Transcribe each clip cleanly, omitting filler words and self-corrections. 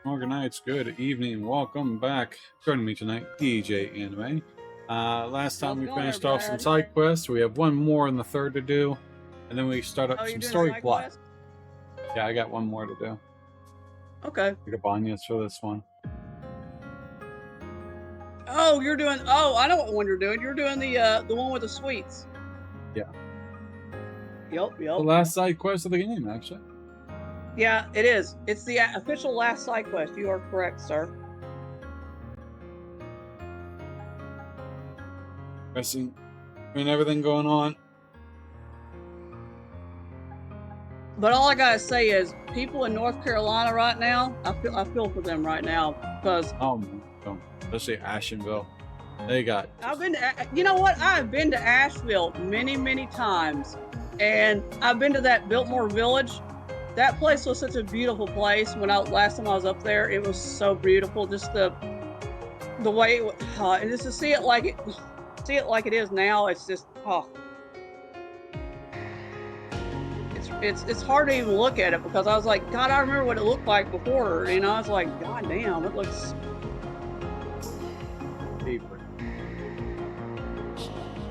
Morgan nights, good evening, welcome back. Joining me tonight, DJ Anime. Last time we finished off some side quests. We have one more in the third to do, and then we start up some story plot. Yeah, I got one more to do. Okay. Get a banyas for this one. Oh, you're doing. Oh, I know what one you're doing. You're doing the one with the sweets. Yeah. Yep. The last side quest of the game, actually. Yeah, it is. It's the official last side quest. You are correct, sir. Interesting. I mean, everything going on. But all I gotta say is, people in North Carolina right now, I feel for them right now because. Especially Ashenville. They got. I've been to. You know what? I've been to Asheville many times, and I've been to that Biltmore Village. That place was such a beautiful place. Last time I was up there, it was so beautiful. Just the way it, and just to see it like it is now. It's just It's hard to even look at it because I was like, God, I remember what it looked like before. You know, I was like, God damn, it looks.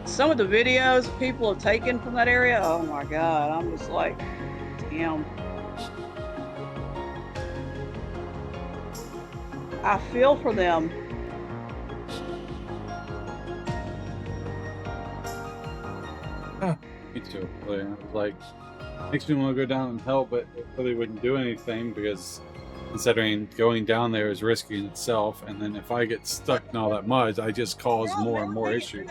Some of the videos people have taken from that area, oh my God, I'm just like, damn. I feel for them. Me too. Really. Like, makes me want to go down and help, but it really wouldn't do anything because considering going down there is risky in itself, and then if I get stuck in all that mud, I just cause more and more issues.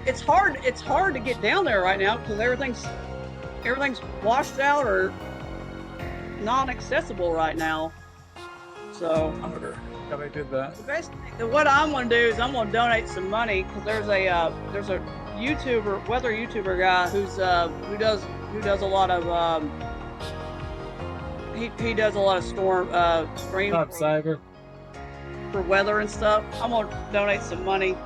It's hard to get down there right now because everything's washed out or non-accessible right now. So God, I did that. What I'm gonna do is I'm gonna donate some money because there's a YouTuber, weather YouTuber guy who does a lot of he does a lot of streams cyber for weather and stuff. I'm gonna donate some money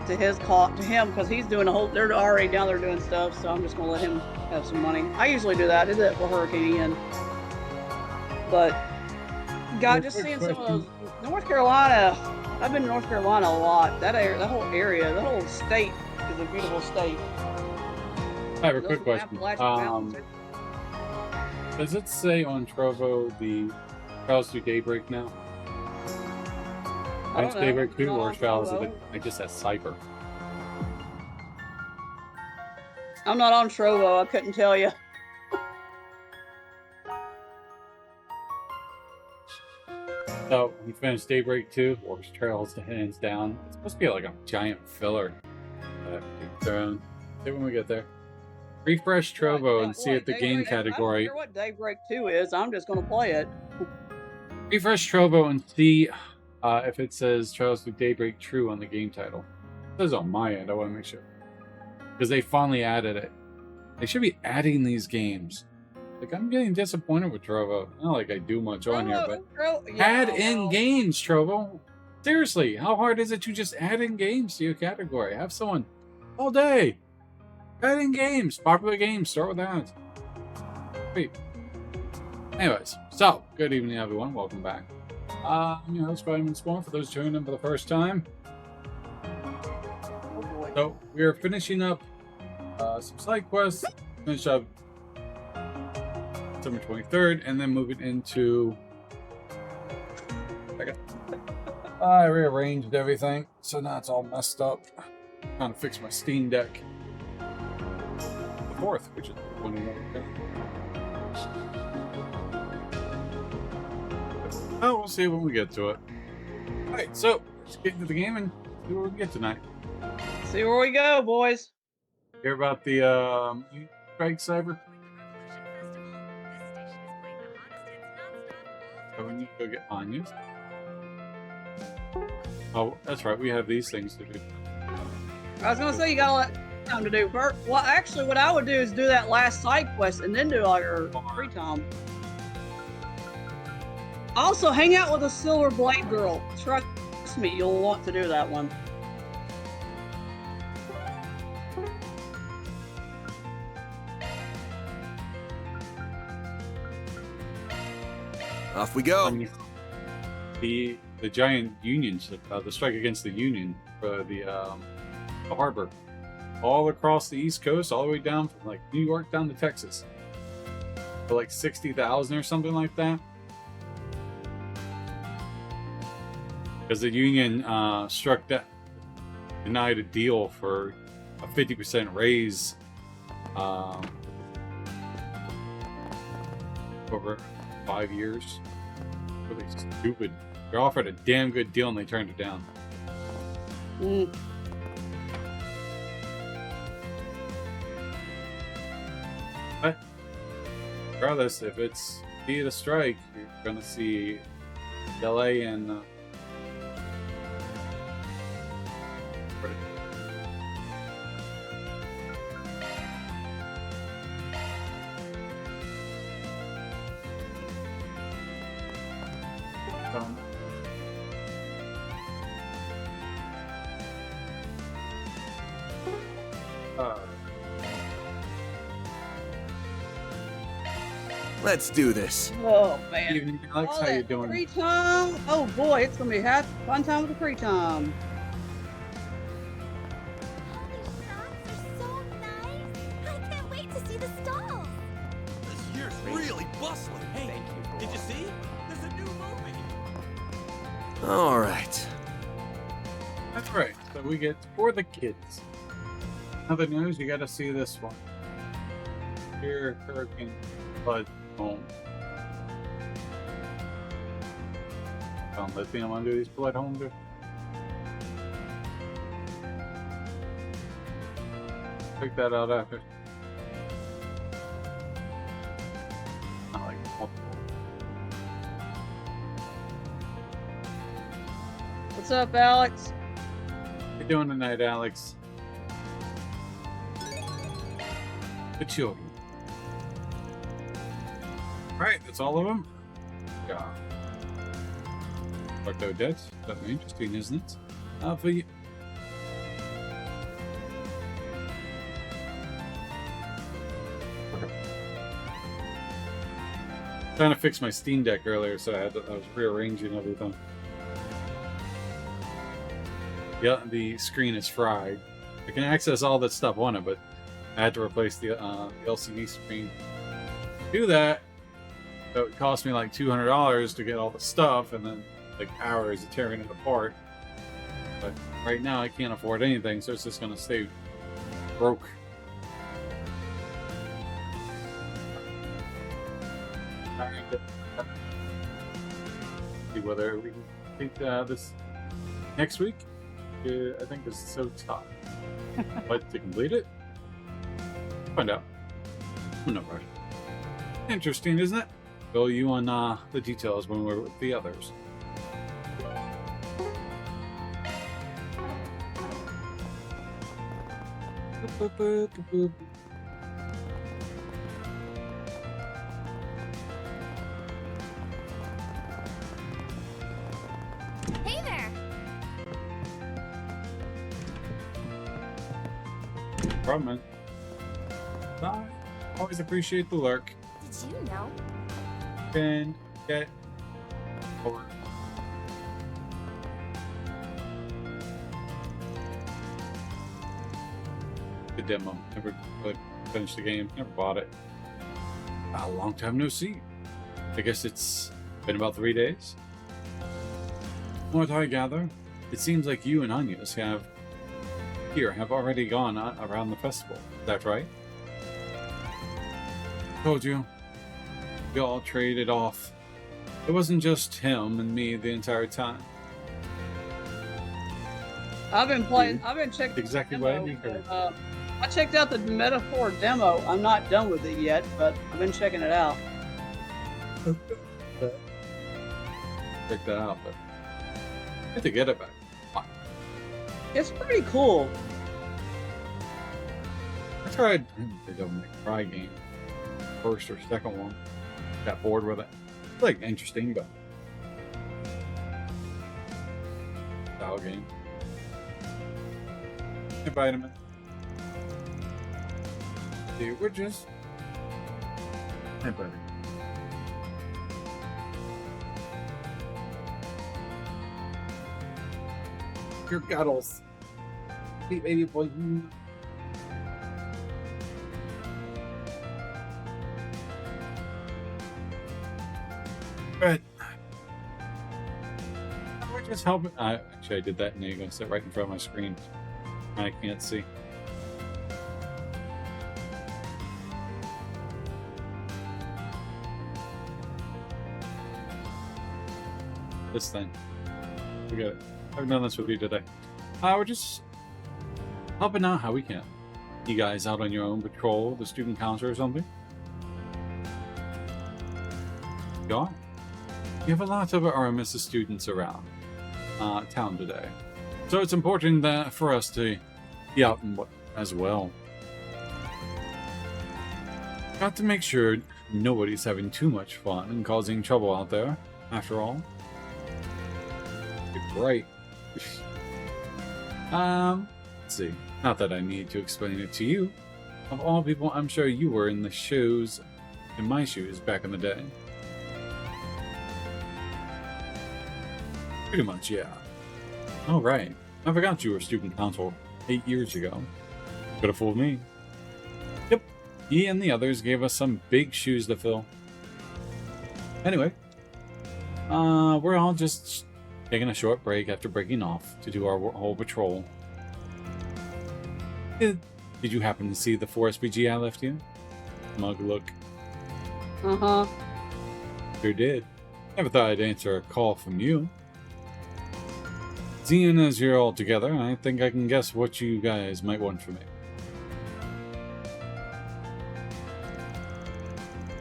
to him because he's doing they're already down there doing stuff, so I'm just gonna let him have some money. I usually do that. I did that for Hurricane Ian. But God, just seeing some of those North Carolina, I've been to North Carolina a lot. That whole area, that whole state is a beautiful state. I have a quick question. Does it say on Trovo the Trials through Daybreak now? It's Daybreak 2 or Trials of it just says Cyber. I'm not on Trovo, I couldn't tell you. So, we finished Daybreak 2, or Trails to Hands Down. It's supposed to be like a giant filler. See when we get there. Refresh Trovo and see if the game category. I don't care what Daybreak 2 is, I'm just going to play it. Refresh Trovo and see if it says Trails to Daybreak True on the game title. It says on my end, I want to make sure. Because they finally added it. They should be adding these games. Like, I'm getting disappointed with Trovo. Not like I do much on here, but add in games, Trovo. Seriously, how hard is it to just add in games to your category? Have someone all day. Add in games. Popular games. Start with that. Wait. Anyways, so, good evening, everyone. Welcome back. I'm your host, Spider-Man Spawn, for those tuning in for the first time. So, we are finishing up some side quests. Finish up December 23rd, and then moving into. I rearranged everything, so now it's all messed up. I'm trying to fix my Steam Deck. The 4th, which is one more. Oh, we'll see when we get to it. Alright, so let's get into the game and see where we can get tonight. See where we go, boys. Hear about the strike cyber? So we need to go get Anya's. Oh, that's right. We have these things to do. I was gonna say you got a lot of time to do first. Well, actually, what I would do is do that last side quest and then do all your free time. Also, hang out with a Silverblade girl. Trust me, you'll want to do that one. Off we go. the giant union ship, the strike against the Union for the harbor, all across the East Coast, all the way down from like New York down to Texas, for like 60,000 or something like that. Because the Union denied a deal for a 50% raise over 5 years. Really stupid. They're offered a damn good deal and they turned it down. But regardless, if it's be it a strike, you're gonna see LA and let's do this. Oh man. Good evening, Alex. All How you that doing? Free time. Oh boy, it's gonna be a fun time with the free time. All these shops are so nice. I can't wait to see the stalls. This year's really bustling. Hey, did you see? There's a new movie. All right. That's right. So we get For the Kids. Other news, you got to see this one. Here, Hurricane Flood Home. Lithium under these blood homes. Check that out after. I like multiple. What's up, Alex? How you doing tonight, Alex? The children. Alright, that's all of them. Yeah. Dr. Odette. That's interesting, isn't it? For you. Trying to fix my Steam Deck earlier, so I was rearranging everything. Yeah, the screen is fried. I can access all that stuff on it, but I had to replace the LCD screen. To do that, so it cost me like $200 to get all the stuff, and then like hours of tearing it apart. But right now, I can't afford anything, so it's just gonna stay broke. See whether we can take this next week. I think is so tough. But to complete it, find out. No rush. Interesting, isn't it? Fill you on the details when we're with the others. Boop, boop, boop, boop, boop. Hey there. Problem, man. I always appreciate the lurk. Did you know? Can get over. The demo. Never really finished the game. Never bought it. A long time no see. I guess it's been about 3 days. From what I gather, it seems like you and Anya's have already gone around the festival. Is that right? Told you. We all traded off. It wasn't just him and me the entire time. I've been playing. I've been checking. Exactly what I need her. I checked out the Metaphor demo. I'm not done with it yet, but I've been checking it out. Check that out, but I have to get it back. It's pretty cool. I tried the Devil May Cry game, first or second one. Got bored with it. It's like interesting, but style game. Hey, Vitamin. Dude, we're just. Hey, buddy. Your guddles. Sweet baby boy. But we're just helping. Actually, I did that, and now you're going to sit right in front of my screen. I can't see. This thing. Forget it. I haven't done this with you today. We're just helping out how we can. You guys out on your own patrol, the student council or something? You are? You have a lot of RMS students around town today. So it's important that for us to be out as well. Got to make sure nobody's having too much fun and causing trouble out there, after all. Right. Let's see. Not that I need to explain it to you. Of all people, I'm sure you were in my shoes back in the day. Pretty much, yeah. Oh, right. I forgot you were student council 8 years ago. Could have fooled me. Yep. He and the others gave us some big shoes to fill. Anyway. We're all just taking a short break after breaking off to do our whole patrol. Did you happen to see the 4 SPG I left you? Mug look. Uh-huh. Sure did. Never thought I'd answer a call from you. Seeing as you're all together, I think I can guess what you guys might want from me.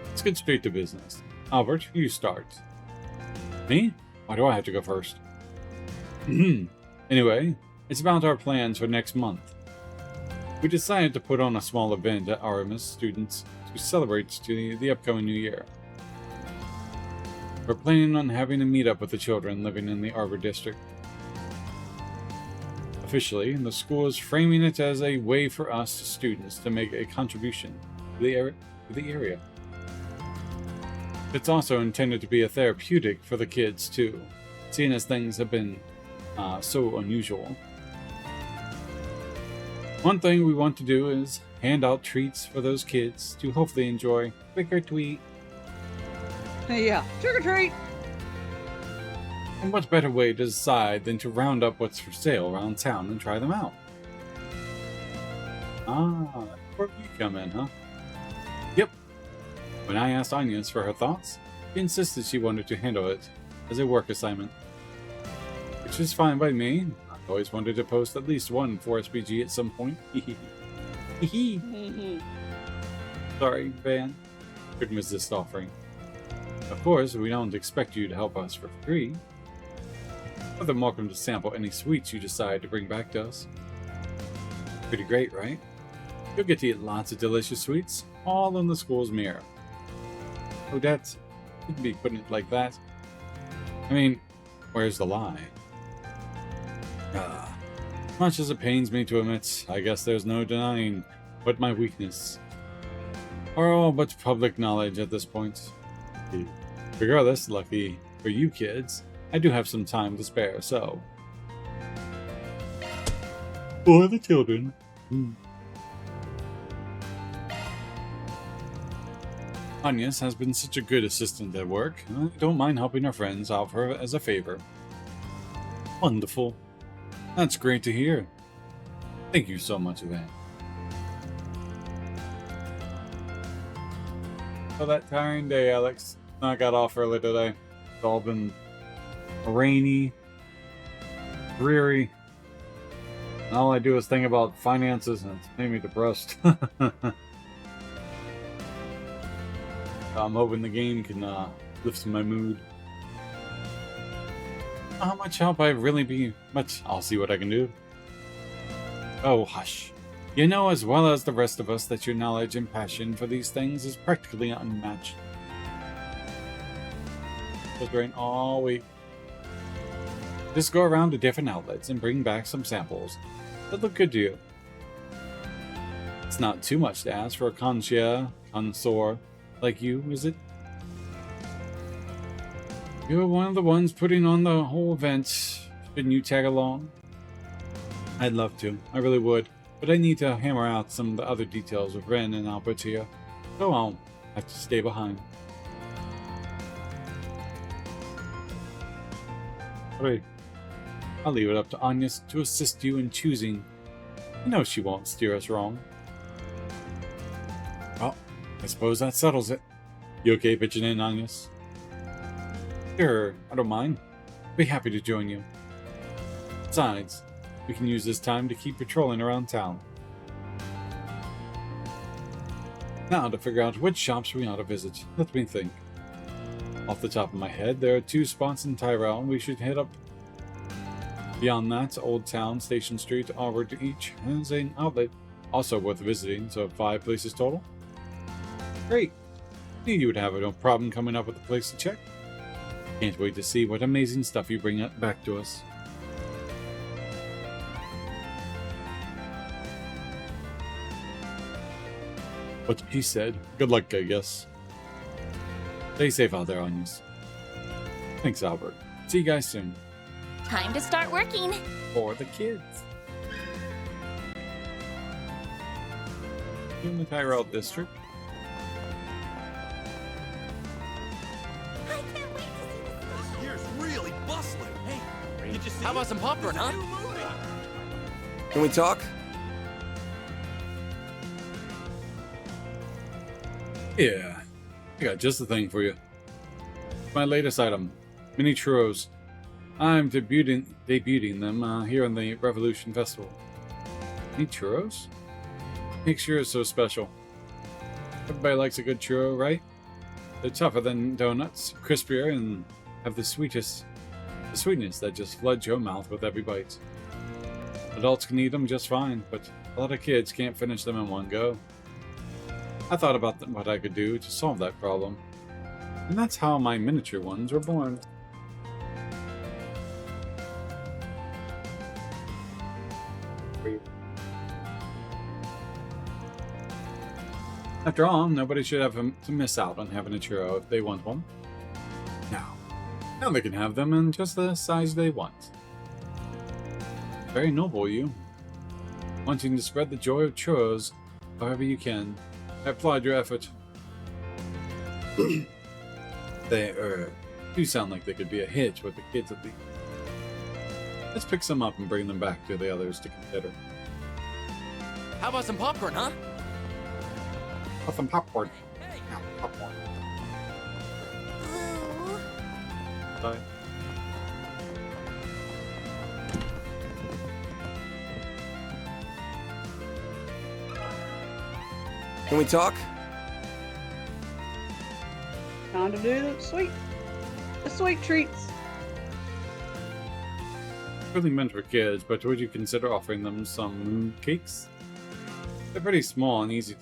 Let's get straight to business. Albert, you start. Me? Why do I have to go first? Anyway, it's about our plans for next month. We decided to put on a small event at RMS students to celebrate the upcoming new year. We're planning on having a meetup with the children living in the Arbor District. Officially, the school is framing it as a way for us students to make a contribution to the area. It's also intended to be a therapeutic for the kids too, seeing as things have been so unusual. One thing we want to do is hand out treats for those kids to hopefully enjoy. Trick or treat. Hey, yeah, trick or treat. And what better way to decide than to round up what's for sale around town and try them out? Ah, where you come in, huh? Yep. When I asked Agnes for her thoughts, she insisted she wanted to handle it as a work assignment. Which is fine by me. I always wanted to post at least one 4SPG at some point. Sorry, Van. Couldn't resist offering. Of course, we don't expect you to help us for free. More than welcome to sample any sweets you decide to bring back to us. Pretty great, right? You'll get to eat lots of delicious sweets, all in the school's mirror. Odette, you shouldn't be putting it like that. I mean, where's the lie? Much as it pains me to admit, I guess there's no denying what my weakness are all but public knowledge at this point. Regardless, lucky for you kids, I do have some time to spare, so... For the children. Agnes has been such a good assistant at work. I don't mind helping her friends out for as a favor. Wonderful. That's great to hear. Thank you so much, Elaine. For that tiring day, Alex. I got off early today. It's all been rainy, dreary. And all I do is think about finances, and it's made me depressed. I'm hoping the game can lift my mood. How much help I really be, but I'll see what I can do. Oh, hush. You know as well as the rest of us that your knowledge and passion for these things is practically unmatched. It was rain all week. Just go around to different outlets and bring back some samples that look good to you. It's not too much to ask for a connoisseur like you, is it? You're one of the ones putting on the whole event. Shouldn't you tag along? I'd love to. I really would. But I need to hammer out some of the other details with Ren and Albert here. So I'll have to stay behind. Alright. I'll leave it up to Agnes to assist you in choosing. I know she won't steer us wrong. Well, I suppose that settles it. You okay pitching in, Agnes? Sure, I don't mind. Be happy to join you. Besides, we can use this time to keep patrolling around town. Now to figure out which shops we ought to visit. Let me think. Off the top of my head, there are 2 spots in Tyrell we should hit up. Beyond that, Old Town, Station Street, Harvard each has an outlet. Also worth visiting, so 5 places total. Great. Knew you would have no problem coming up with a place to check. Can't wait to see what amazing stuff you bring back to us. What he said. Good luck, I guess. Stay safe out there, Agnes. Thanks, Albert. See you guys soon. Time to start working. For the kids. In the Tyrell district. I can't wait to see the This stuff. here's really bustling. Hey, did you see? How about some popcorn, There's a huh? new movie. Can we talk? Yeah, I got just the thing for you. My latest item, mini churros. I'm debuting them here in the Revolution Festival. Mini churros? Makes yours so special. Everybody likes a good churro, right? They're tougher than donuts, crispier, and have the sweetness that just floods your mouth with every bite. Adults can eat them just fine, but a lot of kids can't finish them in one go. I thought about what I could do to solve that problem, and that's how my miniature ones were born. After all, nobody should have to miss out on having a churro if they want one. Now they can have them in just the size they want. Very noble, you. Wanting to spread the joy of churros however you can. I applaud your effort. They do sound like they could be a hit with the kids at least. Let's pick some up and bring them back to the others to consider. How about some popcorn, huh? Have some popcorn. Hey, Yeah, popcorn. Ooh. Bye. can we talk? Time to do the sweet treats. Really meant for kids, but would you consider offering them some cakes? They're pretty small and easy to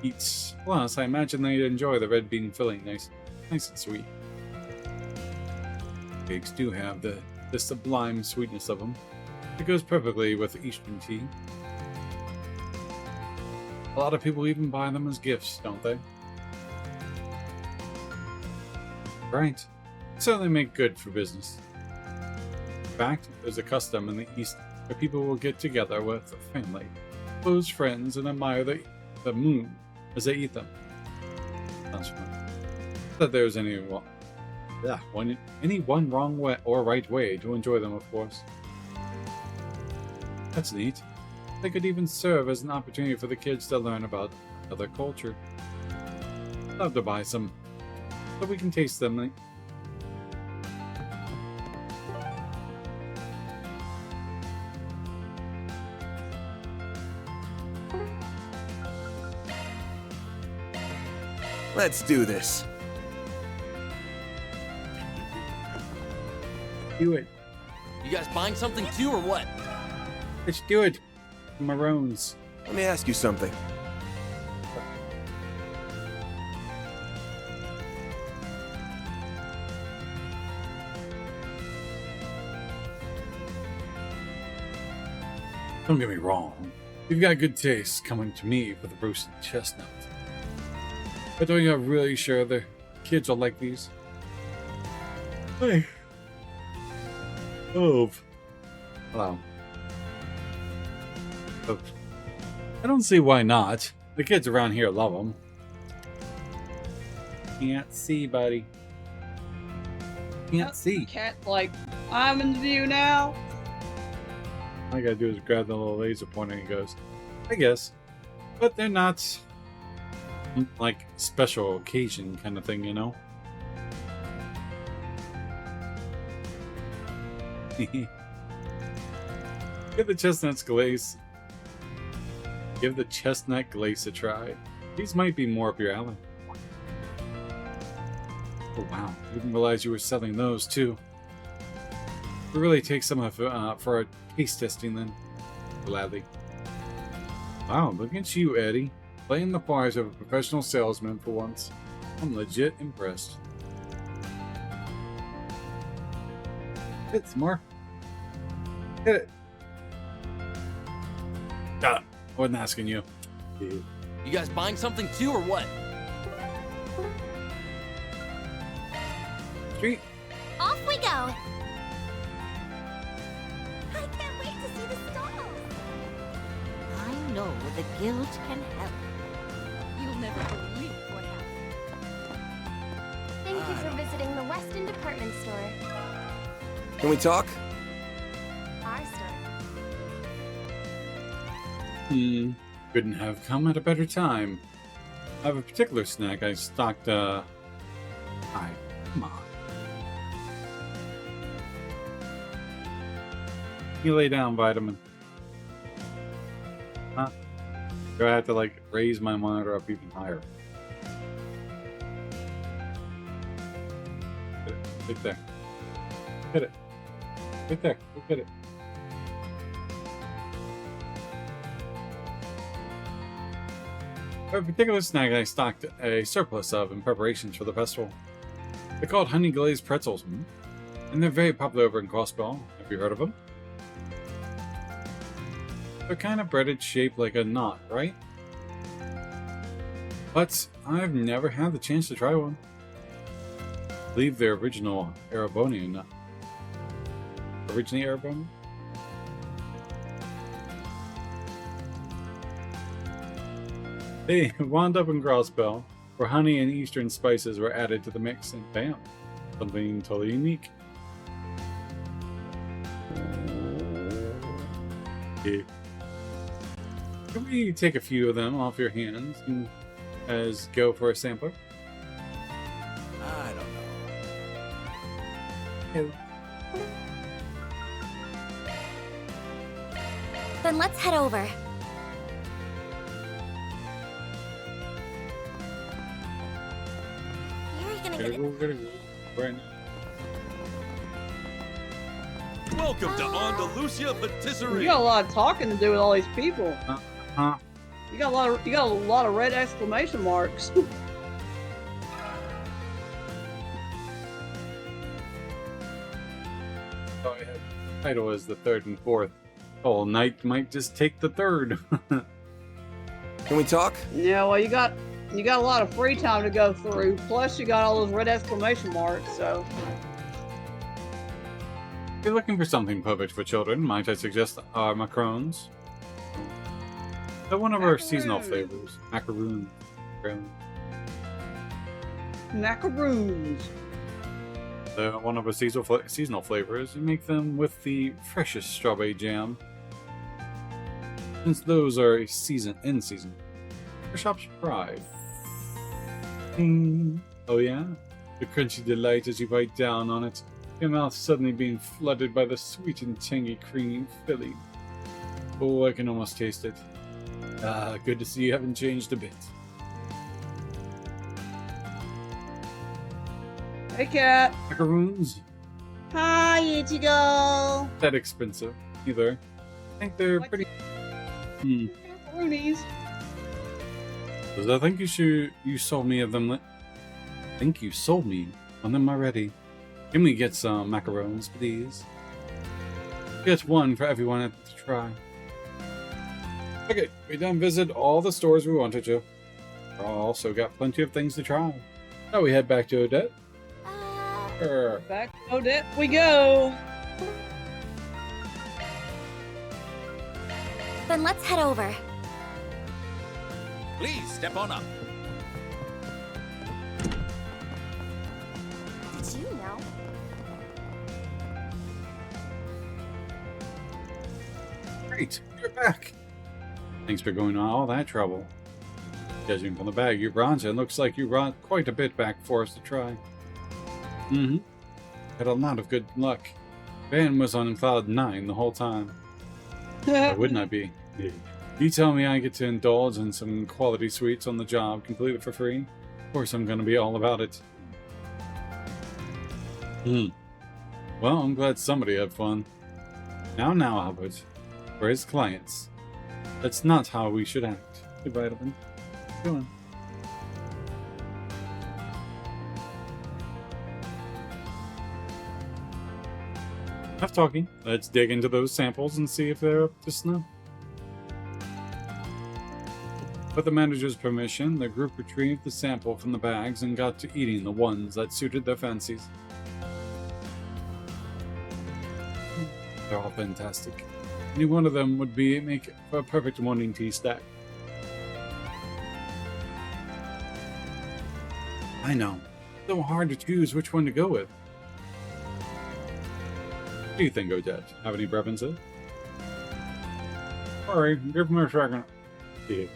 eat. Plus, I imagine they'd enjoy the red bean filling, nice and sweet. Cakes do have the sublime sweetness of them. It goes perfectly with Eastern tea. A lot of people even buy them as gifts, don't they? Right. Certainly make good for business. In fact, there's a custom in the East where people will get together with a family, close friends, and admire the moon as they eat them. Sounds fun. Not that there's any one wrong way or right way to enjoy them, of course. That's neat. They could even serve as an opportunity for the kids to learn about other culture. Love to buy some, so we can taste them. Let's do this. Do it. You guys buying something too, or what? Let's do it. Maroons. Let me ask you something. Don't get me wrong. You've got good taste coming to me for the roasted chestnut. But are you really sure the kids will like these? Hey. Oh. Hello. But I don't see why not. The kids around here love them. Can't see, buddy. Can't see. Cat, like, I'm in view now. All I gotta do is grab the little laser pointer and he goes, I guess. But they're not like special occasion kind of thing, you know? Give the chestnuts glaze. Give the chestnut glaze a try. These might be more up your alley. Oh wow, I didn't realize you were selling those too. We'll really take some of for a taste testing then. Gladly. Wow, look at you, Eddie. Playing the parts of a professional salesman for once. I'm legit impressed. Hit some more. Hit it. Shut up. I wasn't asking you. You guys buying something too, or what? Street. Off we go. I can't wait to see the stalls. I know the guild can help. You'll never believe what happened. Thank you for visiting the Weston department store. Can we talk? Our store. Couldn't have come at a better time. I have a particular snack I stocked, Hi, come on. You lay down, Vitamin. Huh? Do I have to, like, raise my monitor up even higher? Hit it. Right there. Hit it. Right there. Look at it. A particular snack I stocked a surplus of in preparations for the festival. They're called honey glazed pretzels, and they're very popular over in Crossbell. Have you heard of them? They're kind of breaded shaped like a knot, right? But I've never had the chance to try one. I believe they're original Erebonian nut. Originally Erebonian? They wound up in Grossbell, where honey and eastern spices were added to the mix, and bam, something totally unique. Okay. Can we take a few of them off your hands and as go for a sampler? I don't know. Then let's head over. You're gonna get it. We're gonna go right now. Welcome to Andalusia Patisserie. You got a lot of talking to do with all these people. Huh? You got a lot of red exclamation marks. Oh, yeah. Title is the third and fourth. Oh, Knight might just take the third. Can we talk? Yeah, well, you got a lot of free time to go through. Plus, you got all those red exclamation marks. So, If you're looking for something perfect for children, might I suggest our macarons? They're one of our seasonal flavors. Macaroon. macaroons. They're one of our seasonal flavors. You make them with the freshest strawberry jam. Since those are in season. Our shop's pride. Oh yeah? The crunchy delight as you bite down on it. Your mouth suddenly being flooded by the sweet and tangy creamy filling. Oh, I can almost taste it. Ah, good to see you haven't changed a bit. Hey, cat. Macaroons? Hi, Ichigo. That expensive either. I think they're What? pretty. Macaroonies. Because I think you sold me of them. I think you sold me on them already. Can we get some macarons, please? Get one for everyone to try. Okay, we done visit all the stores we wanted to. Also got plenty of things to try. Now we head back to Odette. Back to Odette we go. Then let's head over. Please step on up. Did you know? Great, you're back. Thanks for going on all that trouble. Judging from the bag you brought, it looks like you brought quite a bit back for us to try. Mm-hmm. Had a lot of good luck. Van was on cloud 9 the whole time. Why wouldn't I be? You tell me I get to indulge in some quality sweets on the job completely for free? Of course I'm gonna be all about it. Well, I'm glad somebody had fun. Now, Albert. For his clients. That's not how we should act. Goodbye, Evelyn. Go on. Enough talking. Let's dig into those samples and see if they're up to snuff. With the manager's permission, the group retrieved the sample from the bags and got to eating the ones that suited their fancies. They're all fantastic. Any one of them would make for a perfect morning tea stack. I know. It's so hard to choose which one to go with. What do you think, Odette? Have any preferences? Sorry, give me a second. Yeah.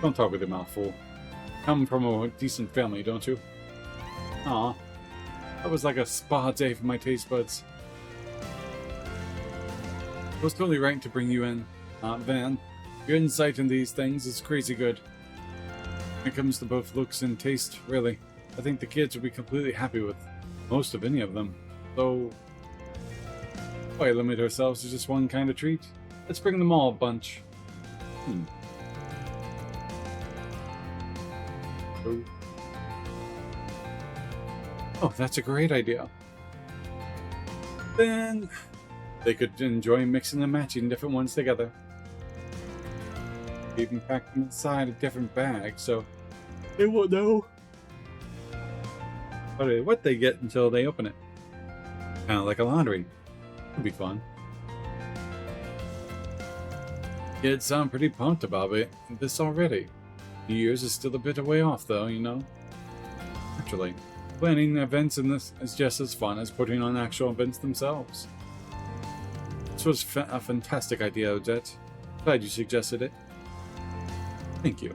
Don't talk with your mouth full. Come from a decent family, don't you? Aw. That was like a spa day for my taste buds. I was totally right to bring you in, Van. Your insight in these things is crazy good. When it comes to both looks and taste, really, I think the kids would be completely happy with most of any of them. So, why limit ourselves to just one kind of treat? Let's bring them all a bunch. Oh, that's a great idea. Then they could enjoy mixing and matching different ones together. Even pack them inside a different bag, so they won't know what they get until they open it. Kind of like a lottery. It'd be fun. Kids sound pretty pumped about this already. New Year's is still a bit away off, though, you know. Actually, planning events in this is just as fun as putting on actual events themselves. This was a fantastic idea, Odette. Glad you suggested it. Thank you.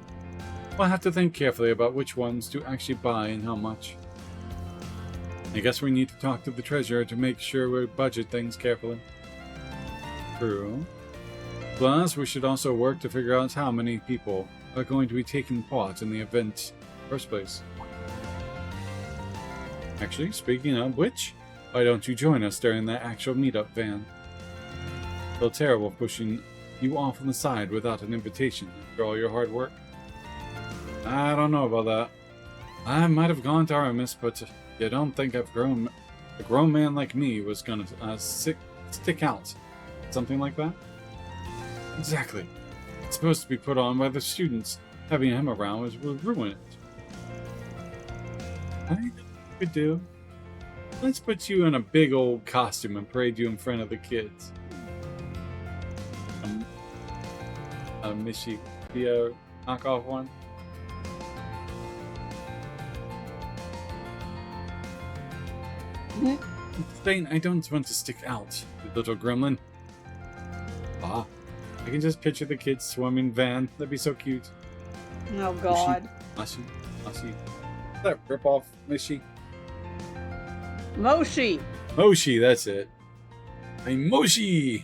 I'll have to think carefully about which ones to actually buy and how much. I guess we need to talk to the treasurer to make sure we budget things carefully. True. Plus, we should also work to figure out how many people are going to be taking part in the event in the first place. Actually, speaking of which, why don't you join us during that actual meetup, Van? Feel terrible pushing you off on the side without an invitation after all your hard work. I don't know about that. I might have gone to Aramis, but you don't think a grown man like me was gonna stick out? Something like that? Exactly. It's supposed to be put on by the students. Having him around would ruin it. I know what we could do. Let's put you in a big old costume and parade you in front of the kids. Mishi, the knockoff one. Thane, I don't want to stick out, you little gremlin. Ah, I can just picture the kids swimming Van. That'd be so cute. Oh God. Mashi. That rip off Mishi. Moshi, that's it. I'm Moshi.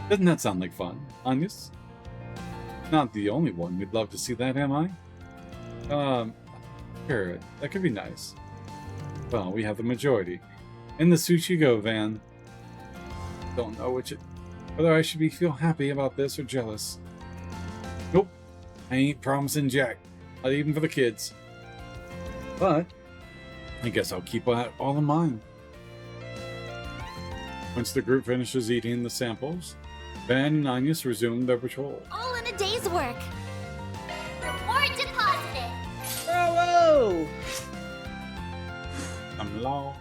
Doesn't that sound like fun, Agnes? Not the only one. We'd love to see that, am I? Sure, that could be nice. Well, we have the majority. In the suit you go, Van. Don't know whether I should feel happy about this or jealous. Nope, I ain't promising jack. Not even for the kids. But I guess I'll keep that all in mind. Once the group finishes eating the samples, Van and Agnes resumed their patrol. All in a day's work. Reward deposited. Bravo! I'm low.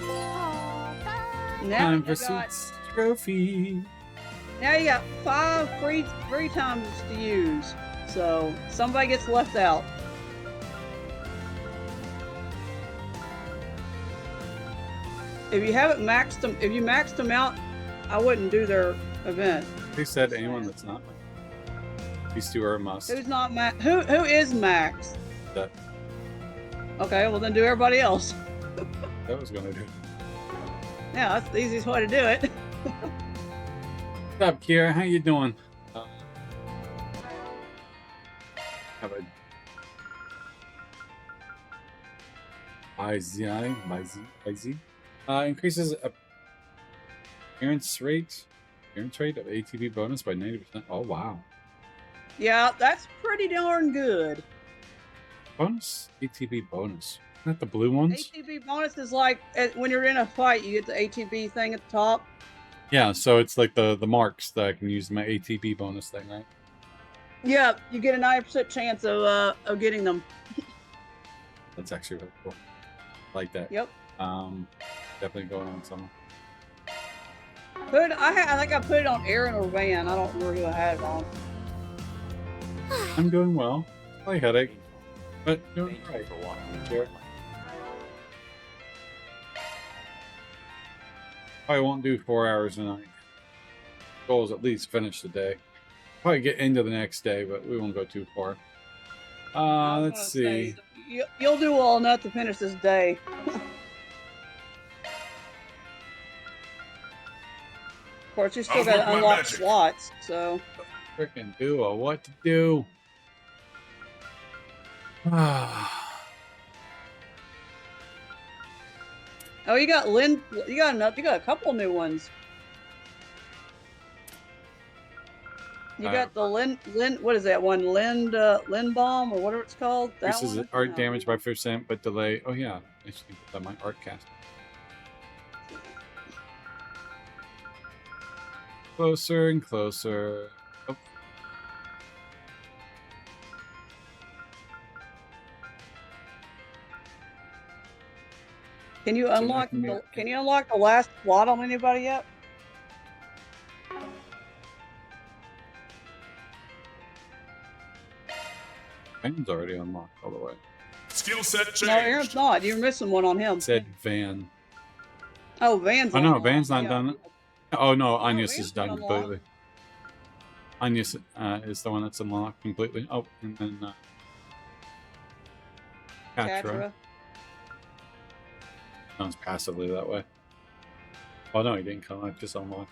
All the Now Time you for got Sweet's trophy. now you got 5 free times to use. So somebody gets left out. If you haven't maxed them, if you maxed them out, I wouldn't do their event. Who said anyone that's not? These two are a must. Who's not max? Who is max? That Okay, well then do everybody else. was gonna do. Yeah, that's the easiest way to do it. What's up, Kira? How you doing? Have a IZ. Increases appearance rate of ATB bonus by 90%. Oh wow. Yeah, that's pretty darn good. Bonus? ATB bonus. Not the blue ones? ATB bonus is like when you're in a fight, you get the ATB thing at the top. Yeah, so it's like the marks that I can use my ATB bonus thing, right? Yeah, you get a 90% chance of getting them. That's actually really cool. Like that. Yep. Definitely going on somewhere. I think I put it on Aaron or Van. I don't remember who I had it on. I'm doing well. Slight headache, but doing right. Sure. I won't do 4 hours a night. Goal is at least finish the day. Probably get into the next day, but we won't go too far. Let's see. You'll do well enough to finish this day. Of course, you still got to unlock slots, so. Freaking duo, what to do? Oh, you got Lynn. You got a couple new ones. You got the Lynn. What is that one? Lynn bomb or whatever it's called. That This is one? art No. damage by 5%, but delay. Oh yeah, I should put that my art cast. Closer and closer. Oh. Can you unlock? Can you unlock the last slot on anybody yet? Van's already unlocked all the way. Skill set change. No, Aaron's not. You're missing one on him. It said Van. Oh, Van's. Oh no, unlocked. Van's not Yeah. done it. Oh no, Agnes Van's is done unlocked. completely. Agnes is the one that's unlocked completely. Oh, and then Catra. Catra. Sounds passively that way. Oh no, he didn't come out, just unlocked.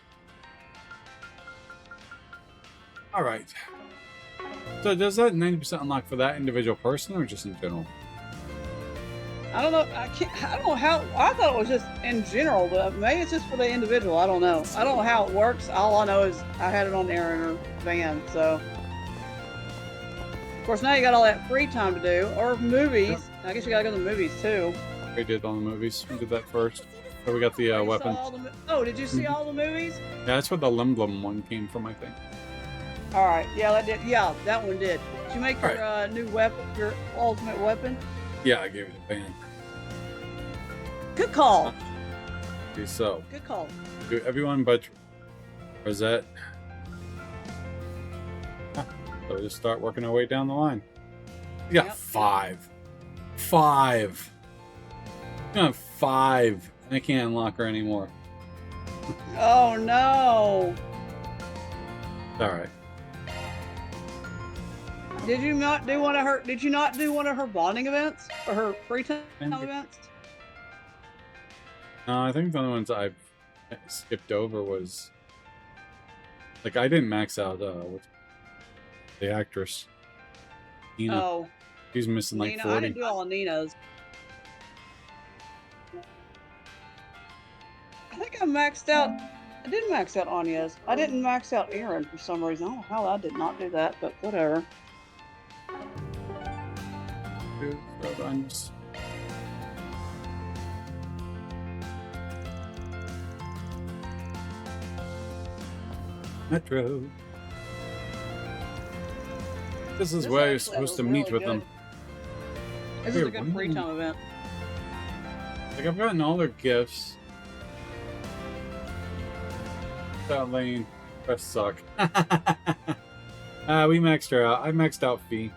Alright. So does that 90% unlock for that individual person or just in general? I don't know. I don't know how. I thought it was just in general, but maybe it's just for the individual. I don't know. I don't know how it works. All I know is I had it on Aaron or Van. So, of course, now you got all that free time to do or movies. I guess you gotta go to the movies too. We did on the movies. We did that first. So we got the You saw weapon. all the oh, did you see all the movies? Yeah, that's where the Limblom one came from, I think. All right. Yeah, that did. Yeah, that one did. Did you make your Right. new weapon, your ultimate weapon? Yeah, I gave it to Van. Good call. Okay, so Good call. do everyone but Rosette. Huh. So we just start working our way down the line. We got Yep. 5. 5. We got 5. And I can't unlock her anymore. Oh no. Alright. Did you not do one of her? Did you not do one of her bonding events or her free time Maybe. events? No, I think the only ones I've skipped over was like I didn't max out what's the actress. Nina. Oh, She's missing like Nina. 40. I didn't do all of Nina's. I think I maxed out. I did max out Anya's. I didn't max out Aaron for some reason. I don't know how I did not do that, but whatever. So I'm just- Metro. This is This where you're actually supposed was to meet really with them. good. This is a Here, good free time event. Like I've gotten all their gifts. Elaine. Press suck. We maxed her out. I maxed out Fee.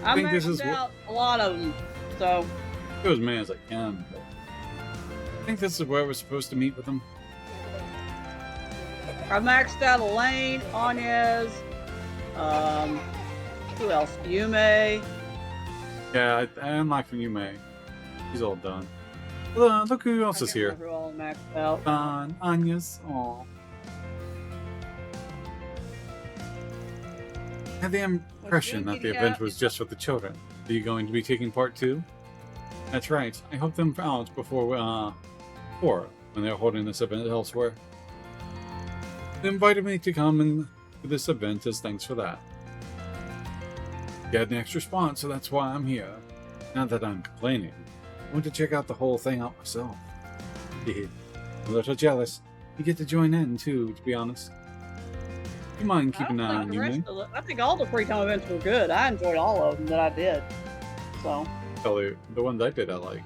I think this maxed is what- out a lot of them, so Go as many as I can. But I think this is where we're supposed to meet with them. I maxed out Elaine, Anya's, who else? Yume. Yeah, I unlocked Yume. She's all done. Look who else is here. Who all maxed out? Anya's. Aw. I had the impression that the event was just for the children. Are you going to be taking part 2? That's right. I helped them out before when they were holding this event elsewhere. They invited me to come and to this event as thanks for that. You had an extra spot, so that's why I'm here. Not that I'm complaining. I want to check out the whole thing out myself. I'm a little jealous. You get to join in too, to be honest. You mind keeping an eye on you, man? I think all the free time events were good. I enjoyed all of them that I did. So. Tell you, the ones I did I liked.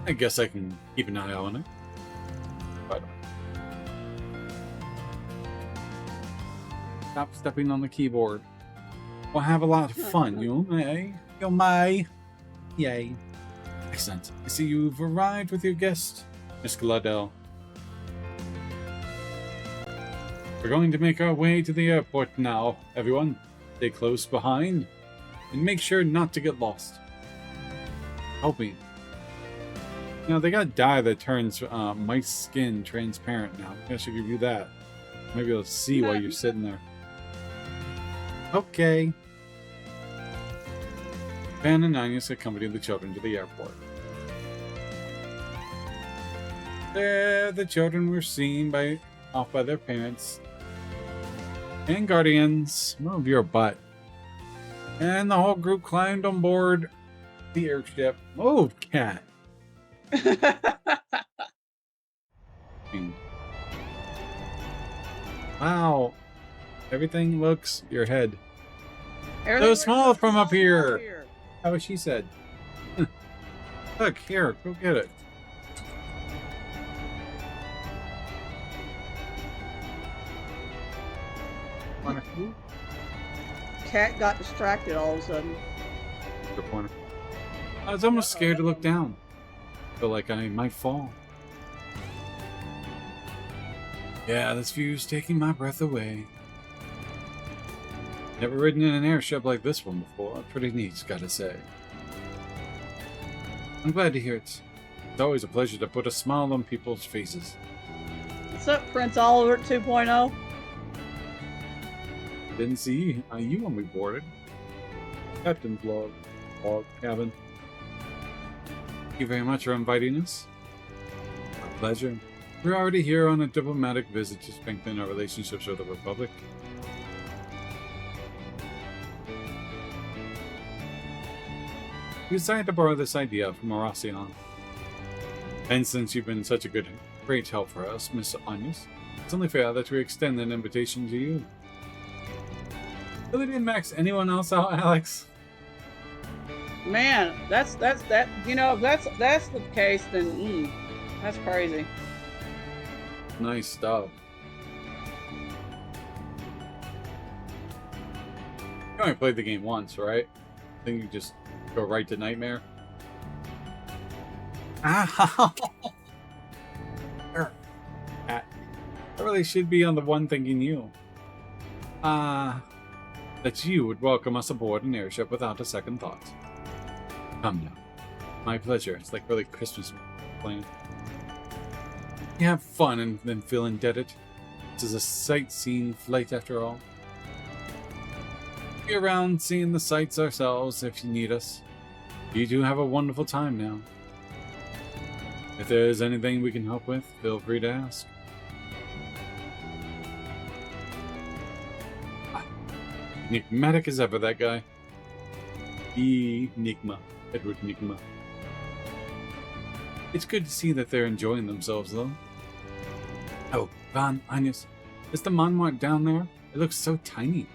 I guess I can keep an eye on it. But stop stepping on the keyboard. We'll have a lot of fun, you may. You may. Yay. Excellent. I see you've arrived with your guest, Miss Gladell. We're going to make our way to the airport now, everyone. Stay close behind, and make sure not to get lost. Help me. Now, they got a dye that turns my skin transparent now. I should give you that. Maybe you'll see while you're sitting there. Okay. Van and Agnes accompanied the children to the airport. There, the children were seen off by their parents and guardians. Move your butt. And the whole group climbed on board the airship. Move, cat. Wow. Everything looks your head. So small from up here. How was she said? Look, here, go get it. Cat got distracted all of a sudden. I was almost scared to look down. Feel like I might fall. Yeah, this view's taking my breath away. Never ridden in an airship like this one before. Pretty neat, gotta say. I'm glad to hear it. It's always a pleasure to put a smile on people's faces. What's up, Prince Oliver 2.0? Didn't see you when we boarded. Captain's log cabin. Thank you very much for inviting us. My pleasure. We're already here on a diplomatic visit to strengthen our relationships with the Republic. We decided to borrow this idea from Horacion. And since you've been such a great help for us, Miss Agnes, it's only fair that we extend an invitation to you. Really didn't max anyone else out, Alex? Man, that's you know, if that's the case, then that's crazy. Nice stuff. You only played the game once, right? I think you just go right to Nightmare. Ow! That really should be on the one thinking you. That you would welcome us aboard an airship without a second thought. Come now. My pleasure. It's like really Christmas playing. You have fun and then feel indebted. This is a sightseeing flight after all. Be around seeing the sights ourselves if you need us. You do have a wonderful time now. If there is anything we can help with, feel free to ask. Enigmatic as ever, that guy. Enigma. Edward Enigma. It's good to see that they're enjoying themselves, though. Oh, Van, Agnes, is the Monmouth down there? It looks so tiny.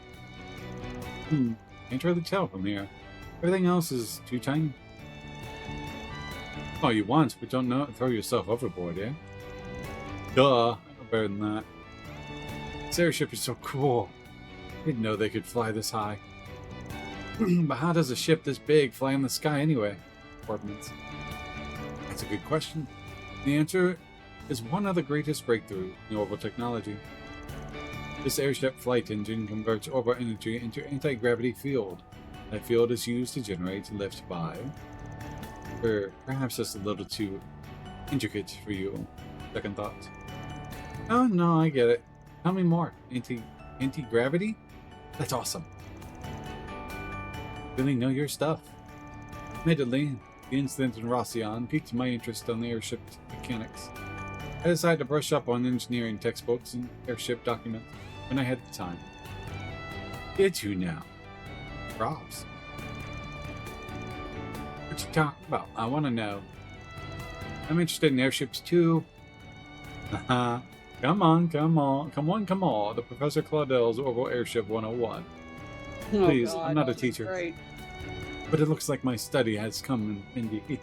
Can't really tell from here. Everything else is too tiny. All you want, but don't throw yourself overboard, yeah? Duh. I know better than that. This airship is so cool. I didn't know they could fly this high. But how does a ship this big fly in the sky anyway? Ordnance. That's a good question. The answer is one of the greatest breakthroughs in orbital technology. This airship flight engine converts orbital energy into anti-gravity field. That field is used to generate lift by... Or perhaps that's a little too intricate for you. Second thoughts. Oh no, I get it. Tell me more. Anti-gravity? That's awesome. Really know your stuff. Admittedly, the incident in Rossion piqued my interest on the airship mechanics. I decided to brush up on engineering textbooks and airship documents when I had the time. Did you now? Props. What you talking about? I want to know. I'm interested in airships too. Haha. Come on. The Professor Claudel's Orbital Airship 101. Please, God, I'm not a that's teacher. Great. But it looks like my study has come in handy.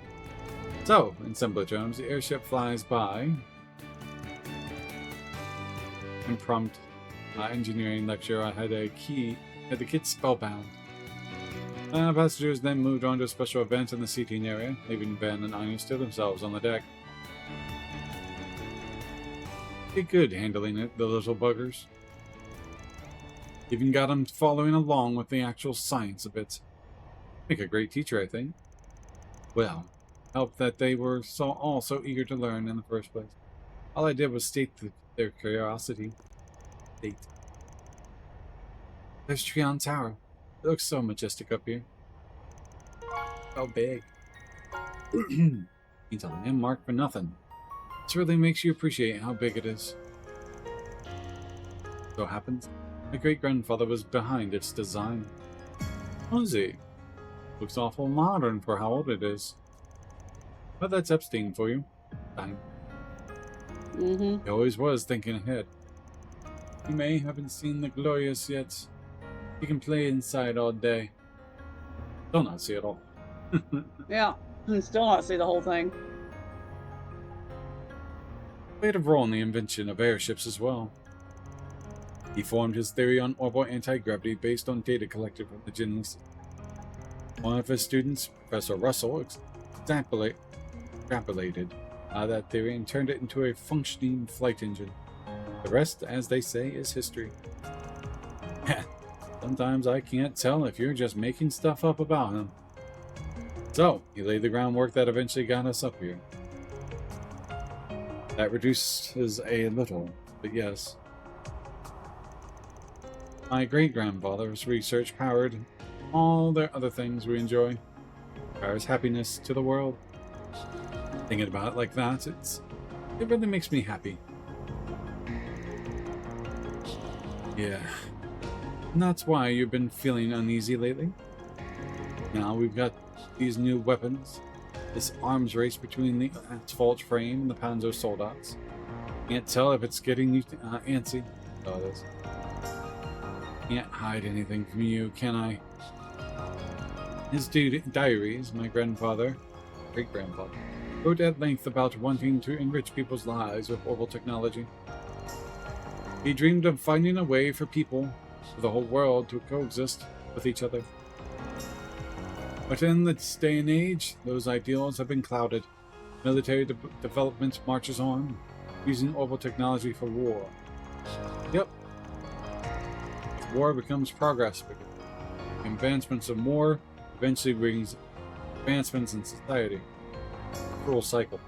So, in simpler terms, the airship flies by. Impromptu engineering lecture. I had the kids spellbound. Passengers then moved on to a special event in the seating area, leaving Ben and Anya to themselves on the deck. Did good handling it, the little buggers. Even got them following along with the actual science a bit. Make a great teacher, I think. Well, helped that they were all so eager to learn in the first place. All I did was state their curiosity. There's Trion Tower. It looks so majestic up here. So big. It's a landmark for nothing. This really makes you appreciate how big it is. So happens, my great-grandfather was behind its design. Was he? Looks awful modern for how old it is. But that's Epstein for you. Time. He always was thinking ahead. You may haven't seen the glorious yet. You can play inside all day. Still not see it all. Yeah, and still not see the whole thing. Played a role in the invention of airships as well. He formed his theory on orbital anti-gravity based on data collected from the Genesis. One of his students, Professor Russell, extrapolated that theory and turned it into a functioning flight engine. The rest, as they say, is history. Sometimes I can't tell if you're just making stuff up about him. So, he laid the groundwork that eventually got us up here. That reduces a little, but yes. My great-grandfather's research powered all the other things we enjoy. Powers happiness to the world. Thinking about it like that, it really makes me happy. Yeah. And that's why you've been feeling uneasy lately. Now we've got these new weapons. This arms race between the asphalt frame and the Panzer Soldats. Can't tell if it's getting you antsy. Oh, it is. Can't hide anything from you, can I? His diaries, my great-grandfather, wrote at length about wanting to enrich people's lives with orbital technology. He dreamed of finding a way for people, for the whole world, to coexist with each other. But in this day and age, those ideals have been clouded. Military development marches on, using orbital technology for war. Yep. War becomes progress. Advancements of war eventually brings advancements in society. Cruel cycle.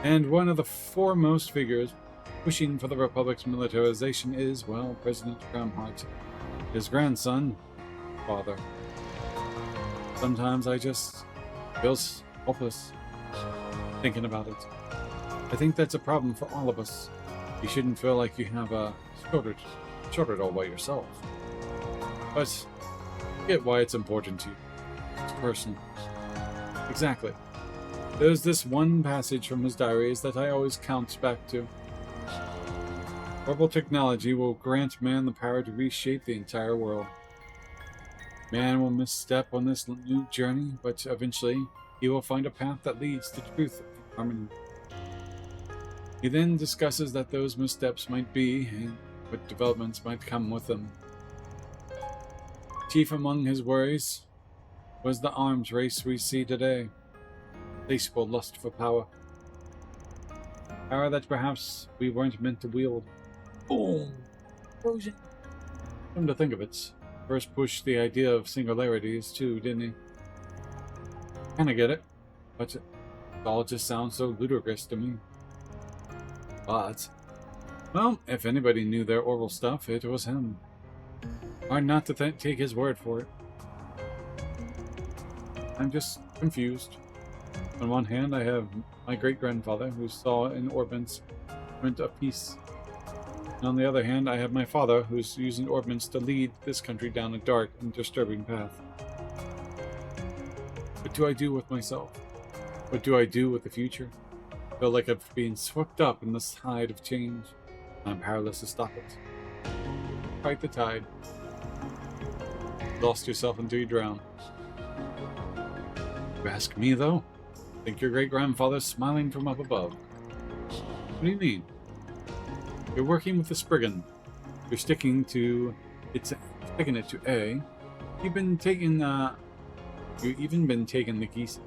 And one of the foremost figures pushing for the Republic's militarization is, well, President Bramhart. His grandson, father. Sometimes I just feel hopeless thinking about it. I think that's a problem for all of us. You shouldn't feel like you have a shorted all by yourself. But I get why it's important to you. It's personal. Exactly. There's this one passage from his diaries that I always count back to. Orbital technology will grant man the power to reshape the entire world. Man will misstep on this new journey, but eventually he will find a path that leads to truth and harmony. He then discusses that those missteps might be, and what developments might come with them. Chief among his worries was the arms race we see today. Insatiable lust for power. Power that perhaps we weren't meant to wield. Boom! Explosion. Come to think of it, first pushed the idea of singularities too, didn't he? Kinda get it, but it all just sounds so ludicrous to me. But, well, if anybody knew their oral stuff, it was him. Hard not to take his word for it. I'm just confused. On one hand, I have my great-grandfather, who saw in ordnance of peace. And on the other hand, I have my father, who's using ordnance to lead this country down a dark and disturbing path. What do I do with myself? What do I do with the future? I feel like I've been swept up in this tide of change, and I'm powerless to stop it. Fight the tide. Lost yourself until you drown. You ask me, though? Think your great-grandfather's smiling from up above. What do you mean? You're working with the Spriggan. You're sticking it to A. You've been taking, you've even been taking the geese.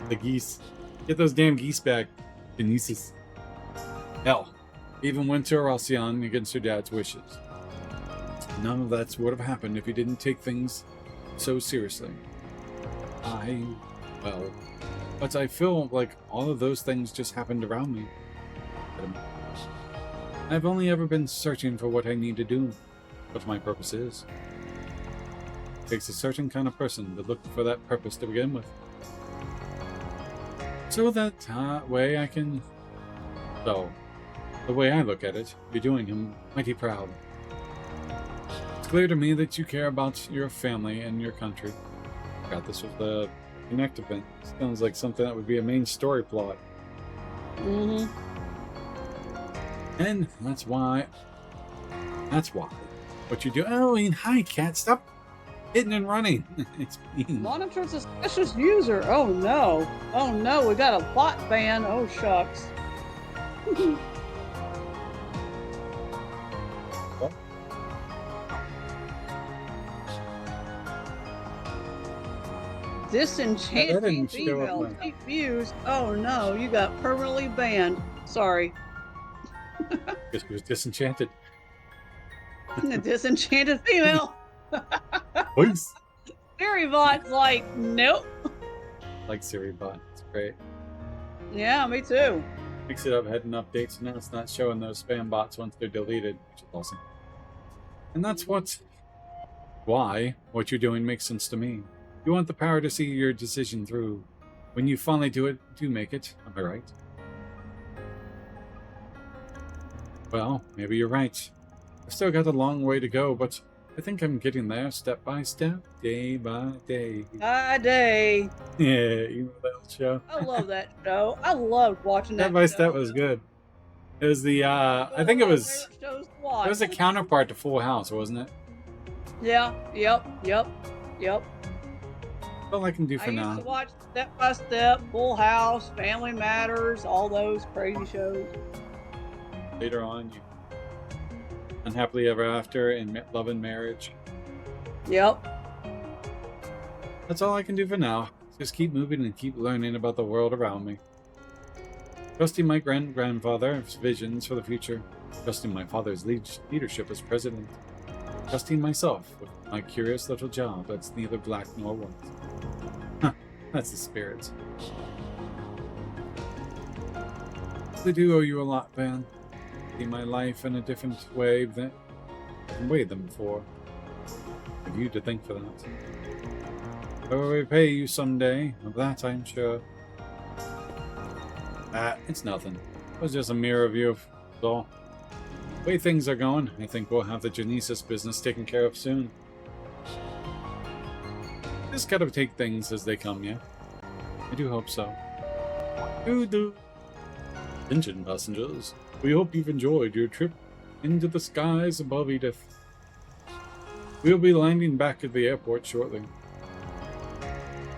The geese. Get those damn geese back, Denise's. Hell, even went to Halcyon against her dad's wishes. None of that would have happened if you didn't take things so seriously. But I feel like all of those things just happened around me. I've only ever been searching for what I need to do, what my purpose is. It takes a certain kind of person to look for that purpose to begin with. So that way I can... So, the way I look at it, you're doing him mighty proud. It's clear to me that you care about your family and your country. Got this with the Connect event. Sounds like something that would be a main story plot. Mm-hmm. And that's why. What you do? Oh, and hi, cat. Stop hitting and running. It's mean. Monitor suspicious user. Oh no. Oh no, we got a bot ban. Oh shucks. Disenchanted female. Deep views. Oh no, you got permanently banned. Sorry. Guess he was disenchanted. A disenchanted female. Please. SiriBot's like, nope. Like SiriBot. It's great. Yeah, me too. Mix it up, heading updates, and now it's not showing those spam bots once they're deleted, which is awesome. And that's why what you're doing makes sense to me. You want the power to see your decision through. When you finally do make it. Am I right? Well, maybe you're right. I've still got a long way to go, but I think I'm getting there step by step, day by day. By day. Yeah, you know that old show. I love that show. I loved watching that. Step by step was good. It was the I think it was a counterpart to Full House, wasn't it? Yeah. Yep. All I can do for now. I used to watch Step by Step, Full House, Family Matters, all those crazy shows. Later on, you Unhappily Ever After and Love and Marriage. Yep. That's all I can do for now. Just keep moving and keep learning about the world around me. Trusting my grandfather's visions for the future. Trusting my father's leadership as president. Trusting myself with my curious little job that's neither black nor white. Huh, that's the spirit. I do owe you a lot, Van. See my life in a different way than before. I have you to thank for that. I will repay you someday, of that I'm sure. It's nothing. It was just a mirror view, that's all. The way things are going, I think we'll have the Genesis business taken care of soon. Just gotta take things as they come, yeah? I do hope so. Do. Attention, passengers. We hope you've enjoyed your trip into the skies above Edith. We'll be landing back at the airport shortly.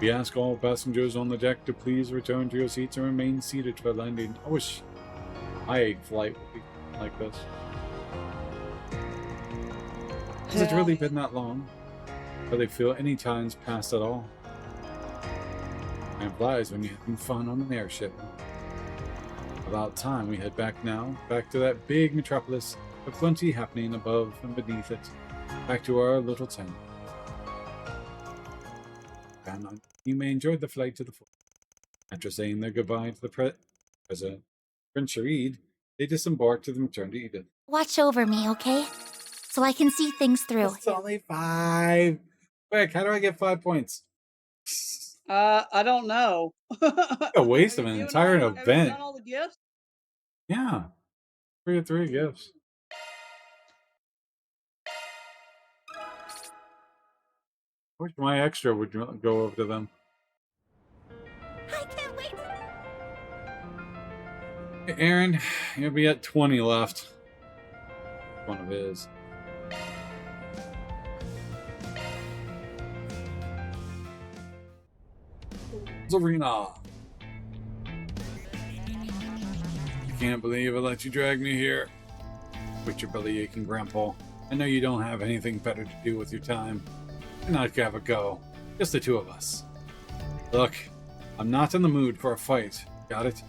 We ask all passengers on the deck to please return to your seats and remain seated for landing. I wish My flight would be like this. Has it really been that long? Do they feel any time's passed at all? Time flies when you're having fun on an airship. About time we head back now, back to that big metropolis, with plenty happening above and beneath it, back to our little town. And you may enjoy the flight to the full. After saying their goodbye to the President, Prince Sharid, they disembarked to return to Edith. Watch over me, okay? So I can see things through. It's only 5. Quick, how do I get 5 points? I don't know. A waste of Have an you entire given all- have you event. done all the gifts? Yeah. 3 of 3 gifts. I wish my extra would go over to them. I can't wait. Hey, Aaron, you'll be at 20 left. One of his. Zarina. I can't believe I let you drag me here. Quit your belly aching, Grandpa. I know you don't have anything better to do with your time. Why not have a go? Just the two of us. Look, I'm not in the mood for a fight. Got it?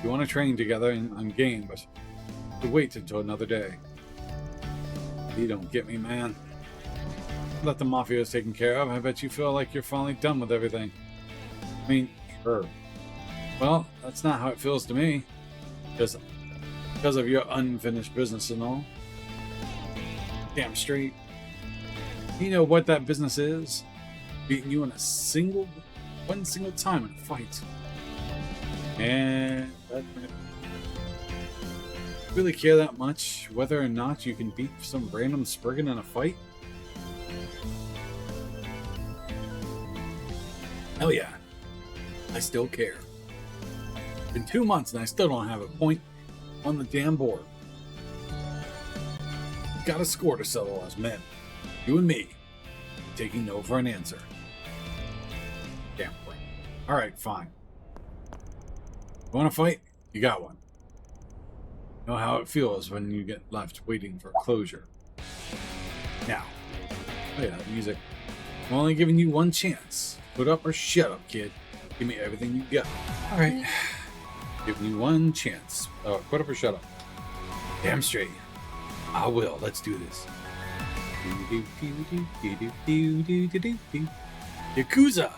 You want to train together, and I'm game, but we'll wait until another day. You don't get me, man. Let the Mafia is taken care of. I bet you feel like you're finally done with everything. I mean, sure. Well, that's not how it feels to me. Because of your unfinished business and all. Damn straight. You know what that business is? Beating you in one single time in a fight. And that really care that much whether or not you can beat some random Spriggan in a fight? Hell yeah. I still care. It's been 2 months and I still don't have a point on the damn board. We've got a score to settle as men. You and me. Taking no for an answer. Damn point. Alright, fine. You want to fight? You got one. Know how it feels when you get left waiting for closure. Now. Oh yeah, music. I'm only giving you one chance. Put up or shut up, kid. Give me everything you got. Alright. Giving you one chance. Put up or shut up. Damn straight. I will. Let's do this. Yakuza!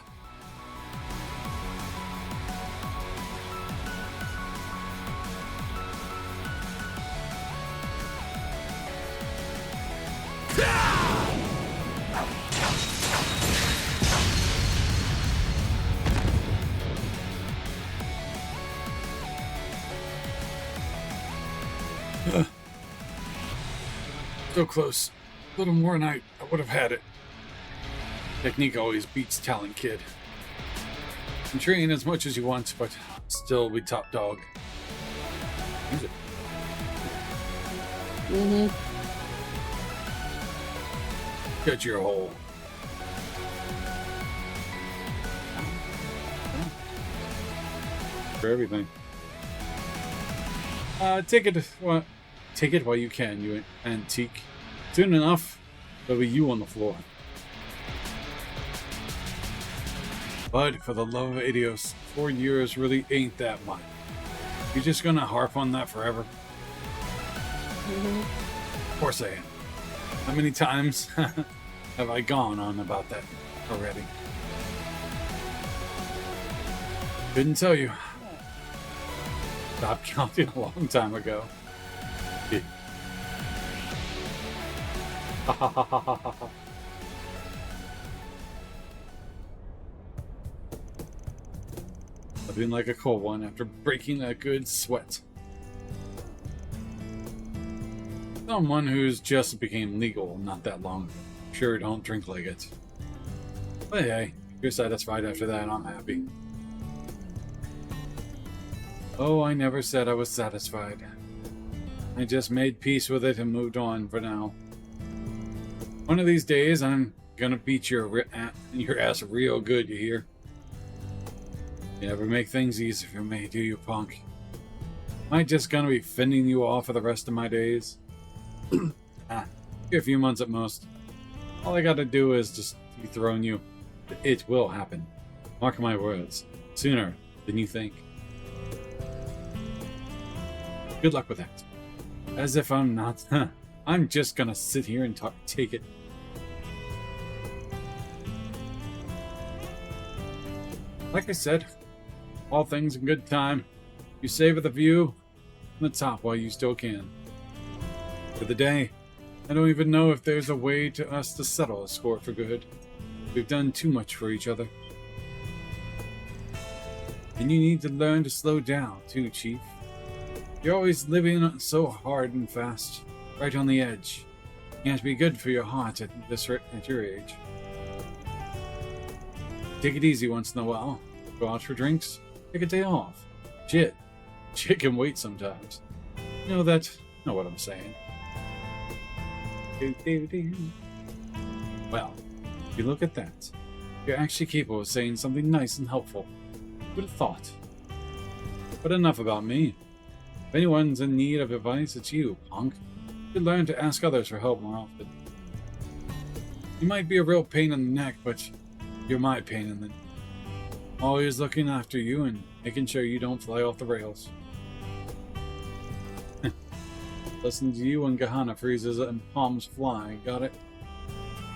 So close. A little more and I would have had it. Technique always beats talent, kid. You can train as much as you want, but still be top dog. Use it. Cut your hole. For everything. Take it while you can, you antique. Soon enough, there'll be you on the floor. But for the love of Idios, 4 years really ain't that much. You just gonna harp on that forever? Of course I am. How many times have I gone on about that already? Couldn't tell you. Stopped counting a long time ago. Living like a cold one after breaking a good sweat. Someone who's just became legal not that long ago. Sure, don't drink like it. But hey, if you're satisfied after that, I'm happy. Oh, I never said I was satisfied. I just made peace with it and moved on for now. One of these days, I'm gonna beat your ass real good, you hear? You never make things easy for me, do you, punk? Am I just gonna be fending you off for the rest of my days? A few months at most. All I gotta do is just dethrone you. It will happen. Mark my words. Sooner than you think. Good luck with that. As if I'm not. I'm just gonna sit here and take it. Like I said, all things in good time. You savor the view from the top while you still can. For the day, I don't even know if there's a way to us to settle a score for good. We've done too much for each other. And you need to learn to slow down, too, Chief. You're always living so hard and fast, right on the edge. Can't be good for your heart at your age. Take it easy once in a while. Go out for drinks. Take a day off. Shit can wait sometimes. Know what I'm saying. Well, if you look at that, you're actually capable of saying something nice and helpful. Who'd have thought? But enough about me. If anyone's in need of advice, it's you, punk. You should learn to ask others for help more often. You might be a real pain in the neck, but you're my pain in the neck. Always looking after you and making sure you don't fly off the rails. Listen to you when Gahana freezes and palms fly. Got it?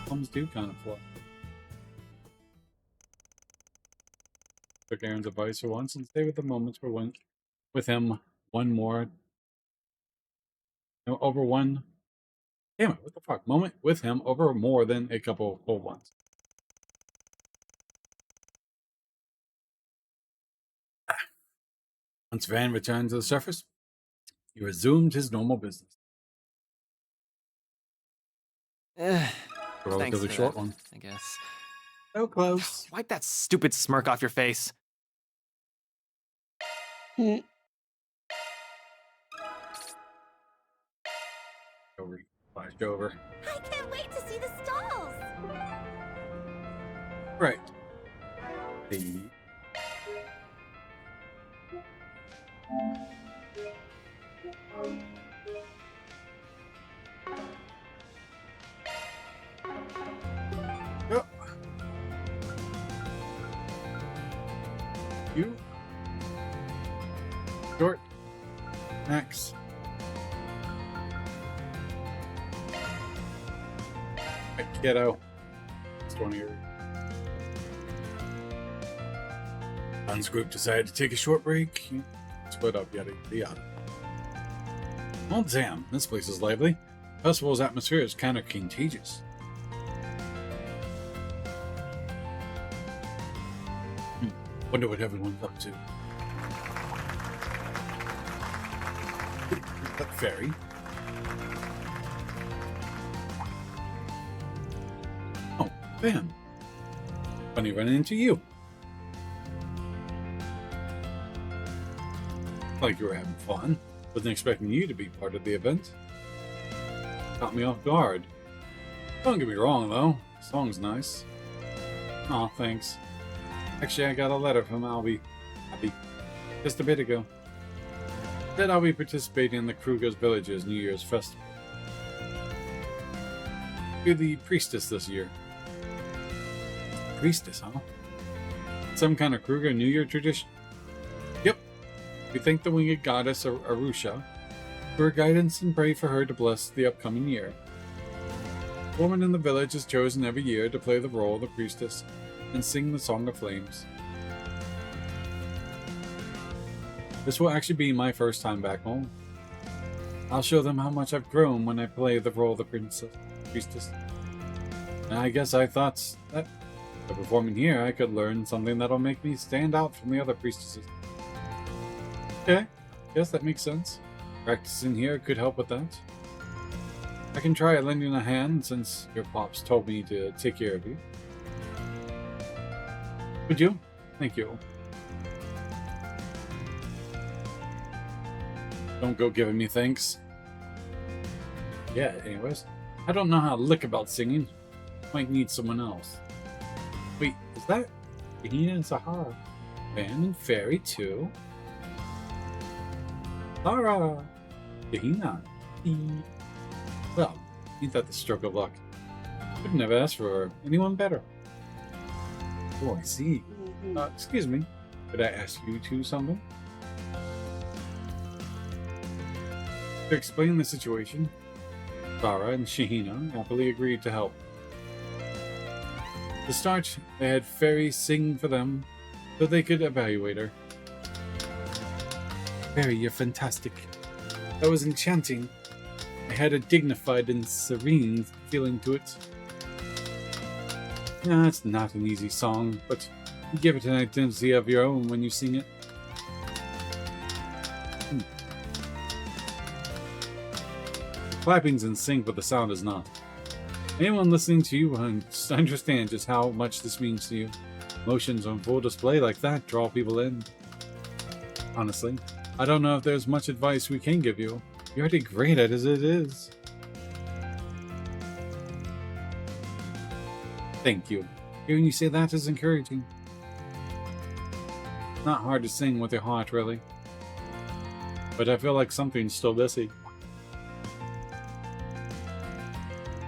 Palms do kind of fly. Took Aaron's advice for once and stay with the moments for one with him one more. No, over one. Damn it! What the fuck? Moment with him over more than a couple whole ones. Once Van returned to the surface, he resumed his normal business. A relatively short one, I guess. So close. Wipe that stupid smirk off your face. Flashed over. I can't wait to see the stalls. Right. The Yep. You. Short. Max. Right, kiddo. It's 20 years. Hans group decided to take a short break. Split up, yada yada. Well, damn, this place is lively. Festival's atmosphere is kind of contagious. Wonder what everyone's up to. That fairy. Oh, bam. Funny running into you. Like you were having fun. Wasn't expecting you to be part of the event. Caught me off guard. Don't get me wrong, though. The song's nice. Aw, thanks. Actually, I got a letter from Albie just a bit ago. Said I'll be participating in the Kruger's Village's New Year's Festival. Be the priestess this year. Priestess, huh? Some kind of Kruger New Year tradition? Yep. We thank the winged goddess Arusha for her guidance and pray for her to bless the upcoming year. A woman in the village is chosen every year to play the role of the priestess and sing the Song of Flames. This will actually be my first time back home. I'll show them how much I've grown when I play the role of the priestess. And I guess I thought that by performing here I could learn something that'll make me stand out from the other priestesses. Okay, guess that makes sense. Practicing here could help with that. I can try lending a hand since your pops told me to take care of you. Would you? Thank you. Don't go giving me thanks. Yeah, anyways. I don't know how to lick about singing. Might need someone else. Wait, is that Rahina and Sahara? Van and Fairy too? Tara! Kahina! Well, ain't that the stroke of luck? Couldn't have asked for anyone better. Oh, I see. Excuse me. Could I ask you two something? To explain the situation, Tara and Shahina happily agreed to help. To start, they had Fairy sing for them so they could evaluate her. Fairy, you're fantastic. That was enchanting. It had a dignified and serene feeling to it. Nah, it's not an easy song, but you give it an identity of your own when you sing it. Clapping's in sync, but the sound is not. Anyone listening to you will understand just how much this means to you. Emotions on full display like that draw people in. Honestly, I don't know if there's much advice we can give you. You're already great at it as it is. Thank you. Hearing you say that is encouraging. Not hard to sing with your heart, really. But I feel like something's still missing.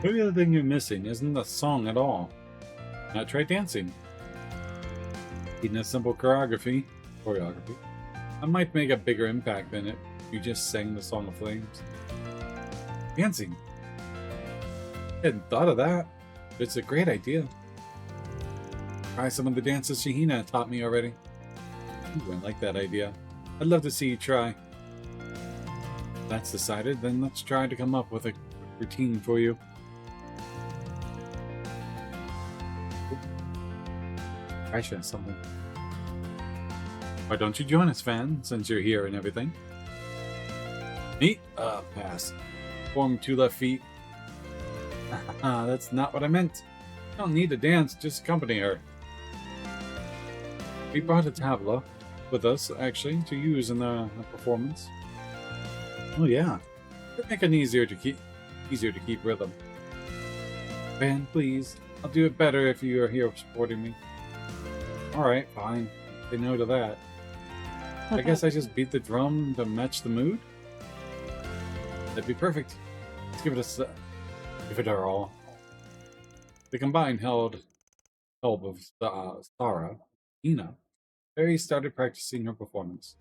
Maybe the thing you're missing isn't the song at all. Now try dancing. Even a simple choreography, I might make a bigger impact than it if you just sang the Song of Flames. Dancing. I hadn't thought of that, but it's a great idea. Try some of the dances Shahina taught me already. Ooh, I like that idea. I'd love to see you try. If that's decided, then let's try to come up with a routine for you. I should have something. Why don't you join us, fan, since you're here and everything? Me? Pass. Form 2 left feet. That's not what I meant. You don't need to dance, just accompany her. We brought a tabla with us, actually, to use in the performance. Oh yeah. It'd make it easier to keep rhythm. Fan, please. I'll do it better if you are here supporting me. Alright, fine. Say no to that. I guess I just beat the drum to match the mood? That'd be perfect. Let's give it our all. The combined help of Sarah, Ina, Fairy started practicing her performance.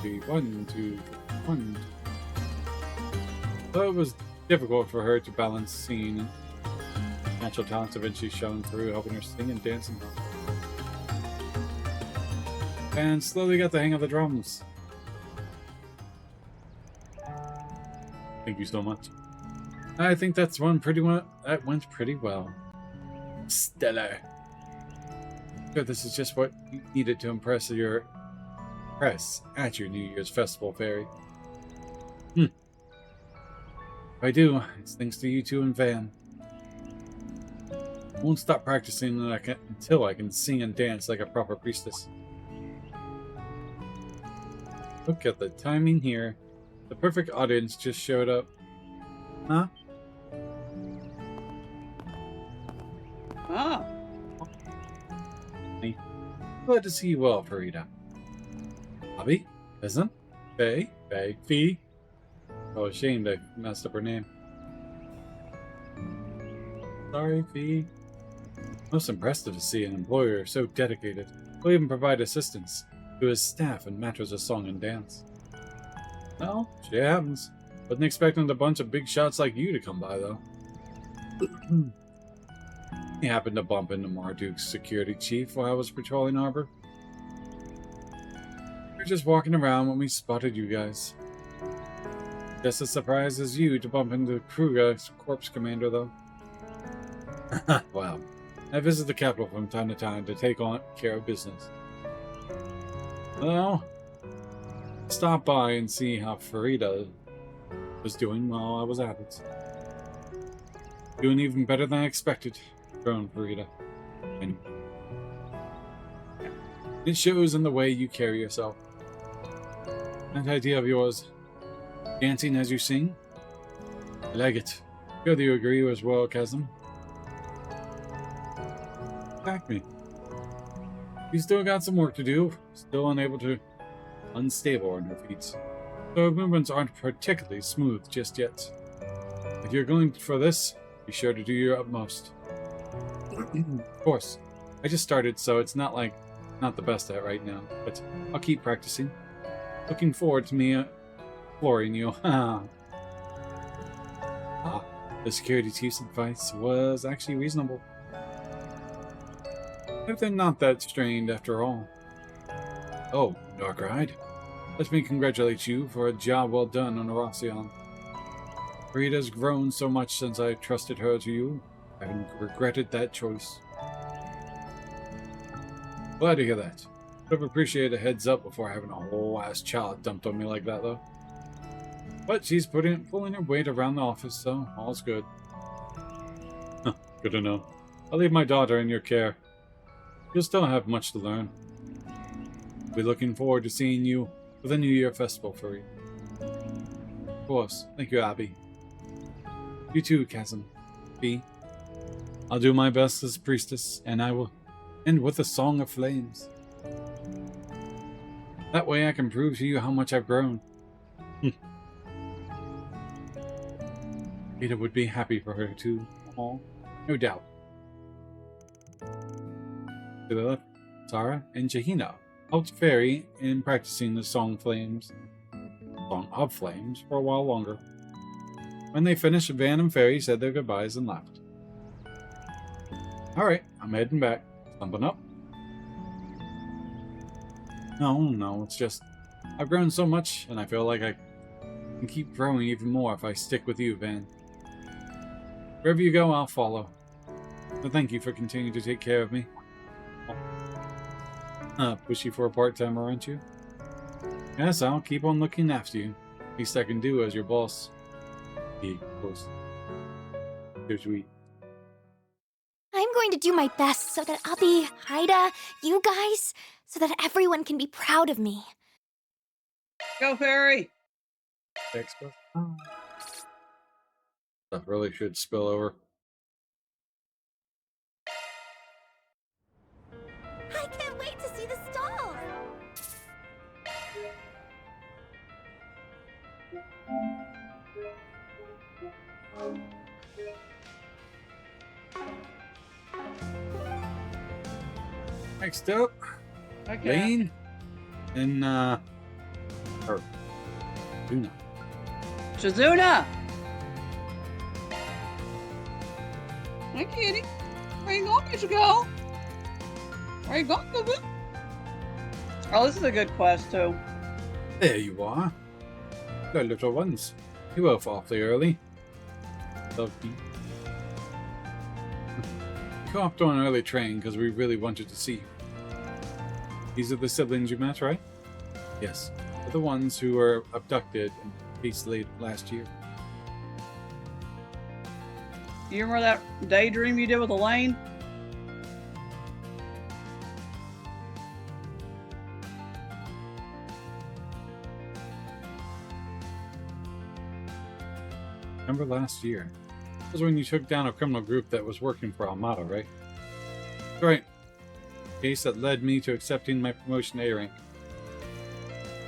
1, 2, 1. Though it was difficult for her to balance singing, natural talents eventually shone through, helping her sing and dance and and slowly got the hang of the drums. Thank you so much. I think that went pretty well. Stellar. Sure, this is just what you needed to impress at your New Year's festival, Fairy. If I do, it's thanks to you two and Van. I won't stop practicing until I can sing and dance like a proper priestess. Look at the timing here. The perfect audience just showed up. Huh? Ah. Glad to see you well, Farida. Bobby? Peasant? Faye? Fee? Oh, ashamed I messed up her name. Sorry, Fee. Most impressive to see an employer so dedicated. Will even provide assistance to his staff in matters of song and dance. Well, shit happens. Wasn't expecting a bunch of big shots like you to come by, though. He happened to bump into Marduke's security chief while I was patrolling Harbor. We were just walking around when we spotted you guys. Just as surprised as you to bump into Kruger's corpse commander, though. Wow. I visit the capital from time to time to take care of business. Well, stop by and see how Farida was doing while I was at it. Doing even better than I expected, groaned Farida. And it shows in the way you carry yourself. That idea of yours, dancing as you sing, I like it. Whether you agree as well, Chasm. Attack me. You still got some work to do. Still unstable on her feet. So movements aren't particularly smooth just yet. If you're going for this, be sure to do your utmost. Of course, I just started, so it's not the best at right now, but I'll keep practicing. Looking forward to me flooring you. The security chief's advice was actually reasonable. If they're not that strained after all. Oh, Dark-Eyed. Let me congratulate you for a job well done on Orosion. Rita's grown so much since I trusted her to you. I haven't regretted that choice. Glad to hear that. Would have appreciated a heads up before having a whole ass child dumped on me like that, though. But she's pulling her weight around the office, so all's good. Good to know. I'll leave my daughter in your care. You'll still have much to learn. I'll be looking forward to seeing you for the New Year Festival for you. Of course. Thank you, Abby. You too, Chasm. B. I'll do my best as priestess, and I will end with a song of flames. That way I can prove to you how much I've grown. Ada would be happy for her too. Aw, no doubt. To the left, Sarah and Jahina helped Fairy in practicing the Song of Flames for a while longer. When they finished, Van and Fairy said their goodbyes and left. Alright, I'm heading back. Something up? No, it's just I've grown so much, and I feel like I can keep growing even more if I stick with you, Van. Wherever you go, I'll follow. So thank you for continuing to take care of me. Pushy for a part-timer, aren't you? Yes, I'll keep on looking after you. Least I can do as your boss. He, of course. So sweet. I'm going to do my best so that Abby, Haida, you guys, so that everyone can be proud of me. Go, Fairy! Expo. That really should spill over. I can't wait to see the stalls! Next up, Okay. Elaine and or Luna. Shizuna! Hi, kitty. Where you going, Mr. Go? Where you going, boo-boo? Oh, this is a good quest, too. There you are. The little ones. You woke awfully early. Love you. You hopped on an early train because we really wanted to see you. These are the siblings you met, right? Yes. They're the ones who were abducted and released late last year. You remember that daydream you did with Elaine? Remember last year? That was when you took down a criminal group that was working for Armada, right? Right. Case that led me to accepting my promotion to A rank.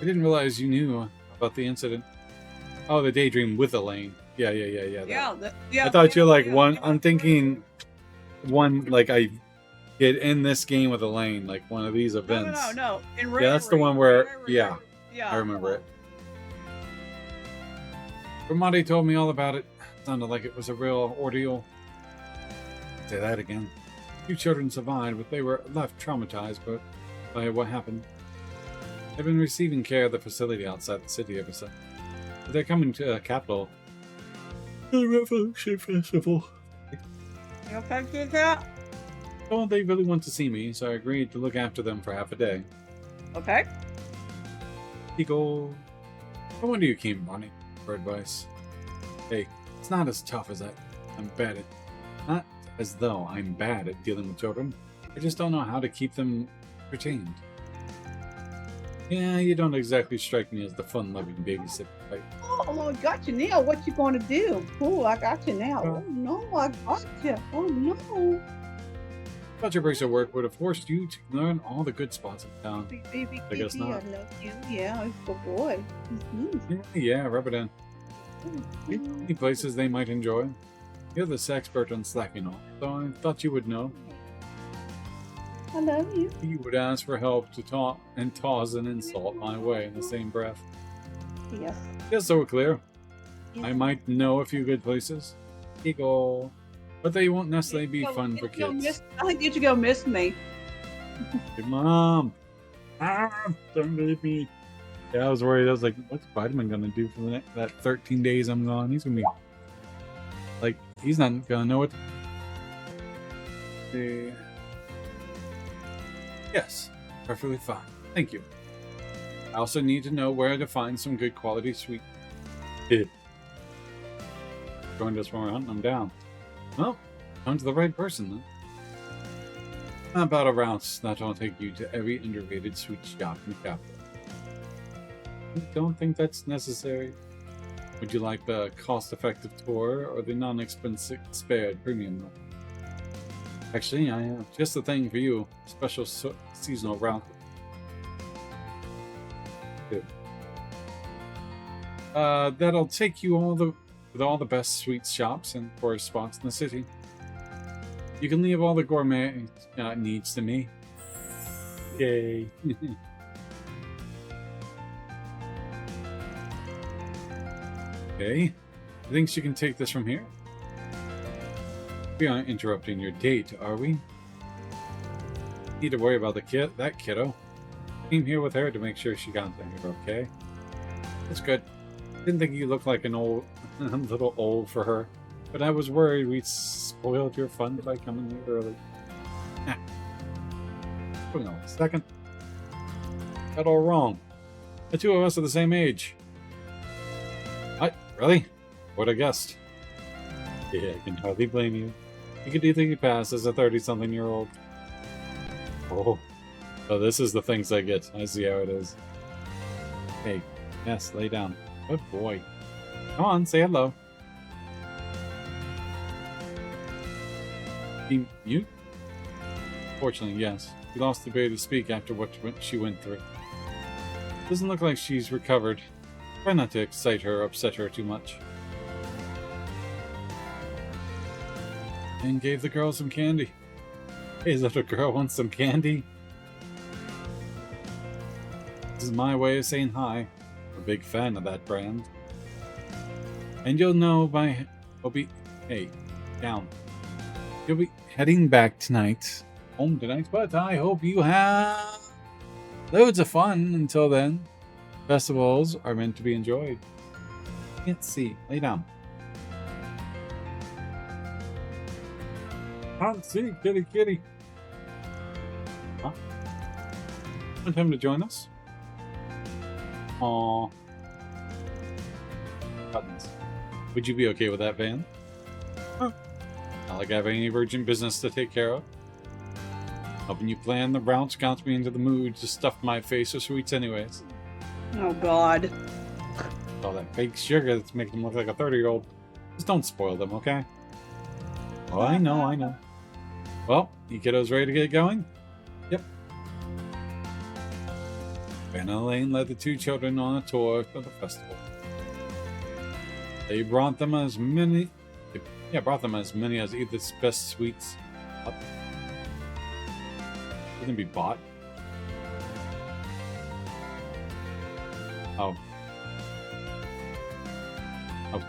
I didn't realize you knew about the incident. Oh, the daydream with Elaine. Yeah. Yeah. I thought you're like one. I'm thinking one like I did in this game with Elaine, like one of these events. No. In Yeah, that's the one where. Rary. Yeah, Yeah. I remember it. Ramadi told me all about it. Sounded like it was a real ordeal. Say that again. Few children survived, but they were left traumatized by what happened. They've been receiving care at the facility outside the city ever since. But they're coming to the capital. The Revolution Festival. You okay, Kit Kat? Oh, they really want to see me, so I agreed to look after them for half a day. Okay. Eagle. No wonder you came running for advice. Hey, it's not as tough as I'm bad at. Not as though I'm bad at dealing with children. I just don't know how to keep them retained. Yeah, you don't exactly strike me as the fun-loving babysitter type. Oh, I got you now. What you gonna do? Oh, I got you now. Oh no, I got you. Oh no. Thought your place of work would have forced you to learn all the good spots in town. Baby, I guess not. I love you. Yeah, I'm a good boy. Yeah, rub it in. Any places they might enjoy? You're the expert on slacking off, so I thought you would know. I love you. You would ask for help to talk and toss an insult my way in the same breath. Yes. Just so we're clear, I might know a few good places. Giggle. But they won't necessarily be fun for kids. I think you should go miss me. Hey, Mom! Don't leave me. Yeah, I was worried. I was like, what's Spider-Man gonna do for that 13 days I'm gone? He's gonna be like, he's not gonna know what. Yes, perfectly fine. Thank you. I also need to know where to find some good quality sweet. Joined us when we're hunting them down. Well, come to the right person then. How about a route that'll take you to every underrated sweet shop in the capital? I don't think that's necessary. Would you like the cost-effective tour or the non-expensive spared premium one? Actually, I have just the thing for you. Special seasonal route. Good. That'll take you with all the best sweet shops and tourist spots in the city. You can leave all the gourmet needs to me. Yay. Okay. I think she can take this from here. We aren't interrupting your date, are we? Need to worry about that kiddo. Came here with her to make sure she got there, okay? That's good. Didn't think you looked like an old, a little old for her, but I was worried we'd spoiled your fun by coming here early. Hold on a second. Got all wrong. The two of us are the same age. What? Really? What I guessed. Yeah, I can hardly blame you. You could easily pass as a 30-something-year-old. Oh. So this is the things I get. I see how it is. Hey, yes, lay down. Good boy. Come on, say hello. You? Fortunately, yes. We lost the ability to speak after what she went through. Doesn't look like she's recovered. Try not to excite her or upset her too much. And gave the girl some candy. Hey, little girl wants some candy? This is my way of saying hi. I'm a big fan of that brand. And you'll know by... Hey, down. You'll be heading back tonight. Home tonight, but I hope you have loads of fun until then. Festivals are meant to be enjoyed. Let's see. Lay down. Can't see, kitty. Huh? Want him to join us? Aww. Buttons. Would you be okay with that, Van? Huh. Not like I have any urgent business to take care of. Helping you plan the routes got me into the mood to stuff my face with sweets anyways. Oh, God. All that fake sugar that's making them look like a 30-year-old. Just don't spoil them, okay? Oh, I know. Well, you kiddos ready to get going? Yep. Ben and Elaine led the two children on a tour for the festival. They brought them as many as Edith's best sweets. Couldn't be bought. Oh,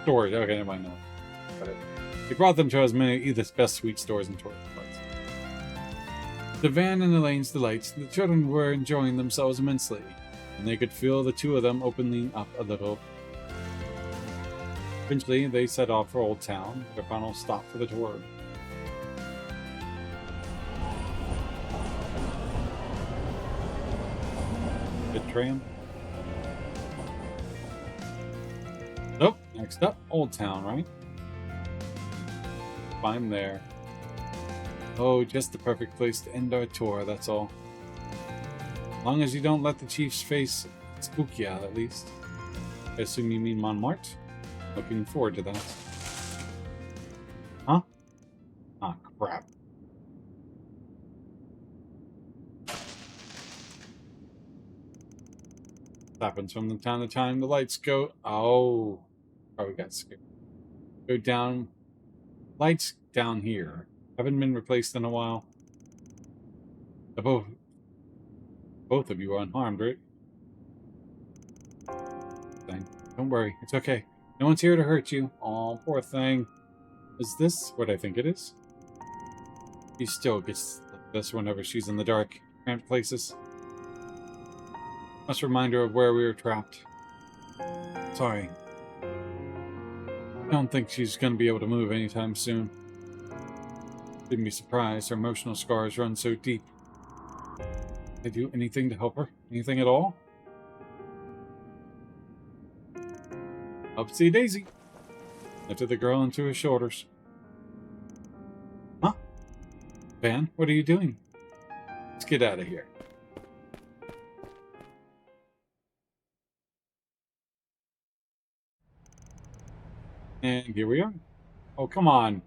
stores. Okay, never mind. No. Got it. They brought them to as many Edith's best sweet stores and tourist spots. To Van and Elaine's delights, the children were enjoying themselves immensely, and they could feel the two of them opening up a little. Eventually, they set off for Old Town, their final stop for the tour. Good tram. Nope, next up, Old Town, right? I'm there. Oh, just the perfect place to end our tour, that's all. As long as you don't let the Chief's face spook you out, at least. I assume you mean Montmartre? Looking forward to that. Huh? Ah, crap. Happens from the time to time. The lights go. Oh, probably got scared. Go down. Lights down here haven't been replaced in a while. Both of you are unharmed, right? Don't worry, it's okay. No one's here to hurt you. Aw, poor thing. Is this what I think it is? She still gets like this whenever she's in the dark, cramped places. Must remind her of where we were trapped. Sorry. I don't think she's going to be able to move anytime soon. Shouldn't be surprised. Her emotional scars run so deep. Can I do anything to help her? Anything at all? Upsy daisy. Lifted the girl into his shoulders. Huh? Van, what are you doing? Let's get out of here. And here we are. Oh, come on.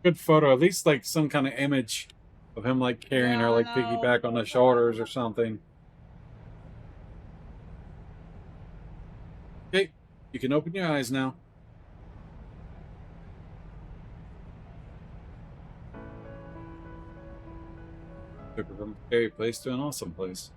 Good photo. At least like some kind of image of him like carrying her like piggyback on the shoulders or something. Okay, you can open your eyes now. Took her from a scary place to an awesome place.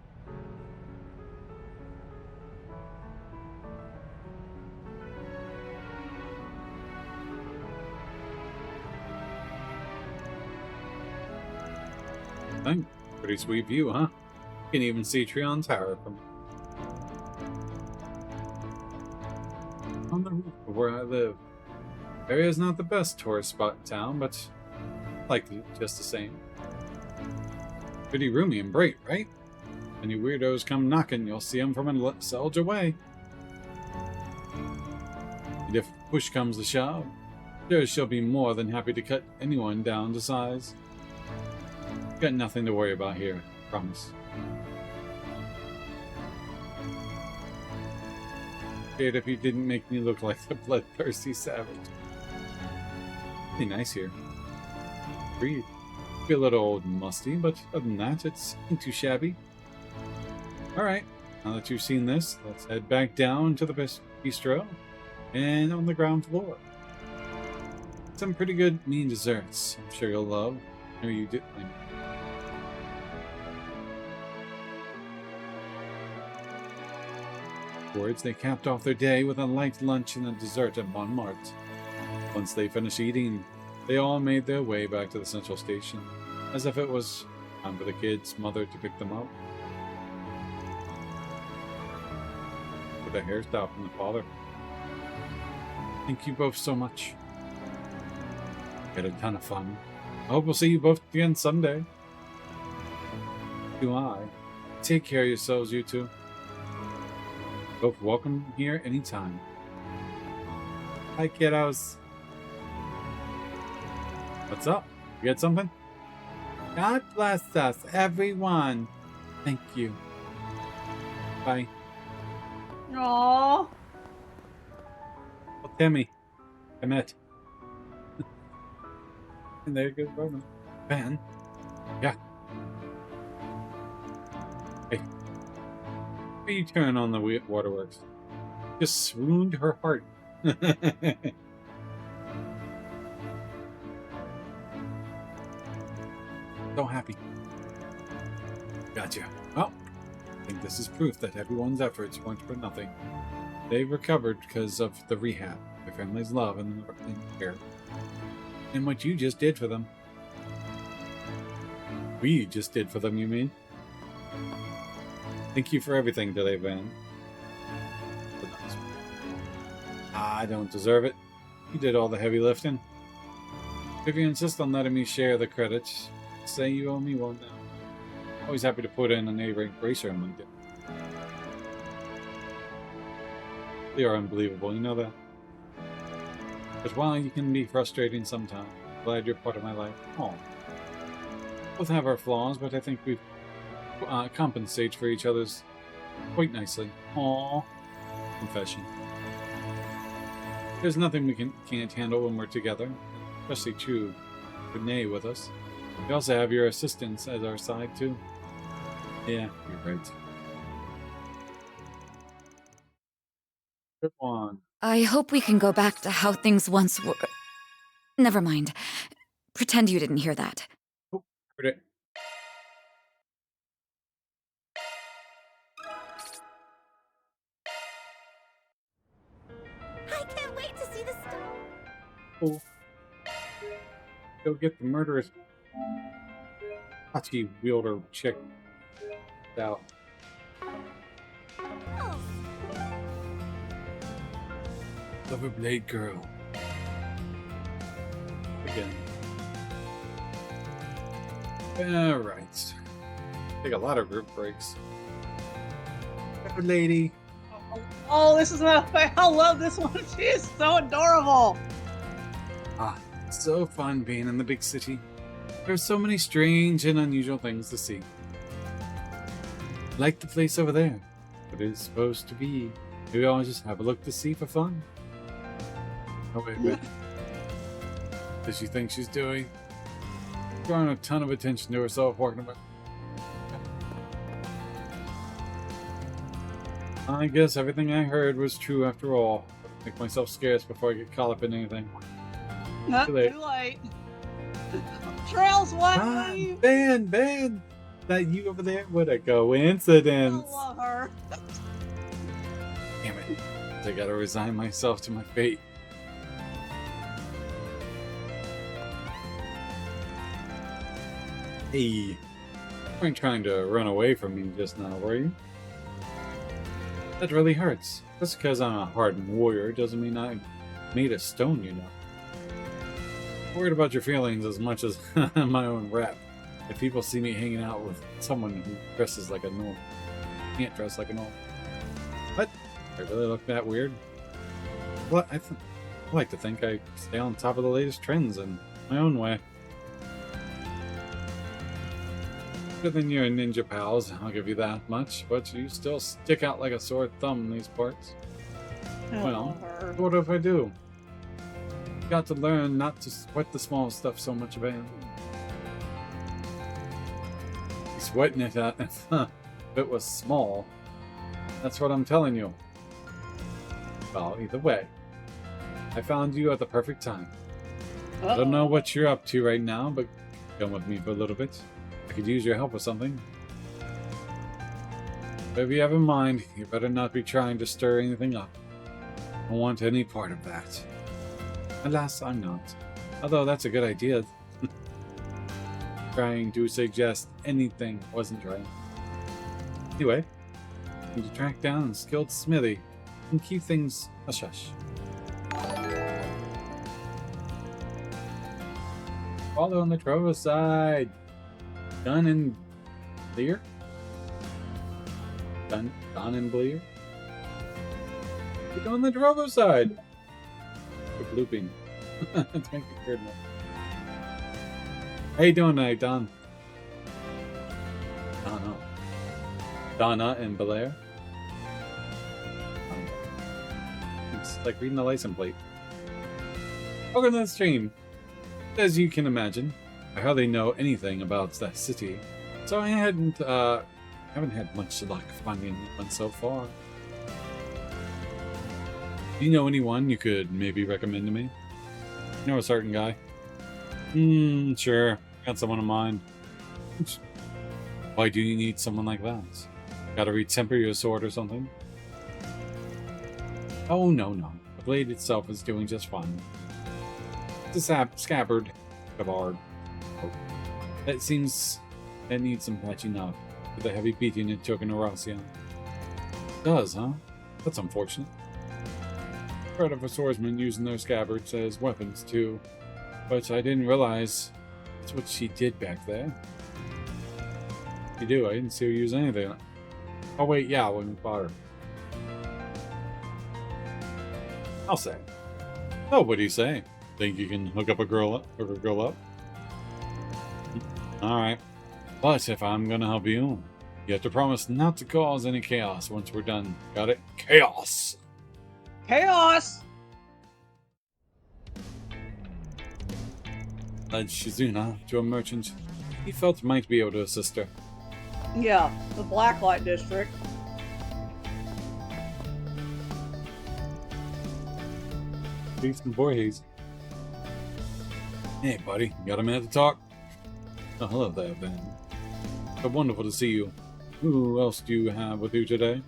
Pretty sweet view, huh? You can even see Trion Tower from on the roof of where I live. The area is not the best tourist spot in town, but I like it just the same. Pretty roomy and bright, right? Any weirdos come knocking, you'll see them from a selge away. And if push comes to shove, sure she'll be more than happy to cut anyone down to size. Got nothing to worry about here, promise. Scared if you didn't make me look like the bloodthirsty savage. Pretty nice here. Breathe. Be a little old and musty, but other than that, it's not too shabby. Alright, now that you've seen this, let's head back down to the bistro and on the ground floor. Some pretty good mean desserts I'm sure you'll love. I know you do. Afterwards, they capped off their day with a light lunch and a dessert at Montmartre. Once they finished eating, they all made their way back to the central station, as if it was time for the kids' mother to pick them up. With a hairstyle from the father. Thank you both so much. We had a ton of fun. I hope we'll see you both again someday. Do I. Take care of yourselves, you two. Both welcome here anytime. Hi, kiddos. What's up? You got something? God bless us, everyone. Thank you. Bye. Aww. Well, Timmy. I met. And there goes Roman. Ben. Yeah. Hey. You turn on the waterworks. Just swooned her heart. So happy. Gotcha. Well, I think this is proof that everyone's efforts weren't for nothing. They recovered because of the rehab, their family's love, and care. And what you just did for them. We just did for them, you mean? Thank you for everything today, Van. I don't deserve it. You did all the heavy lifting. If you insist on letting me share the credit, say you owe me one now. Always happy to put in a neighboring bracer on LinkedIn. They are unbelievable, you know that? But while you can be frustrating sometimes, I'm glad you're part of my life. Aw. Both have our flaws, but I think we compensate for each other's quite nicely. Aww. Confession. There's nothing we can't handle when we're together, especially true Renee with us. We also have your assistants at our side too. Yeah, you're right. Good one. I hope we can go back to how things once were. Never mind. Pretend you didn't hear that. Oh, heard it. I can't wait to see the stone. Oh. Go get the murderous Hachi wielder chick out. Silverblade girl. Again. Alright. Take a lot of group breaks. Good lady. Oh, this is my favorite. I love this one. She is so adorable. Ah, it's so fun being in the big city. There's so many strange and unusual things to see. Like the place over there. What it's supposed to be. Maybe I'll just have a look to see for fun. Oh, wait. Does she think she's doing? Drawing a ton of attention to herself walking about. I guess everything I heard was true after all. Make myself scarce before I get caught up in anything. Not Too too late. late. Trails, what? Ah, Ben! That you over there? What a coincidence! I love her. Damn it. I gotta resign myself to my fate. Hey, you weren't trying to run away from me just now, were you? That really hurts. Just because I'm a hardened warrior doesn't mean I'm made of stone, you know. I'm worried about your feelings as much as my own rep. If people see me hanging out with someone who dresses like a gnome, can't dress like a gnome. What? I really look that weird? Well, I like to think I stay on top of the latest trends in my own way. Better than your ninja pals, I'll give you that much, but you still stick out like a sore thumb in these parts. I Well, love her. what if I do? Got to learn not to sweat the small stuff so much, man. You're sweating it out if it was small. That's what I'm telling you. Well, either way, I found you at the perfect time. I don't know what you're up to right now, but come with me for a little bit. I could use your help with something. But if you have in mind, you better not be trying to stir anything up. I don't want any part of that. Alas, I'm not. Although that's a good idea. Trying to suggest anything wasn't right. Anyway, I need to track down a skilled smithy and keep things hush-hush. Follow on the Trovo side. Dun and Bleer? Dun and Bleer? We're on the Trovo side. We're looping. It's making it weird. How you doing tonight, Don? Donna. Donna and Belair. It's like reading the license plate. Welcome to the stream. As you can imagine, I hardly know anything about that city, so I haven't had much luck finding one so far. Do you know anyone you could maybe recommend to me? You know a certain guy? Sure. Got someone in mind. Why do you need someone like that? Gotta retemper your sword or something? Oh, no. The blade itself is doing just fine. It's a scabbard. Gabard. It seems it needs some patching up with the heavy beating it took in Eurasia. It does, huh? That's unfortunate. Heard of a swordsman using their scabbards as weapons too, but I didn't realize that's what she did back there. You do? I didn't see her use anything. Oh wait, yeah, when we fought her. I'll say. Oh, what do you say? Think you can hook a girl up? Alright. But if I'm gonna help you, you have to promise not to cause any chaos once we're done. Got it? Chaos! Chaos! Led Shizuna to a merchant he felt might be able to assist her. Yeah, the Blacklight District. Jason Voorhees. Hey, buddy, you got a minute to talk? Oh, hello there, Ben. So wonderful to see you. Who else do you have with you today?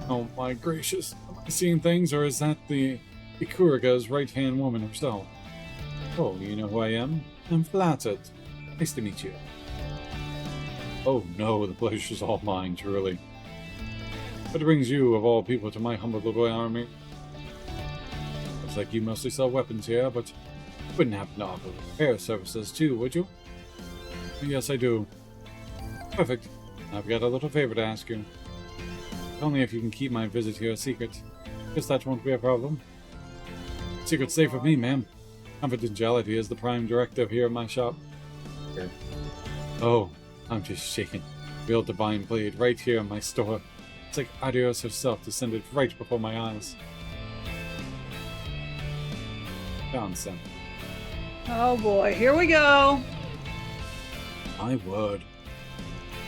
Oh my gracious, am I seeing things, or is that the Ikuraga's right-hand woman herself? Oh, you know who I am? I'm flattered. Nice to meet you. Oh no, the pleasure's all mine, truly. What brings you, of all people, to my humble little army? Looks like you mostly sell weapons here, but you wouldn't happen to offer repair services too, would you? Yes, I do. Perfect. I've got a little favor to ask you. Only if you can keep my visit here a secret. Guess that won't be a problem. Secret's safe with me, ma'am. Confidentiality is the prime directive here at my shop. Here. Oh, I'm just shaking. Real divine blade right here in my store. It's like Adios herself descended right before my eyes. Johnson. Oh boy, here we go. My word.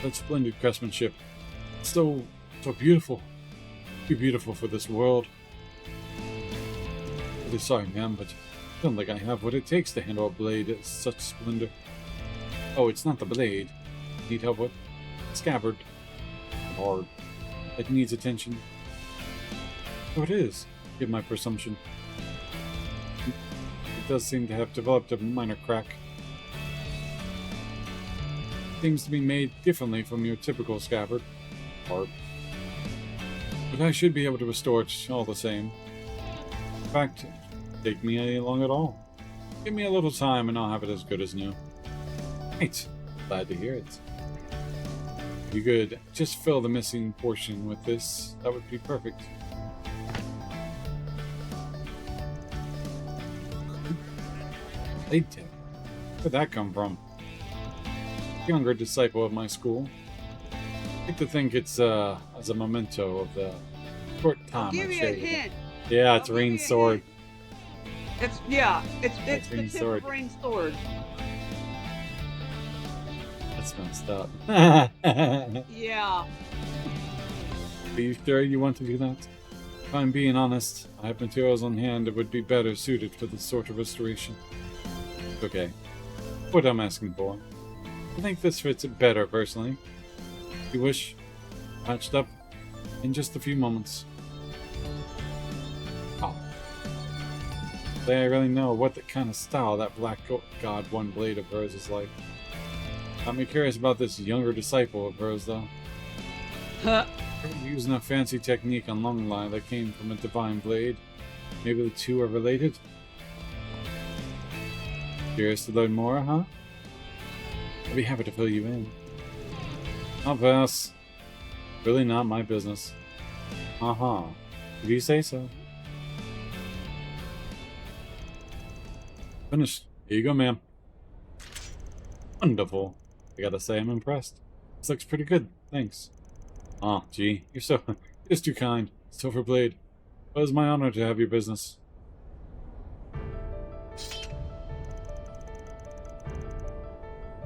That splendid craftsmanship. So beautiful. Too beautiful for this world. Really sorry, ma'am, but I don't think I have what it takes to handle a blade of such splendor. Oh, it's not the blade. Need help with? Scabbard. Hard. It needs attention. Oh, it is. Give my presumption. It does seem to have developed a minor crack. Seems to be made differently from your typical scabbard. Hard. But I should be able to restore it all the same. In fact, take me any long at all. Give me a little time and I'll have it as good as new. Right. Glad to hear it. If you could just fill the missing portion with this, that would be perfect. Blade tip. Where'd that come from? Younger disciple of my school. I like to think it's as a memento of the short time Give I've you a shared with it. hint. Yeah, it's I'll give Rain's you a sword. It's the Rain's tip sword. of Rain's sword. That's messed up. Yeah. Are you sure you want to do that? If I'm being honest, I have materials on hand that would be better suited for this sort of restoration. Okay. What I'm asking for. I think this fits it better, personally. If you wish, patched up in just a few moments. Oh. Say I really know what the kind of style that Black God One blade of hers is like. Got me curious about this younger disciple of hers, though. Using a fancy technique on Long Line that came from a divine blade. Maybe the two are related? Curious to learn more, huh? I'd be happy to fill you in. I'll pass. Really not my business. Uh-huh. If you say so. Finished. Here you go, ma'am. Wonderful. I gotta say, I'm impressed. This looks pretty good. Thanks. Oh, gee. You're just too kind. Silverblade. It was my honor to have your business.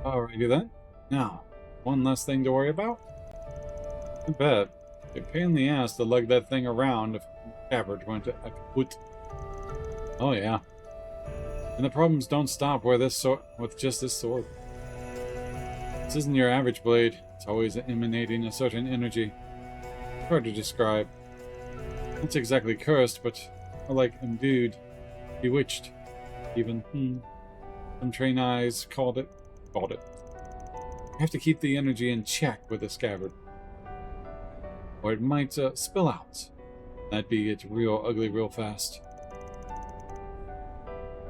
Alrighty then. Now, one less thing to worry about? I bet. It'd be a pain in the ass to lug that thing around if Scabbard went to kaput. Oh yeah. And the problems don't stop with just this sword. This isn't your average blade. It's always emanating a certain energy. Hard to describe. Not exactly cursed, but more like imbued, bewitched, even. Some trained eyes called it. You have to keep the energy in check with the scabbard, or it might spill out. That'd be it real ugly real fast.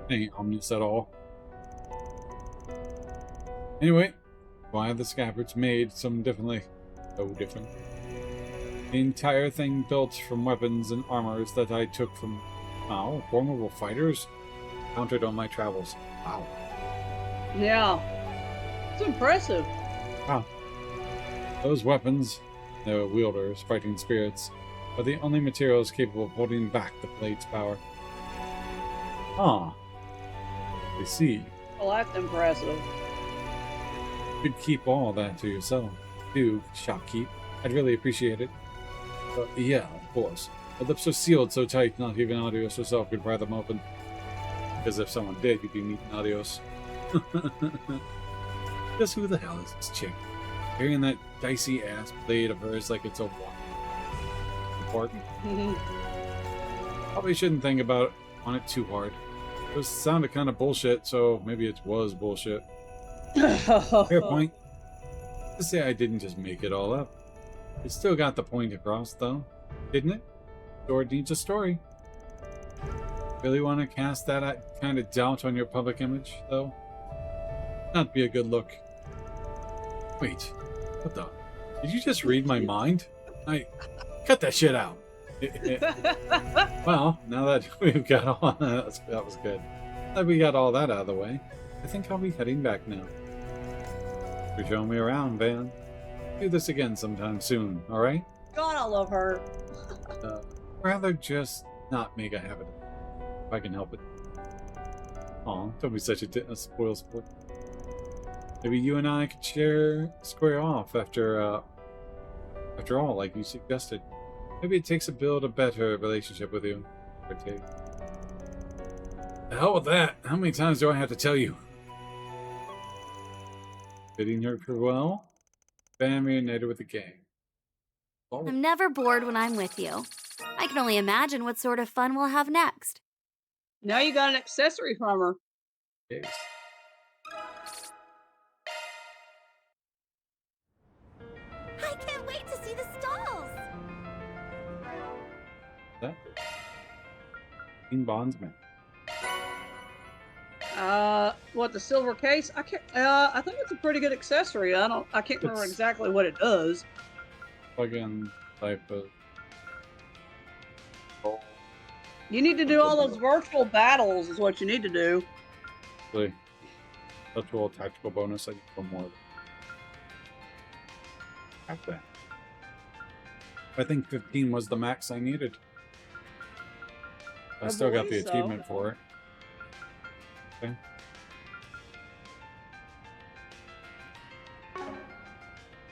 Ain't ominous at all. Anyway, why are the scabbards made some differently? So different. The entire thing built from weapons and armors that I took from, formidable fighters encountered on my travels. Wow. Yeah. It's impressive. Wow. Those weapons, their wielders, fighting spirits, are the only materials capable of holding back the blade's power. Ah. I see. Well, that's impressive. You could keep all that to yourself, too, shopkeep. I'd really appreciate it. Yeah, of course. The lips are sealed so tight, not even Adios herself could pry them open. Because if someone did, you'd be meeting Adios. Guess who the hell is this chick? Carrying that dicey ass blade of hers like it's a walk. Important. Probably shouldn't think about it too hard. It sounded kind of bullshit, so maybe it was bullshit. Fair point. To say I didn't just make it all up. It still got the point across, though, didn't it? Sword needs a story. Really want to cast that kind of doubt on your public image, though? Not be a good look. Wait, what the? Did you just read my mind? Cut that shit out. Well, now that we've got all that was good. That we got all that out of the way, I think I'll be heading back now. You're showing me around, Van. Do this again sometime soon, all right? God, I love her. Rather just not make a habit of it, if I can help it. Aw, don't be such a spoiled sport. Maybe you and I could square off after all, like you suggested. Maybe it takes to build a better relationship with you. Or take. The hell with that. How many times do I have to tell you? Bidding her farewell, Van reunited with the gang. Oh. I'm never bored when I'm with you. I can only imagine what sort of fun we'll have next. Now you got an accessory from her. Yes. I can't wait to see the stalls. That King Bondsman. What, the silver case? I can't. I think it's a pretty good accessory. I can't remember exactly what it does. Plug-in type of. Oh, You need to do all those virtual battles. Is what you need to do. really. Virtual tactical bonus. I need one more. Have that. I think 15 was the max I needed. I still got the believe so. achievement for it. Okay.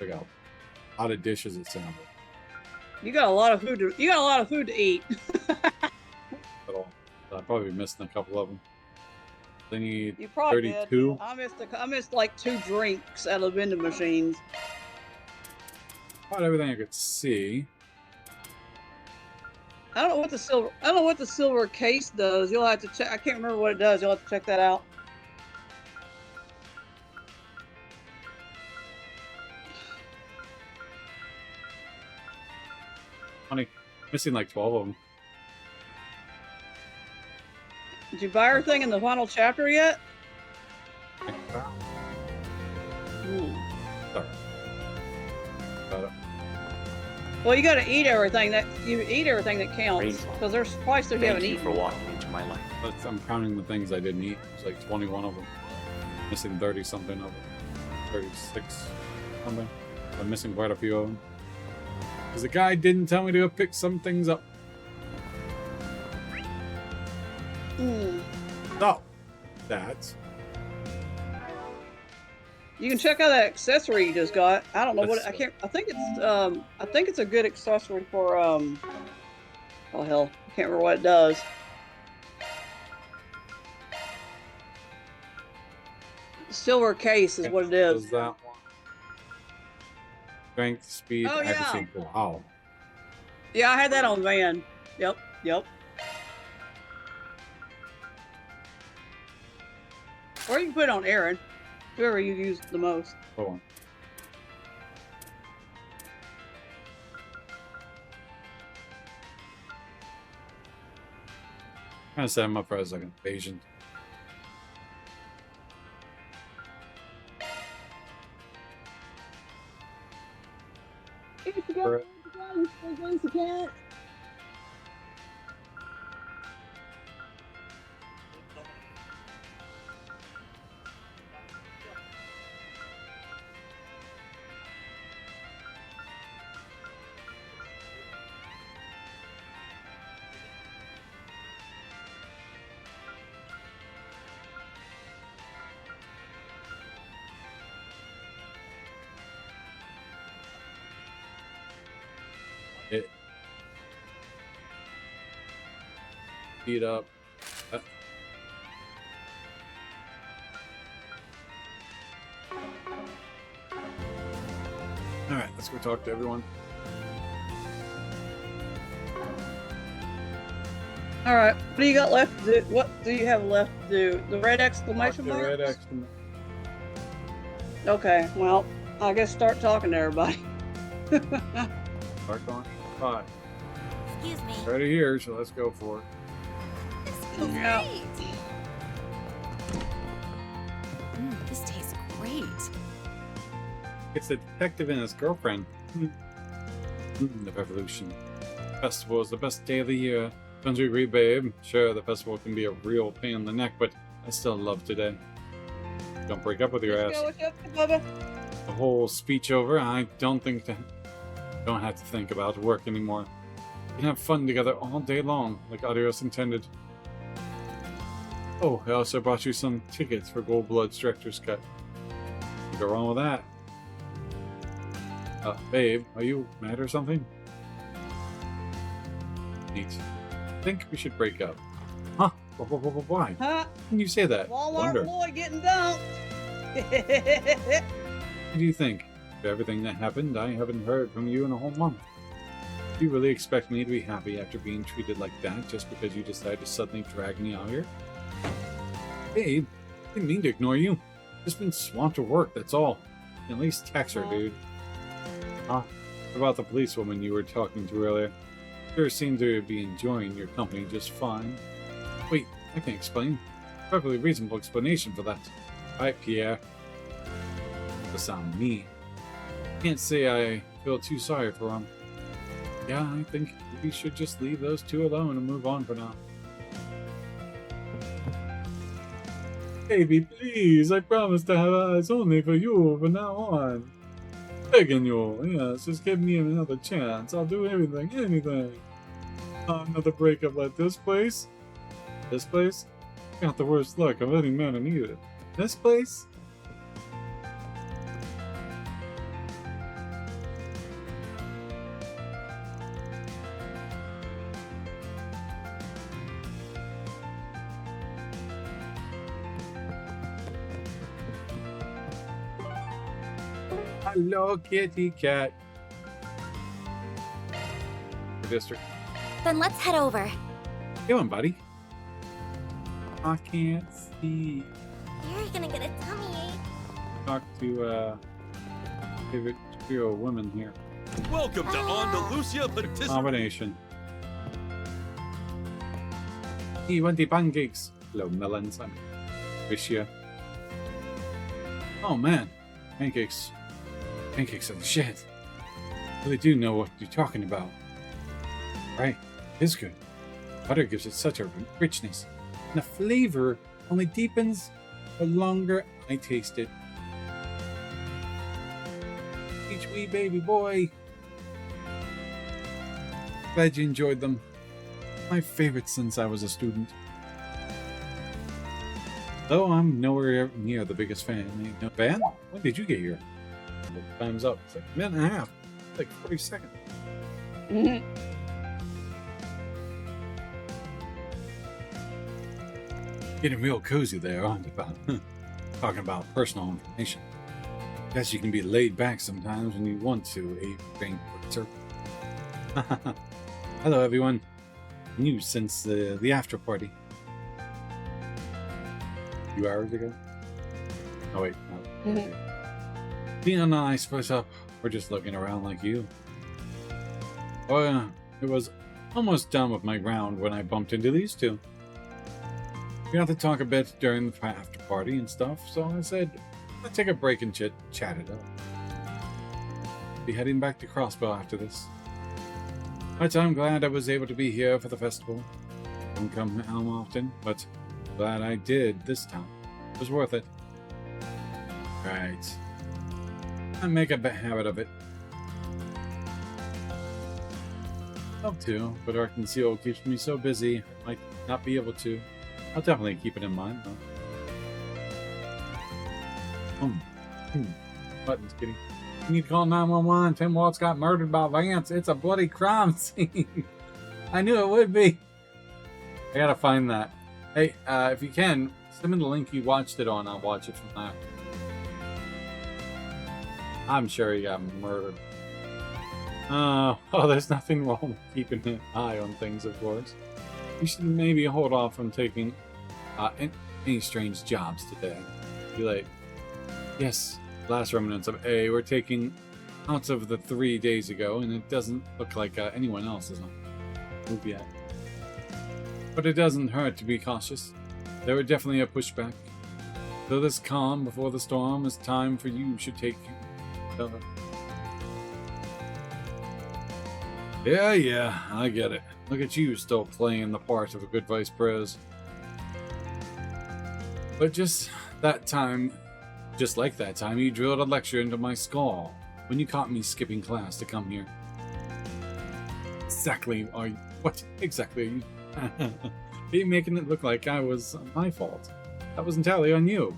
I got a lot of dishes, it sounded. You got a lot of food to. You got a lot of food to eat. But I'll probably be missing a couple of them. They need You probably 32. did. I missed like 2 drinks out of the vending machines. About everything I could see. I don't know what the silver case does. You'll have to check. I can't remember what it does. You'll have to check that out. Honey, missing like 12 of them. Did you buy everything in the final chapter yet? Hmm. Sorry. Well, you got to eat everything that counts, because there's probably stuff you haven't eaten. for walking into my life. I'm counting the things I didn't eat. There's like 21 of them. Missing 30 something of them. 36 something. I'm missing quite a few of them. Because the guy didn't tell me to go pick some things up. So, that's. You can check out that accessory you just got. I don't know what I can't. I think it's a good accessory for oh hell, I can't remember what it does. Silver case is what it is. Was that one? Strength, speed, Oh, yeah. accuracy. Wow. Yeah, I had that on Van. Yep. Or you can put it on Aaron. Whoever you use the most. Hold on. Trying to set him up for a second invasion. Speed up. Alright, let's go talk to everyone. Alright, what do you got left to do? What do you have left to do? The red exclamation mark? Red exclamation. Okay, well, I guess start talking to everybody. Start going. 5. Excuse me. Right here, so let's go for it. This feels Yeah. great. This tastes great. It's the detective and his girlfriend. The revolution. Festival is the best day of the year. Don't you agree, babe? Sure, the festival can be a real pain in the neck, but I still love today. Don't break up with your ass. What's up, Bubba? The whole speech over, I don't have to think about work anymore. We can have fun together all day long, like Adios intended. Oh, I also brought you some tickets for Gold Blood's Director's Cut. Can't go wrong with that. Babe, are you mad or something? Neat. I think we should break up. Huh? Why? Huh? Can you say that? Walmart Wonder. boy getting dumped. What do you think? Of everything that happened, I haven't heard from you in a whole month. Do you really expect me to be happy after being treated like that just because you decided to suddenly drag me out here? Babe, I didn't mean to ignore you. Just been swamped with work, that's all. At least text her, dude. What about the policewoman you were talking to earlier? Sure seemed to be enjoying your company just fine. Wait, I can explain. Perfectly reasonable explanation for that. Alright, Pierre. That sound me. Can't say I feel too sorry for him. Yeah, I think we should just leave those two alone and move on for now. Baby, please, I promise to have eyes only for you from now on. Begging you, yes, just give me another chance. I'll do anything. Another breakup like this place? This place? Got the worst luck of any man in either. This place? Hello, kitty cat. The district. Then let's head over. Come on, buddy. I can't see. You're gonna get a tummy ache. Talk to favorite trio women here. Welcome to Andalusia Participant. Combination. He want the pancakes. Hello, melons. I wish you. Oh man, pancakes. Pancakes are the shit. Really do know what you're talking about. Right, it's good. Butter gives it such a richness. And the flavor only deepens the longer I taste it. Each wee baby boy. Glad you enjoyed them. My favorite since I was a student. Though I'm nowhere near the biggest fan. No fan? When did you get here? Time's up. It's like a minute and a half. It's like 40 seconds. Getting real cozy there, aren't about talking about personal information. Guess you can be laid back sometimes when you want to, brain sir. Hello everyone. New since the after party. A few hours ago? Oh wait, no. Being a nice split up, we're just looking around like you. Oh yeah, it was almost done with my round when I bumped into these two. We had to talk a bit during the after party and stuff, so I said, let's take a break and chat it up. Be heading back to Crossbow after this. But I'm glad I was able to be here for the festival. Don't come home often, but glad I did this time. It was worth it. Right. I make a habit of it. Love to, but Arc and Seal keeps me so busy, I might not be able to. I'll definitely keep it in mind, though. Buttons, kitty. You need to call 911. Tim Waltz got murdered by Vance. It's a bloody crime scene. I knew it would be. I gotta find that. Hey, if you can, send me the link you watched it on. I'll watch it from that. I'm sure he got murdered. Oh, there's nothing wrong with keeping an eye on things, of course. You should maybe hold off from taking any strange jobs today. Be like, yes, last remnants of A were taken out of the 3 days ago, and it doesn't look like anyone else is on the move yet. But it doesn't hurt to be cautious. There were definitely a pushback. Though this calm before the storm is time for you should take cover. Yeah, I get it. Look at you still playing the part of a good vice pres. But just like that time, you drilled a lecture into my skull when you caught me skipping class to come here. What exactly are you? You're making it look like I was my fault. That was entirely on you.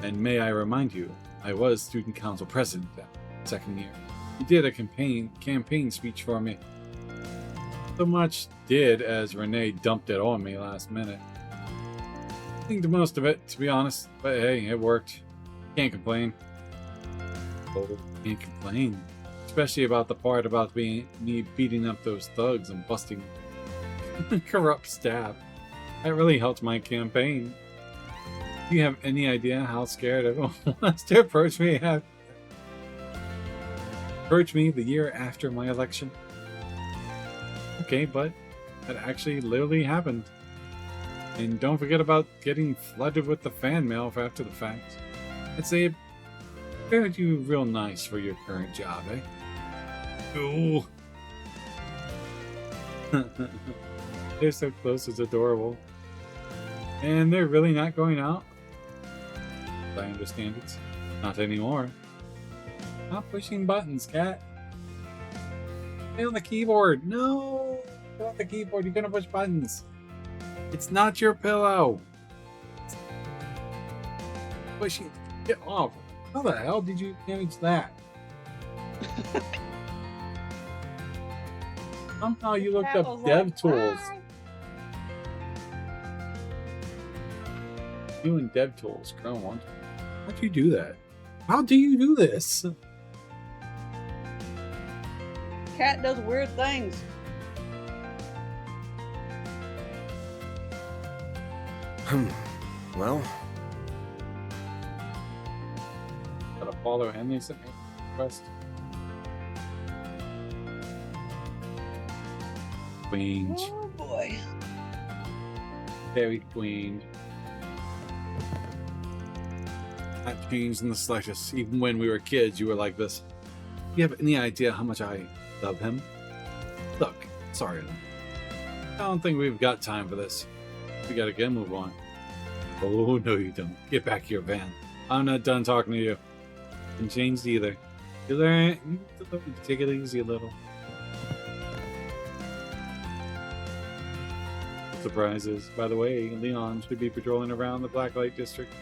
And may I remind you, I was student council president that second year. You did a campaign speech for me. So much did as Renee dumped it on me last minute. I think the most of it, to be honest, but hey, it worked. Can't complain. Oh, can't complain. Especially about the part about me beating up those thugs and busting corrupt staff. That really helped my campaign. Do you have any idea how scared everyone was to approach me the year after my election? Okay, but that actually literally happened. And don't forget about getting flooded with the fan mail for after the fact. I'd say it prepared you real nice for your current job, eh? Ooh. They're so close, it's adorable. And they're really not going out? As I understand it. Not anymore. Stop pushing buttons, cat. Stay on the keyboard. No! Stay on the keyboard, you're gonna push buttons. It's not your pillow. Pushing. Get off. How the hell did you manage that? Somehow you looked up dev tools. You and dev tools, Chrome. How'd you do that? How do you do this? Cat does weird things. Well, Gotta follow Henry sent me a request. Queens. Oh boy. Very queen. Not changed in the slightest. Even when we were kids, you were like this. Do you have any idea how much I love him? Look, sorry, Elaine. I don't think we've got time for this. We gotta get move on. Oh, no you don't. Get back to your van. I'm not done talking to you. And changed either. You learn, you take it easy a little. Surprises. By the way, Leon should be patrolling around the Blacklight District.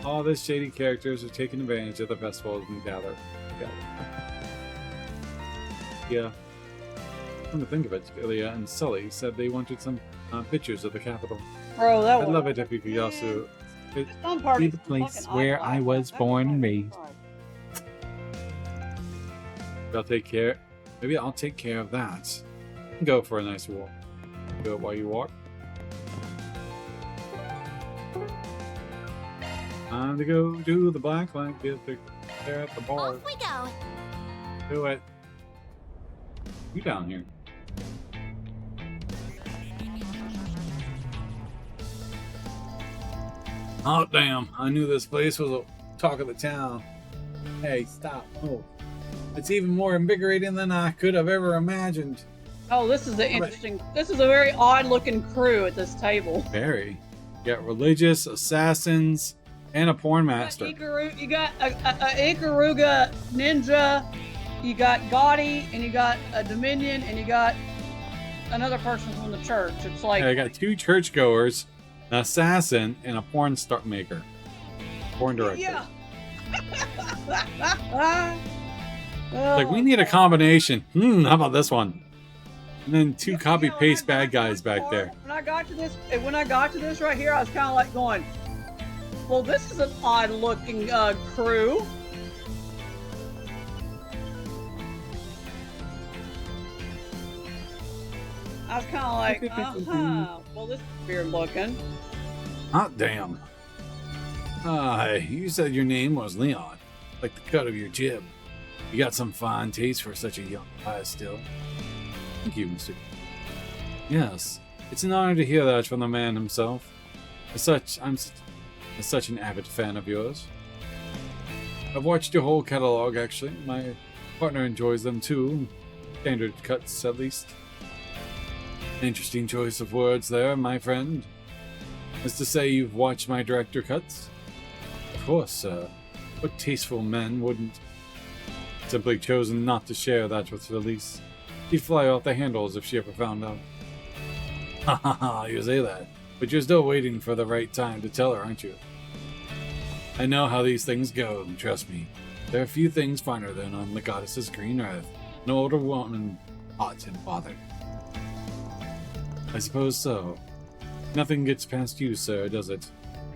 All these shady characters are taking advantage of the festivals and gather. Yeah. Come to think of it, Ilya and Sully said they wanted some pictures of the capital. Bro, that I'd love it if you could also be party the place where I was born and raised. I'll take care. Maybe I'll take care of that. Go for a nice walk. Do it while you walk. Time to go do the Blacklight District there at the bar. Off we go. Do it. You down here. Oh, damn. I knew this place was a talk of the town. Hey, stop. Oh. It's even more invigorating than I could have ever imagined. Oh, this is this is a very odd looking crew at this table. Very. You got religious, assassins, and a porn master. You got a Ikaruga ninja, you got Gotti, and you got a Dominion, and you got another person from the church. It's like... Yeah, I got 2 churchgoers, an assassin, and a porn star maker. Porn director. Yeah. Like, we need a combination. How about this one? And then two copy paste bad guys back there. When I got to this right here, I was kind of like going, well, this is an odd looking crew. I was kind of like, well, this is weird looking. Hot damn. You said your name was Leon, like the cut of your jib. You got some fine taste for such a young guy still. Thank you, Mr. Yes, it's an honor to hear that from the man himself. I'm such an avid fan of yours. I've watched your whole catalog, actually. My partner enjoys them too. Standard cuts, at least. Interesting choice of words there, my friend. As to say you've watched my director cuts? Of course, sir. What tasteful men wouldn't? Simply chosen not to share that with Felice. She'd fly off the handles if she ever found out. Ha ha ha, you say that. But you're still waiting for the right time to tell her, aren't you? I know how these things go, and trust me. There are few things finer than on the goddess's green earth. No older woman hot and bothered. I suppose so. Nothing gets past you, sir, does it?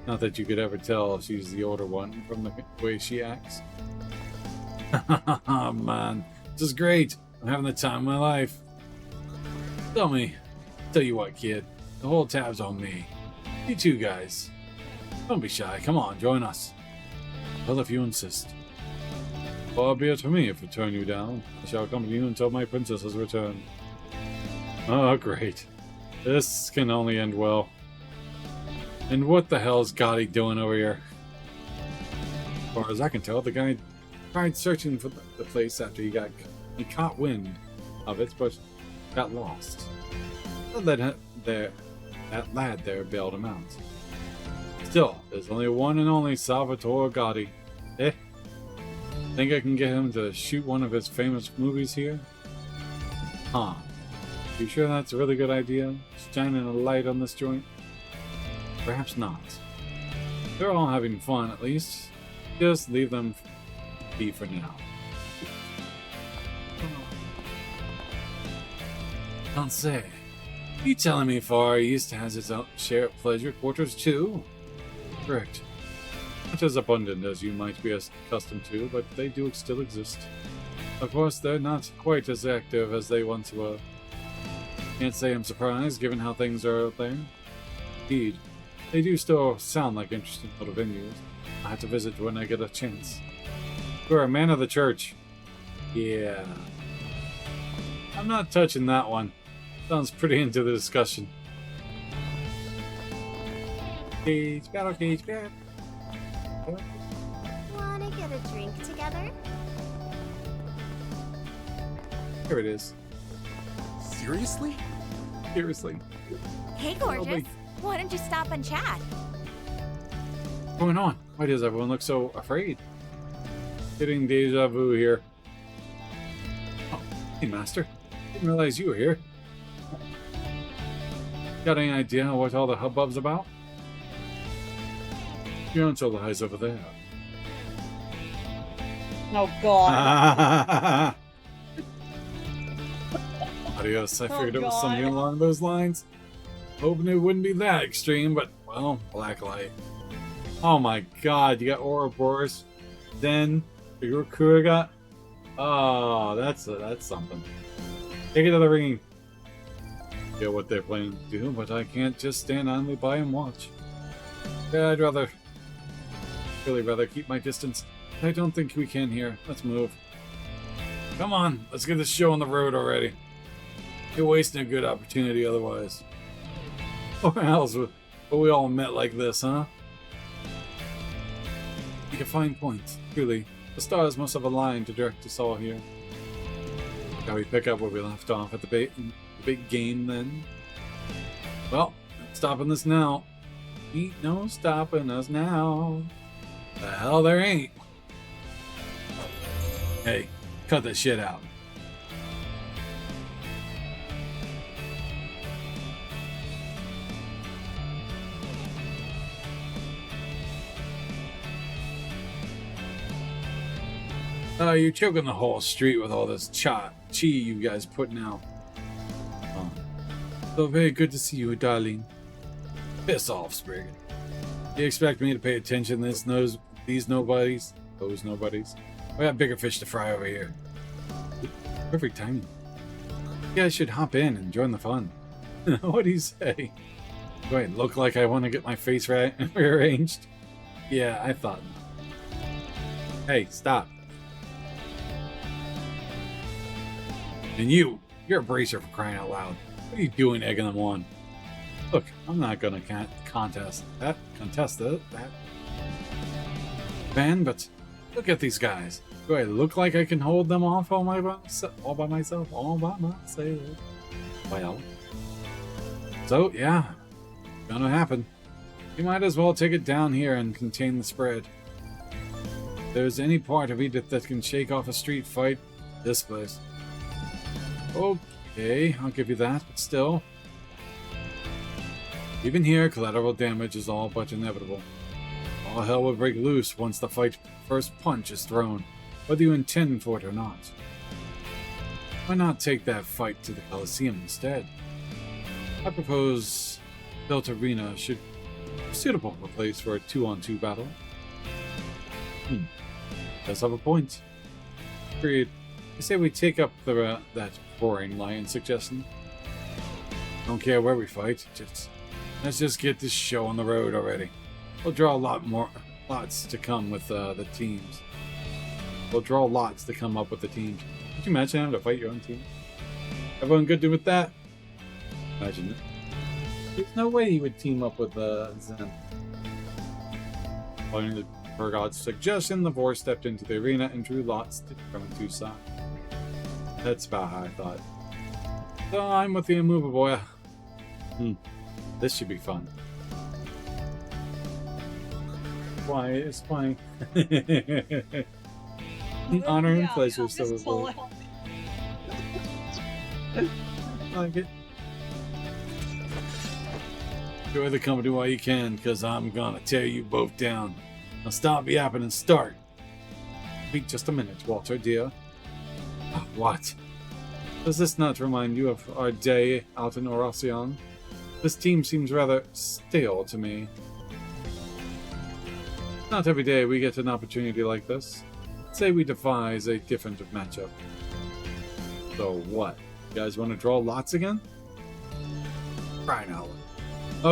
Not that you could ever tell she's the older one from the way she acts. Oh man, this is great. I'm having the time of my life. Tell you what, kid. The whole tab's on me. You too, guys. Don't be shy. Come on, join us. Well, if you insist. Far be it for me if I turn you down. I shall accompany you until my princess has returned. Oh, great. This can only end well. And what the hell's Gotti doing over here? As far as I can tell, the guy tried searching for the place after he caught wind of it, but got lost. That lad there bailed him out. Still, there's only one and only Salvatore Gotti. Think I can get him to shoot one of his famous movies here? Huh. You sure that's a really good idea? Shining a light on this joint? Perhaps not. They're all having fun, at least. Just leave them be for now. Don't say. You telling me Far East has its own share of pleasure quarters too? Correct. Not as abundant as you might be accustomed to, but they do still exist. Of course, they're not quite as active as they once were. Can't say I'm surprised, given how things are out there. Indeed, they do still sound like interesting little venues. I have to visit when I get a chance. You're a man of the church. Yeah. I'm not touching that one. Sounds pretty into the discussion. Cage, battle cage, battle. Wanna get a drink together? Here it is. Seriously? Seriously. Hey, gorgeous. Why don't you stop and chat? What's going on? Why does everyone look so afraid? Getting deja vu here. Oh, hey, Master. Didn't realize you were here. Got any idea what all the hubbub's about? You don't tell the highs over there. Oh, God. Adios. I figured it was something along those lines. Hoping it wouldn't be that extreme, but, well, black light. Oh my god, you got Ouroboros. Then, your Kuriga. Oh, that's something. Take it to the ring. Get what they're planning to do, but I can't just stand idly by and watch. Yeah, I'd really rather keep my distance. I don't think we can here. Let's move. Come on, let's get this show on the road already. You're wasting a good opportunity otherwise. Or else would we all met like this, huh? Make a fine point. Truly, the stars must have aligned to direct us all here. Shall we pick up where we left off at the big game then? Well, not stopping this now. Ain't no stopping us now. The hell there ain't. Hey, cut that shit out. You're choking the whole street with all this chi you guys putting out. So very good to see you, darling. Piss off, Sprig. You expect me to pay attention to these nobodies? Those nobodies? We got bigger fish to fry over here. Perfect timing. You guys should hop in and join the fun. What do you say? Do I look like I want to get my face rearranged? Yeah, I thought not. Hey, stop. And you're a bracer for crying out loud. What are you doing egging them on? Look, I'm not gonna contest that. Man, but look at these guys. Do I look like I can hold them off all by myself? Well. So, yeah. Gonna happen. You might as well take it down here and contain the spread. If there's any part of Edith that can shake off a street fight, this place. Okay, I'll give you that, but still. Even here, collateral damage is all but inevitable. All hell will break loose once the first punch is thrown, whether you intend for it or not. Why not take that fight to the Coliseum instead? I propose Delta Arena should be a suitable place for a 2-on-2 battle. Does have a point. Agreed. I say we take up that boring lion suggestion. Don't care where we fight, let's just get this show on the road already. We'll draw lots to come with the teams. We'll draw lots to come up with the teams. Could you imagine having to fight your own team? Everyone good with that? Imagine it. There's no way he would team up with Zen. Following per God's suggestion, the four stepped into the arena and drew lots to determine two sides. That's about how I thought. So I'm with the immovable. This should be fun. Why? It's funny. The honor and pleasure of Silverblade. I like it. Enjoy the company while you can, because I'm gonna tear you both down. Now stop yapping and start. Wait just a minute, Walter, dear. What? Does this not remind you of our day out in Oracion? This team seems rather stale to me. Not every day we get an opportunity like this. Say we devise a different matchup. So what? You guys want to draw lots again? Crying out loud.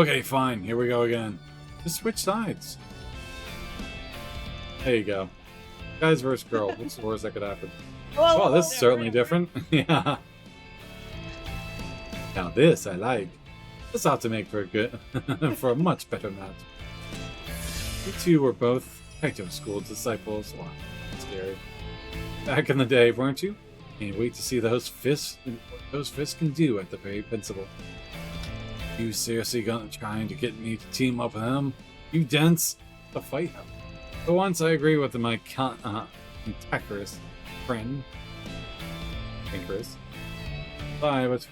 Okay, fine. Here we go again. Just switch sides. There you go. Guys versus girl. What's the worst that could happen? Oh, this is certainly different. Yeah. Now this I like. This ought to make for a good, for a much better match. You two were both Pt.2 school disciples. Wow, that's scary. Back in the day, weren't you? Can't wait to see what those fists can do at the very principal. You seriously trying to get me to team up with him? You dense to fight him. For once, I agree with my cantankerous friend. Cantankerous. Bye, but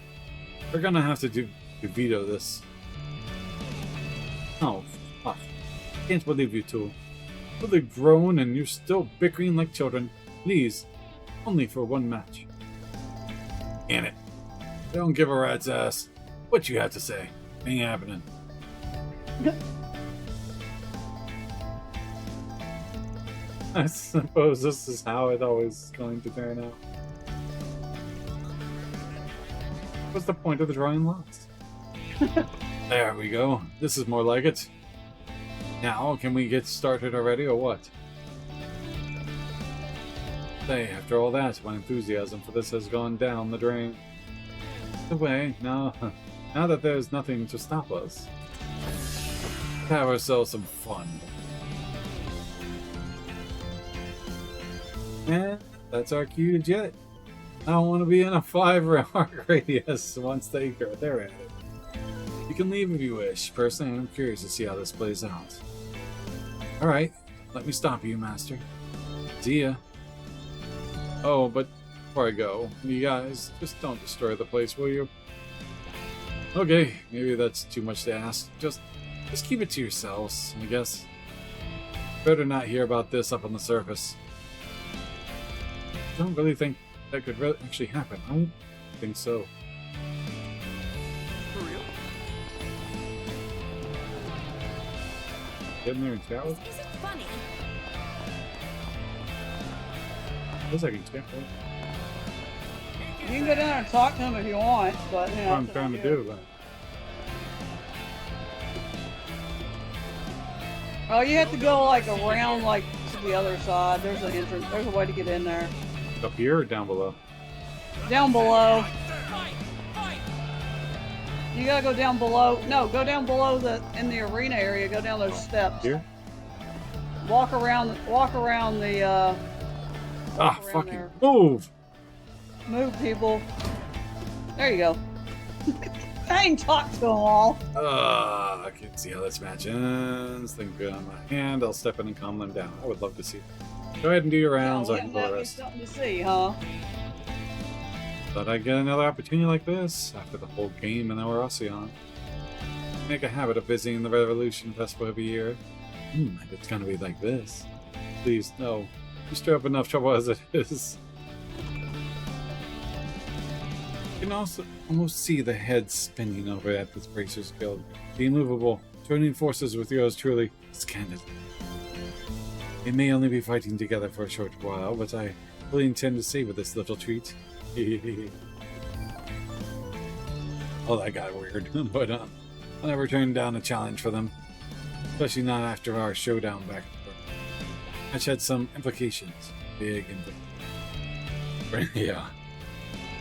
we're gonna have to veto this. Oh, fuck. Can't believe you two. Fully grown and you're still bickering like children. Please, only for one match. Damn it. Don't give a rat's ass. What you have to say? Ain't happening. I suppose this is how it always is going to turn out. What's the point of the drawing lots? There we go. This is more like it. Now, can we get started already, or what? Say, after all that, my enthusiasm for this has gone down the drain. Anyway, now that there's nothing to stop us, let's have ourselves some fun. And that's our cue to jet. I don't want to be in a 5-arc radius once they're at it. You can leave if you wish. Personally, I'm curious to see how this plays out. Alright, let me stop you, Master. See ya. Oh, but before I go, you guys, just don't destroy the place, will you? Okay, maybe that's too much to ask. Just keep it to yourselves, I guess. Better not hear about this up on the surface. I don't really think that could actually happen. I don't think so. Get in there and chat with? This isn't funny. Looks like he's chat with. You can go down there and talk to him if you want, but you know. That's what I'm trying to do. But Oh, you have to go like around like to the other side. There's an entrance. There's a way to get in there. up here or down below? Down below. Fight! Fight! You gotta go down below. No, go down below in the arena area. Go down those steps. Here? Walk around the. walk around Ah, around fucking there. move! Move, people. There you go. I ain't talked to them all. I can see how this match ends. Thing good on my hand. I'll step in and calm them down. I would love to see it. Go ahead and do your rounds. Oh, I can go the that'd be rest. something to see, huh? Thought I'd get another opportunity like this after the whole game and Elaine. Make a habit of visiting the Revolution Festival every year. It's gonna be like this. Please, no. You stir up enough trouble as it is. You can also almost see the head spinning over at this Bracers Guild. The immovable, joining forces with yours truly, scandal. They may only be fighting together for a short while, but I fully intend to savor this little treat. Oh, that got weird, but I'll never turn down a challenge for them. Especially not after our showdown back and forth. Match had some implications. Big implications. Yeah.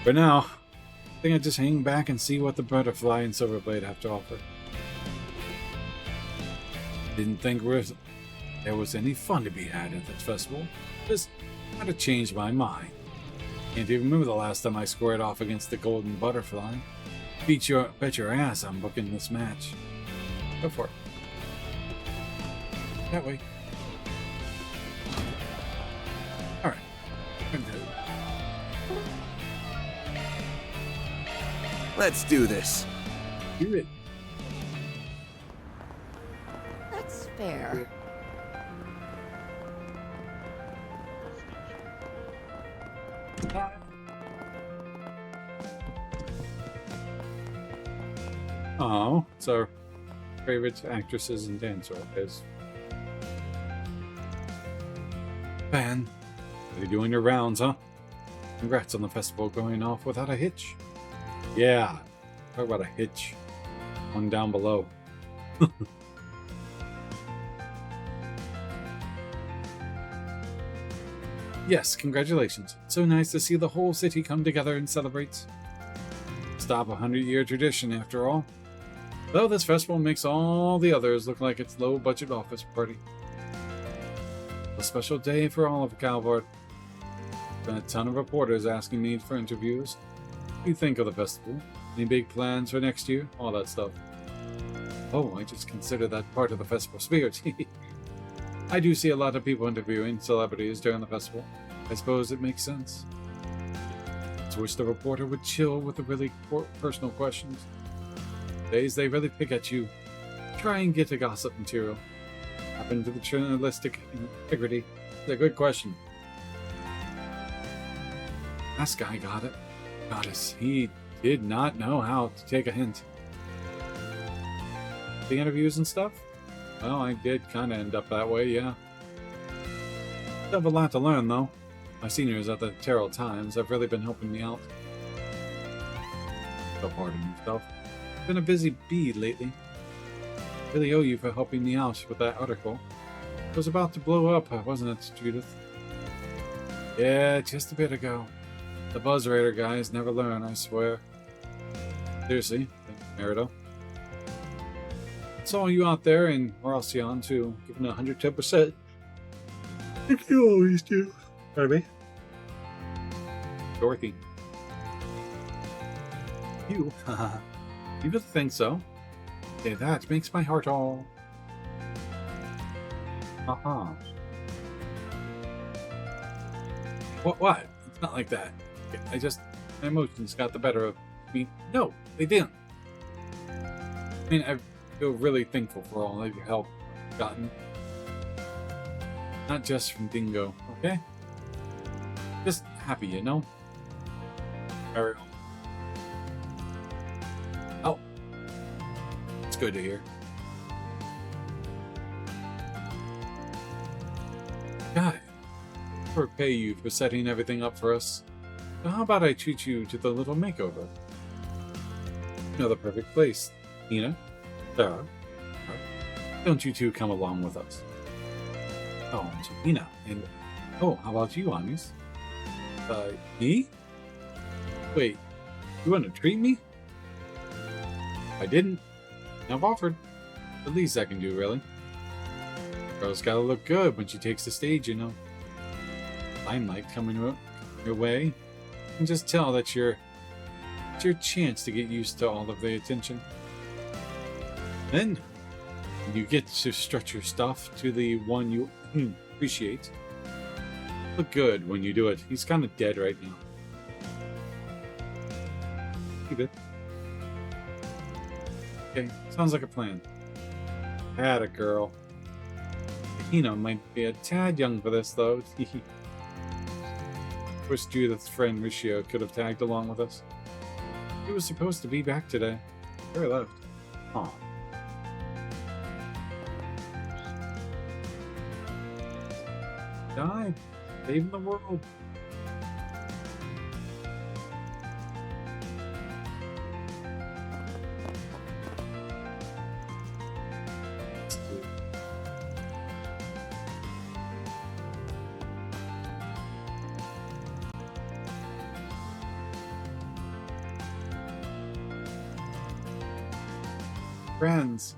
For now, I think I just hang back and see what the Butterfly and Silverblade have to offer. Didn't think there was any fun to be had at this festival. Just had to change my mind. Can't even remember the last time I squared off against the Golden Butterfly. Bet your ass I'm booking this match. Go for it. That way. Alright. Let's do this. Do it. That's fair. Oh, it's our favorite actresses and dancer is. Ben, are you doing your rounds, huh? Congrats on the festival going off without a hitch. Yeah, talk about a hitch. One down below. Yes, congratulations. So nice to see the whole city come together and celebrate. Stop a 100-year tradition, after all. Though this festival makes all the others look like it's low-budget office party. A special day for all of Calvard. Been a ton of reporters asking me for interviews. What do you think of the festival? Any big plans for next year? All that stuff. Oh, I just consider that part of the festival spirit. I do see a lot of people interviewing celebrities during the festival. I suppose it makes sense. To which the reporter would chill with the really personal questions. Days they really pick at you. Try and get a gossip material. Happen to the journalistic integrity. It's a good question. This guy got it. Goddess, he did not know how to take a hint. The interviews and stuff? Well, I did kind of end up that way, yeah. Still have a lot to learn, though. My seniors at the Terrell Times have really been helping me out. So pardon yourself. Been a busy bee lately. Really owe you for helping me out with that article. It was about to blow up, wasn't it, Judith? Yeah, just a bit ago. The Buzz Raider guys never learn, I swear. Seriously, Merida. Saw you out there in Halcyon too, giving 110%. Like you always do. Pardon me? Dorothy. You? You really think so? Yeah, that makes my heart all... Uh-huh. What? It's not like that. I just... My emotions got the better of me. No, they didn't. I mean, I feel really thankful for all of your help I've gotten. Not just from Dingo, okay? Just happy, you know? Ariel. Oh. It's good to hear. God, I'll repay you for setting everything up for us. So how about I treat you to the little makeover? You know the perfect place, Nina. Sarah. Don't you two come along with us? Oh, Nina, and oh, how about you, Anis? Me? Wait, you want to treat me? I didn't. I've offered. The least I can do, really. Girl's gotta look good when she takes the stage, you know. Limelight coming your way. And just tell that it's your chance to get used to all of the attention. Then, you get to strut your stuff to the one you appreciate. Look good when you do it. He's kind of dead right now. Keep it. Okay, sounds like a plan. Had a girl. Hina might be a tad young for this, though. Wish Judith's friend Ricio could have tagged along with us. He was supposed to be back today. Where he left. Aw. Died. Saving the world. Friends.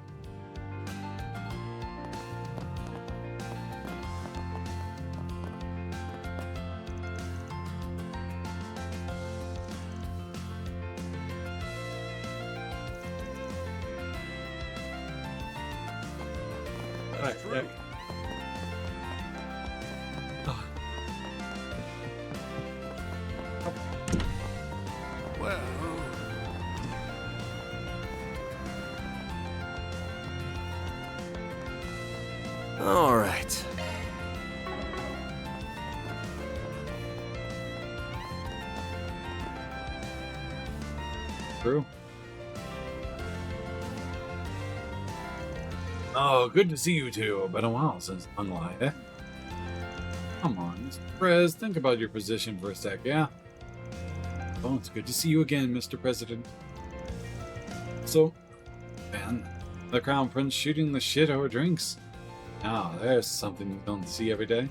Alright, yeah. Oh. Well... All right. True. Oh, good to see you two. Been a while since online, eh? Come on, Mr. Prez, think about your position for a sec, yeah? Oh, it's good to see you again, Mr. President. So, man, the Crown Prince shooting the shit over drinks. Now, there's something you don't see every day.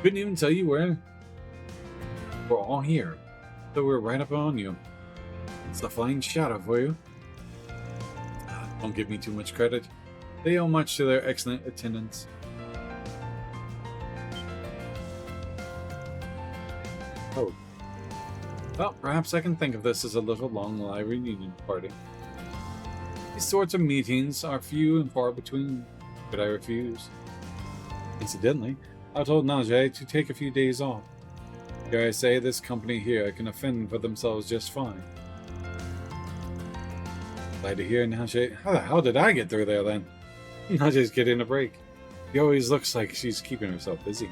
Couldn't even tell you where. We're all here, so we're right up on you. It's the Flying Shadow for you. Don't give me too much credit. They owe much to their excellent attendance. Oh. Well, perhaps I can think of this as a little long live reunion party. These sorts of meetings are few and far between. Could I refuse? Incidentally, I told Najee to take a few days off. Dare I say, this company here can fend for themselves just fine. Glad to hear, Najee. How the hell did I get through there then? Najee's getting a break. She always looks like she's keeping herself busy.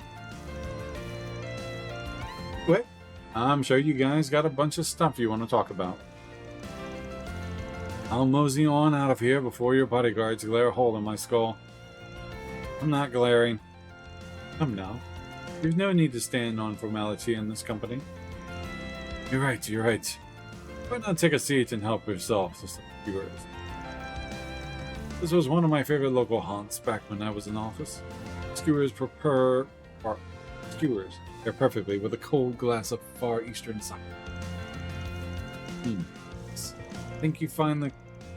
What? I'm sure you guys got a bunch of stuff you want to talk about. I'll mosey on out of here before your bodyguards glare a hole in my skull. I'm not glaring. Come now. There's no need to stand on formality in this company. You're right. Why not take a seat and help yourself to some skewers? This was one of my favorite local haunts back when I was in office. Skewers pair perfectly with a cold glass of Far Eastern sake. I think you find the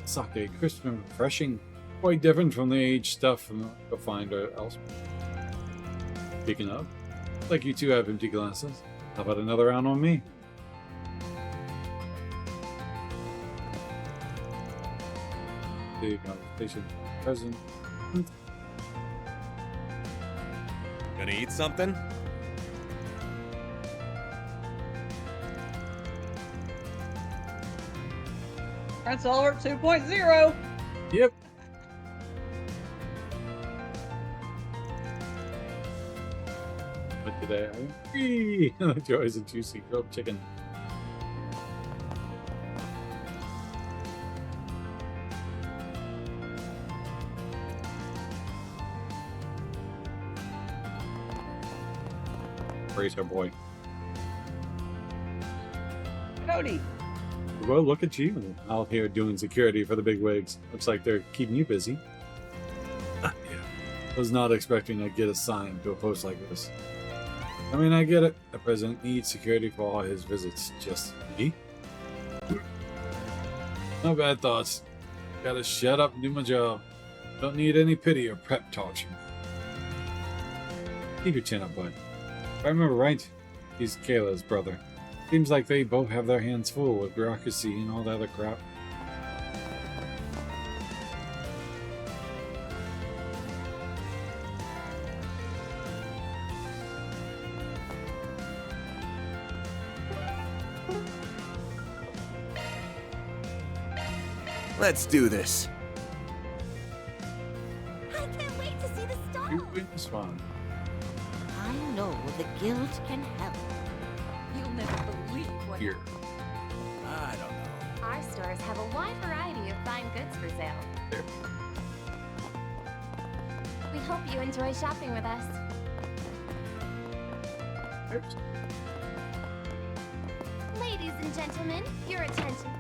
sake crisp and refreshing, quite different from the aged stuff you'll find elsewhere. Speaking of, like you two have empty glasses, how about another round on me? The conversation present. Gonna eat something? Prince Albert 2.0. Yep. But today I agree. The joys of juicy grilled chicken. Racer boy. Cody. Well, look at you out here doing security for the bigwigs. Looks like they're keeping you busy. Yeah. Was not expecting to get assigned to a post like this. I mean, I get it. The president needs security for all his visits. Just me? No bad thoughts. Gotta shut up and do my job. Don't need any pity or prep talks from me. Keep your chin up, bud. If I remember right, he's Kayla's brother. Seems like they both have their hands full with bureaucracy and all that other crap. Let's do this. I can't wait to see the stars. You win this one. I know the guild can help. You'll never believe what Here. I don't know. Our stores have a wide variety of fine goods for sale. There. We hope you enjoy shopping with us. Oops. Ladies and gentlemen, your attention.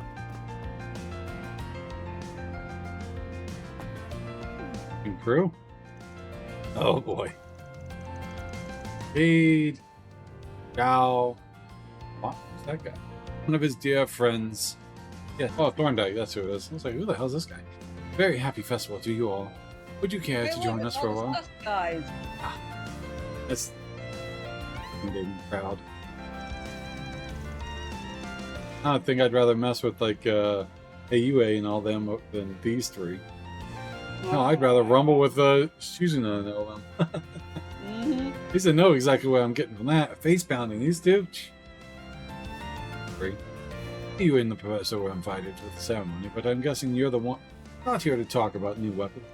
And crew? Oh boy. Speed. Gal. What was that guy? One of his dear friends. Yeah, oh, Thorndike, that's who it is. I was like, who the hell's this guy? Very happy festival to you all. Would you care to join us for a while? Guys. That's made me proud. I think I'd rather mess with like AUA and all them than these three. No, I'd rather rumble with Shuzuna and all them. At least I know exactly what I'm getting from that. Face pounding these two. Great. You and the professor were invited to the ceremony, but I'm guessing you're the one not here to talk about new weapons.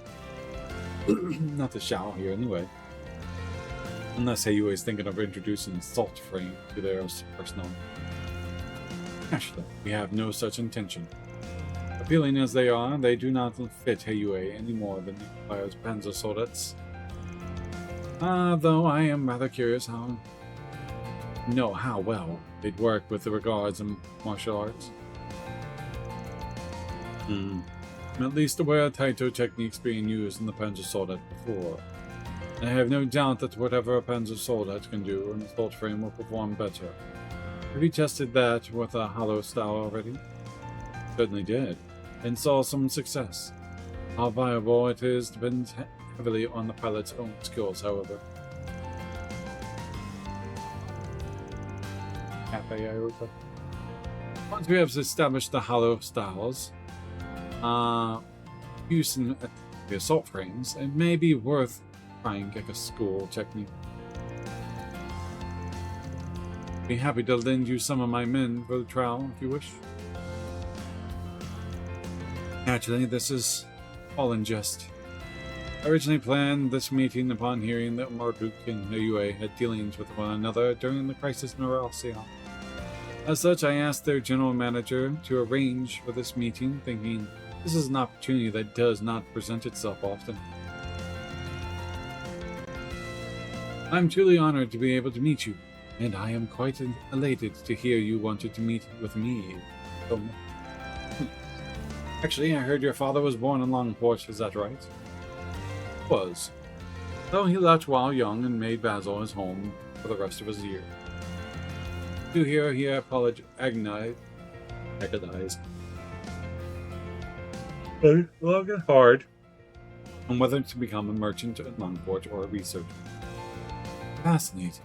Not the Shao here anyway. Unless AUA is thinking of introducing Salt Frame to their arsenal. Actually, we have no such intention. Appealing as they are, they do not fit AUA any more than the Empire's Panzer Soldats. Though I am rather curious how well they'd work with the regards and martial arts. I'm at least aware of Taito techniques being used in the Panzer Soldat before. And I have no doubt that whatever a Panzer Soldat can do in the Assault Frame will perform better. Have you tested that with a hollow style already? Certainly did, and saw some success. How viable it is depends heavily on the pilot's own skills, however. Cafe, I would say. Once we have established the hollow styles, use in the assault frames, it may be worth trying Gekka school technique. Be happy to lend you some of my men for the trial if you wish. Naturally, this is all in jest. I originally planned this meeting upon hearing that Marduk and AUA had dealings with one another during the crisis in Eurasian. As such, I asked their general manager to arrange for this meeting, thinking this is an opportunity that does not present itself often. I'm truly honored to be able to meet you, and I am quite elated to hear you wanted to meet with me. Actually, I heard your father was born in Longport, is that right? Was. Though he left while young and made Basel his home for the rest of his years. To hear he agonized. Long and hard on whether to become a merchant at Longport or a researcher. Fascinating.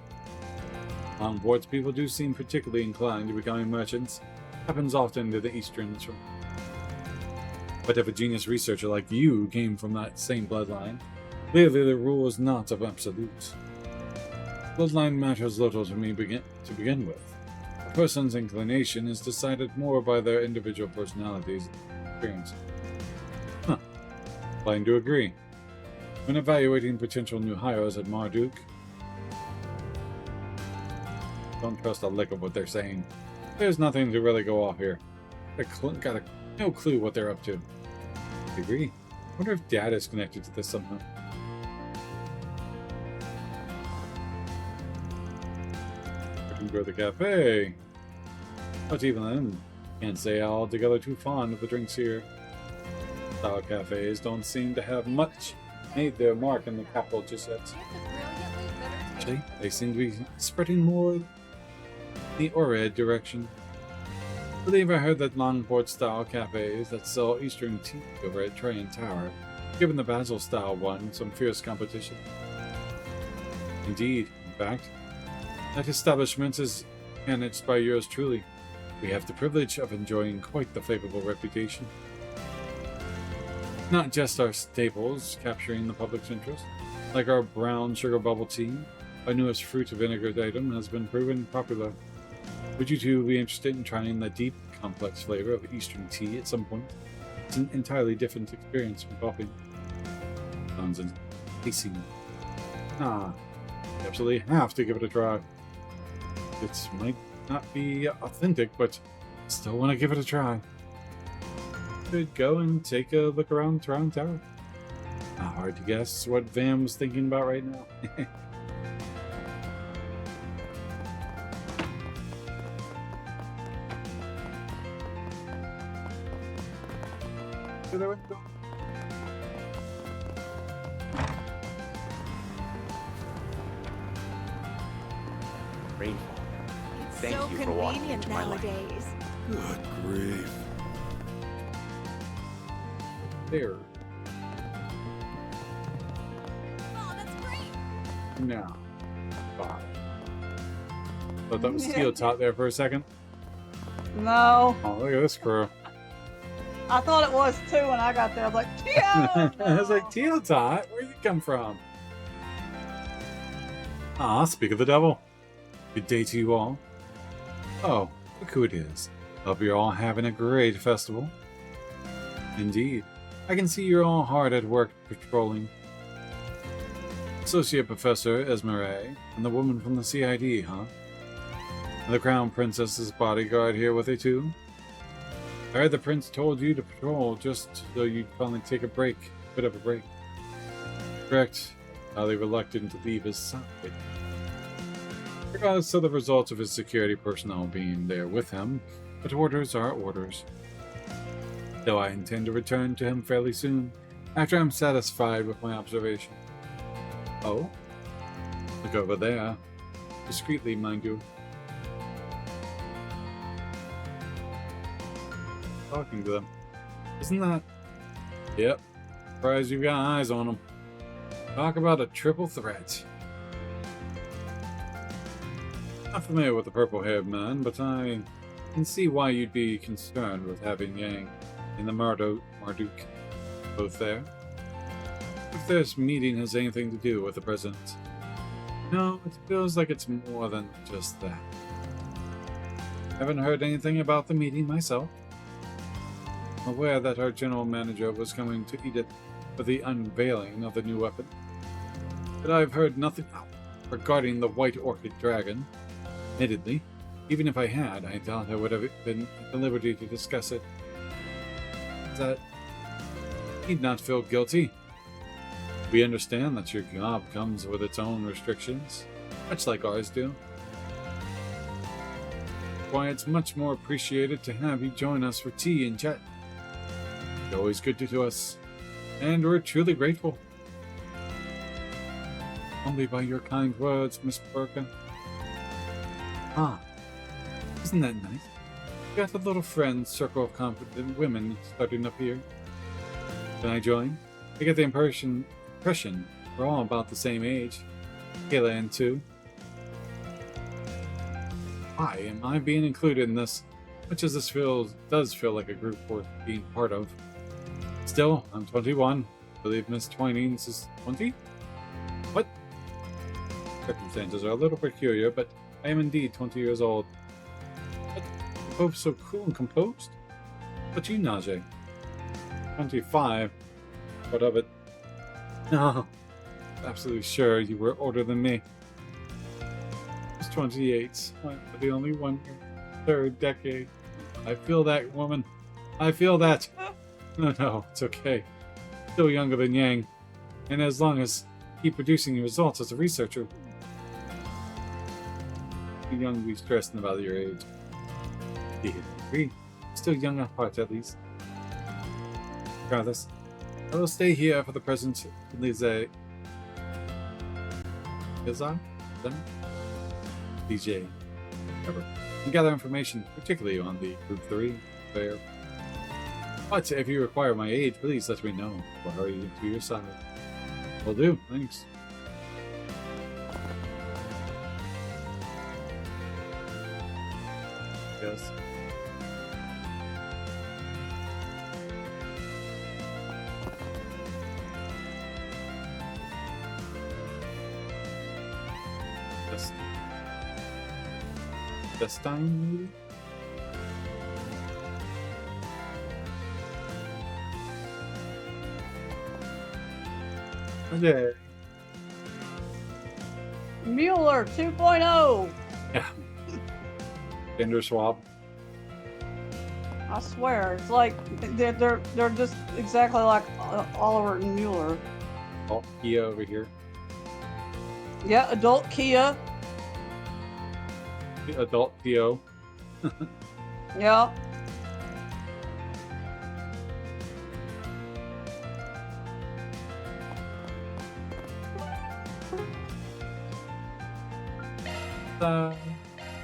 Longport's people do seem particularly inclined to becoming merchants. Happens often to the Eastern. But if a genius researcher like you came from that same bloodline, clearly the rule is not of absolutes. Bloodline matters little to me to begin with. A person's inclination is decided more by their individual personalities and experiences. Inclined to agree. When evaluating potential new hires at Marduk, don't trust a lick of what they're saying. There's nothing to really go off here. Got no clue what they're up to. I agree. Wonder if Dad is connected to this somehow. longer the cafe. But even then, can't say I'm altogether too fond of the drinks here. Style cafes don't seem to have much made their mark in the capital just yet. Actually, they seem to be spreading more the Ored direction. I believe I heard that Longport-style cafes that sell Eastern tea over at Train Tower, given the Basil-style one some fierce competition. Indeed, in fact, that establishment is managed by yours truly. We have the privilege of enjoying quite the favorable reputation. Not just our staples capturing the public's interest, like our brown sugar bubble tea, our newest fruit vinegar item has been proven popular. Would you two be interested in trying the deep, complex flavor of Eastern tea at some point? It's an entirely different experience from coffee. Sounds enticing. You absolutely have to give it a try. It might not be authentic, but still want to give it a try. Could go and take a look around Town Tower. Not hard to guess what Vam was thinking about right now. To the window. Rainfall. It's Thank so you for walking convenient into my life. nowadays. Good grief. There. Oh, that's great. No. Wow. Thought that was Steel Tot there for a second. No, Oh, look at this crew. I thought it was too when I got there. I was like, Tio! I was like, Teal Tot, where'd you come from? Speak of the devil. Good day to you all. Oh, look who it is. Hope you're all having a great festival. Indeed. I can see you're all hard at work patrolling. Associate Professor Esmeralda and the woman from the CID, huh? And the Crown Princess's bodyguard here with her too? I heard the prince told you to patrol just so you'd finally take a break. Bit of a break. Correct. Highly reluctant to leave his side. Regardless of the results of his security personnel being there with him, but orders are orders. Though I intend to return to him fairly soon, after I'm satisfied with my observation. Oh? Look over there. Discreetly, mind you. Talking to them. Isn't that... Yep. Surprised you've got eyes on them. Talk about a triple threat. Not familiar with the purple-haired man, but I can see why you'd be concerned with having Yang and the Marduk both there. If this meeting has anything to do with the president. No, it feels like it's more than just that. Haven't heard anything about the meeting myself. I'm aware that our general manager was coming to Edith for the unveiling of the new weapon. But I've heard nothing regarding the White Orchid Dragon. Admittedly, even if I had, I doubt I would have been at the liberty to discuss it. That need not feel guilty. We understand that your job comes with its own restrictions, much like ours do. Why, it's much more appreciated to have you join us for tea and chat. You're always good to us, and we're truly grateful. Only by your kind words, Miss Burka. Isn't that nice? You got a little friend circle of confident women starting up here. Can I join? I get the impression we're all about the same age. Elaine too. Why am I being included in this? Much as this does feel like a group worth being part of. Still, I'm 21. I believe Miss Twinings is 20? What? Circumstances are a little peculiar, but I am indeed 20 years old. But you're both so cool and composed. But you, Najee? 25. What of it? No. Absolutely sure you were older than me. I was 28. I'm the only one in the third decade. I feel that, woman. I feel that. No, it's okay. Still younger than Yang. And as long as keep producing results as a researcher. Too young to be stressing about your age. Yeah, agree. Still young at heart, at least. Regardless, I will stay here for the present. Lise. Gazan? DJ. Whatever. And gather information, particularly on the Group 3 affair. But if you require my aid, please let me know. I'll hurry to your side. Will do. Thanks. Yes. This time, maybe? Okay. Mueller 2.0. Yeah. Gender swab. I swear, it's like they're just exactly like Oliver and Mueller. Oh, Kia over here. Yeah, adult Kia. Adult Theo. Yeah.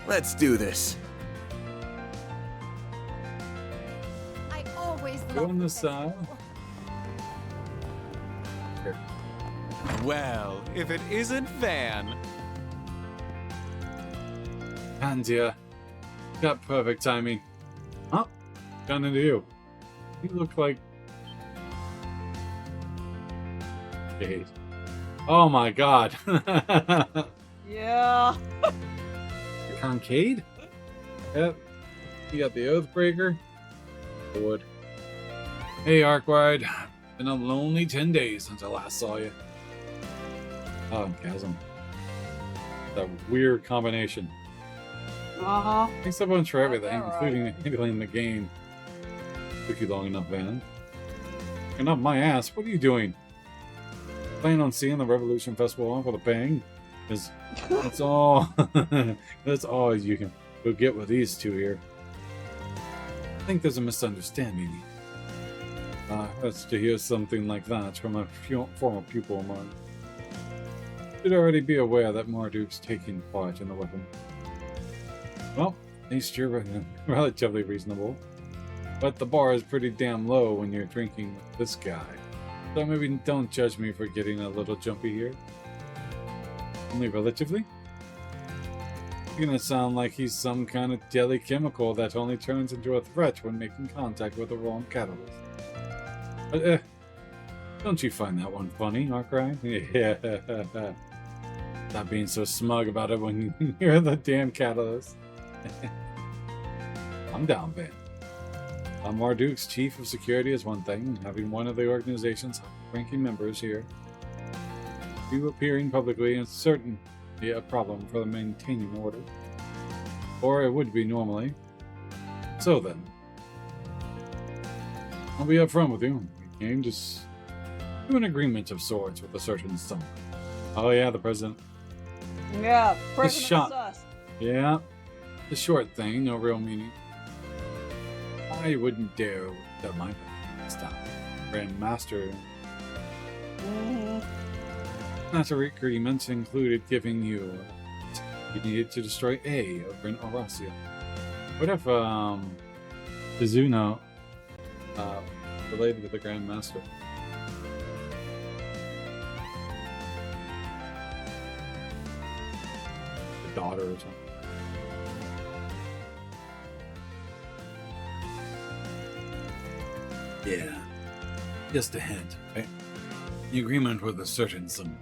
Let's do this. I always Go love on the the side. Here. Well, if it isn't Van. And yeah, got perfect timing. Huh? Gun into you. You look like. Jade. Oh my god. Yeah. Concade? Yep. You got the Oathbreaker. Wood. Hey, Arkwide. Been a lonely 10 days since I last saw you. Oh, Chasm. That weird combination. Uh-huh. Thanks a bunch for everything, Yeah, including handling the game. Took you long enough, Van. You're not my ass. What are you doing? Planning on seeing the Revolution Festival off with a bang? Because that's all. That's all you can go get with these two here. I think there's a misunderstanding. That's to hear something like that from a former pupil of mine. Should already be aware that Marduke's taking part in the weapon. Well, at least you're relatively reasonable. But the bar is pretty damn low when you're drinking with this guy. So maybe don't judge me for getting a little jumpy here. Only relatively? You're gonna sound like he's some kind of deadly chemical that only turns into a threat when making contact with the wrong catalyst. But, don't you find that one funny, Arkwright? Yeah. Stop being so smug about it when you're the damn catalyst. I'm down, Ben. Marduke's chief of security is one thing, having one of the organization's ranking members here. You appearing publicly is certainly a problem for the maintaining order. Or it would be normally. So then, I'll be upfront with you. We came to an agreement of sorts with a certain someone. Oh yeah, the president. Yeah, The President shot. Sus. Yeah, the short thing, no real meaning. I wouldn't dare let my stop. Grandmaster. That agreement included giving you needed to destroy A over in Orasia. What if Mizuno related to the Grandmaster? The daughter or something. Yeah, just a hint, right? The agreement with a certain someone.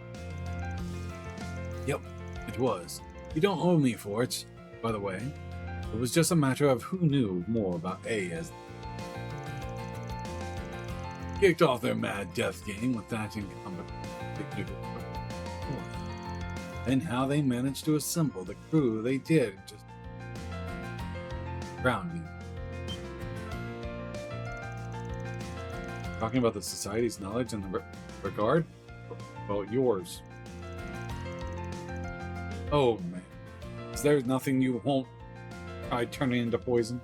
Yep, it was. You don't owe me for it, by the way. It was just a matter of who knew more about A as kicked off their mad death game with that incumbent. And how they managed to assemble the crew they did just around me. Talking about the society's knowledge in the regard? Well, yours. Oh man, Is there nothing you won't try turning into poison?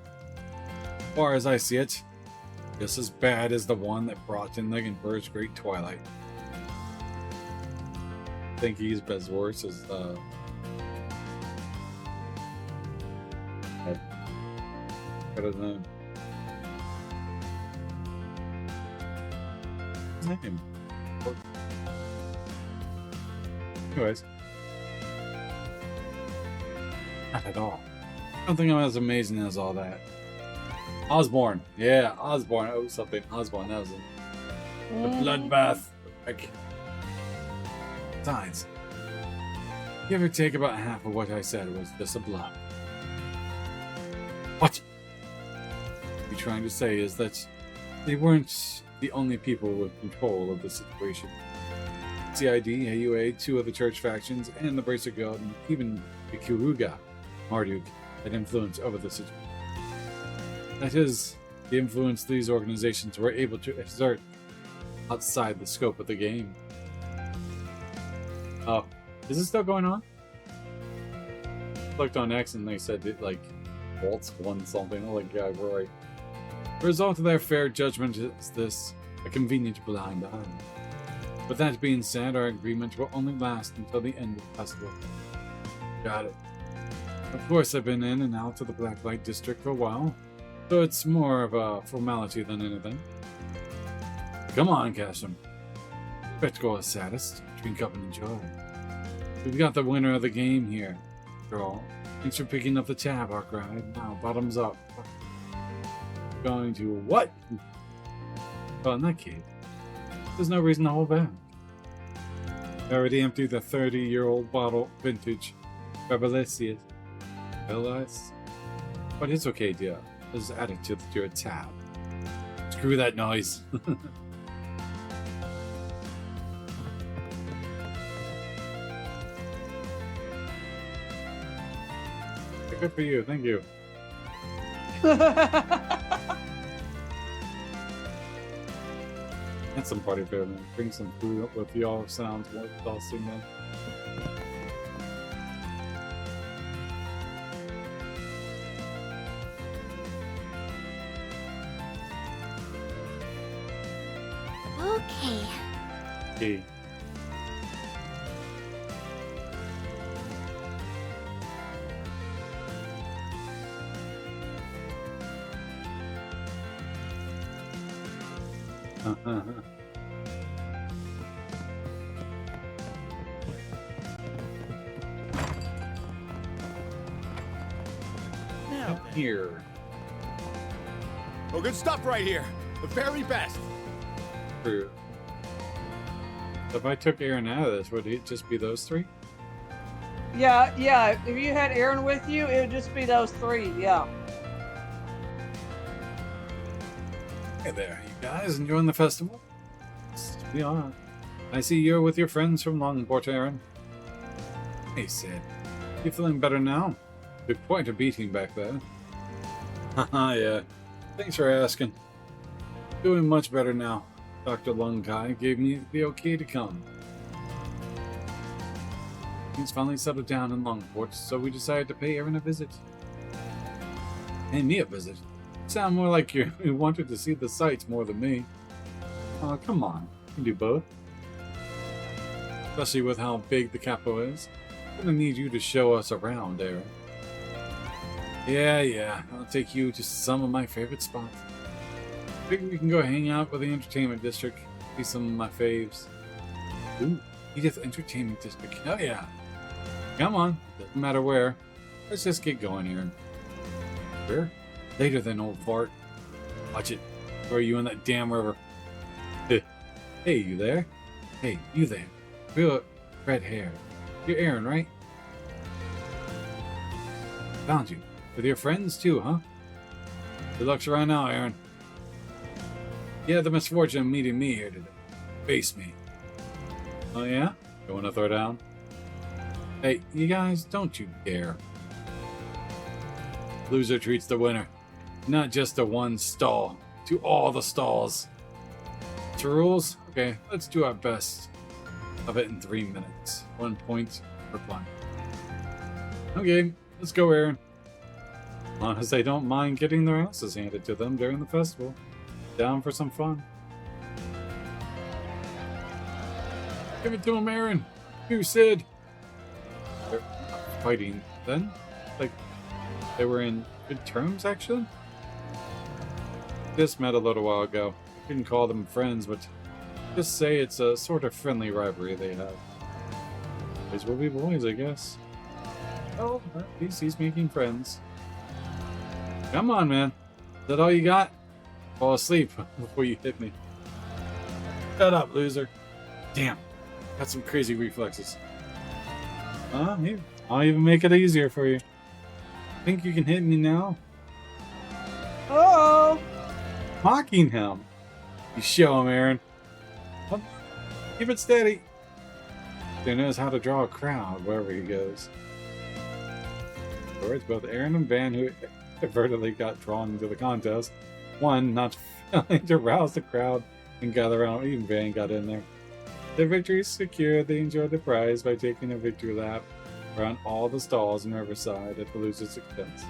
As far as I see it, just as bad as the one that brought in the Emperor's Great Twilight. I think he's as worse as better than his name. Anyways, not at all. I don't think I'm as amazing as all that. Osborne, yeah, Osborne. Oh, something. Osborne. That was it. The bloodbath. Like, besides, give or take about half of what I said was just a bluff. What you're trying to say is that they weren't the only people with control of the situation. CID, AUA, two of the church factions, and the Bracer Guild, and even the Kuruga, Marduk, had influence over the situation. That is, the influence these organizations were able to exert outside the scope of the game. Oh, is this still going on? I looked on X and they said that, like, Waltz won something. Oh, like, yeah, right. The result of their fair judgment is this, a convenient blind eye. With that being said, our agreement will only last until the end of the festival. Got it. Of course, I've been in and out of the Blacklight District for a while, so it's more of a formality than anything. Come on, Casham. Spectacle is saddest. Drink up and enjoy. We've got the winner of the game here. After all, thanks for picking up the tab, Arkride. Now, bottoms up. Going to what? Well, in that case, there's no reason to hold back. I already emptied the 30-year-old bottle vintage Rebellious. But it's okay, dear. Just add it to your tab. Screw that noise. Good for you, thank you. That's some party fair, man. Bring some food up with y'all. Sounds more exhausting, man. Okay. Okay. Now Here. oh, good stuff right here. The very best. True. If I took Aaron out of this, would it just be those three? Yeah, yeah. If you had Aaron with you, it would just be those three. Yeah. Hey there, you guys enjoying the festival? We are. I see you're with your friends from Longport, Aaron. Hey, Sid. You feeling better now? Took quite a beating back there. Haha, yeah. Thanks for asking. Doing much better now. Dr. Lunkai gave me the okay to come. Things finally settled down in Longport, so we decided to pay Aaron a visit. Pay me a visit? You sound more like you wanted to see the sights more than me. Oh, come on. You can do both. Especially with how big the capo is. I'm gonna need you to show us around, Aaron. Yeah. I'll take you to some of my favorite spots. Maybe we can go hang out with the entertainment district. See some of my faves. Ooh, Edith Entertainment District. Hell yeah. Come on. Doesn't matter where. Let's just get going, Aaron. Where? Later than old fart. Watch it. Throw you in that damn river. Hey, you there? Hey, you there. Real red hair. You're Aaron, right? Found you. With your friends too, huh? Good luck around now, Aaron. You had the misfortune of meeting me here today. Face me. Oh yeah? You wanna throw down? Hey, you guys, don't you dare. Loser treats the winner. Not just to one stall. To all the stalls. To rules? Okay, let's do our best of it in 3 minutes. 1 point per climb. Okay, Let's go, Aaron. As long as they don't mind getting their asses handed to them during the festival. Down for some fun. Give it to him, Aaron. You, Sid. They're not fighting then? Like, they were in good terms, actually? Just met a little while ago. I couldn't call them friends, but just say it's a sort of friendly rivalry they have. Boys will be boys, I guess. Oh, at least he's making friends. Come on, man. Is that all you got? Fall asleep before you hit me. Shut up, loser. Damn. Got some crazy reflexes. Here. I'll even make it easier for you. Think you can hit me now? Oh! Mocking him. You show him, Aaron. Well, keep it steady. He knows how to draw a crowd wherever he goes. It's both Aaron and Van who inadvertently got drawn into the contest. One not failing to rouse the crowd and gather around. Even Van got in there. Their victory is secure. They enjoyed the prize by taking a victory lap around all the stalls in Riverside at the loser's expense.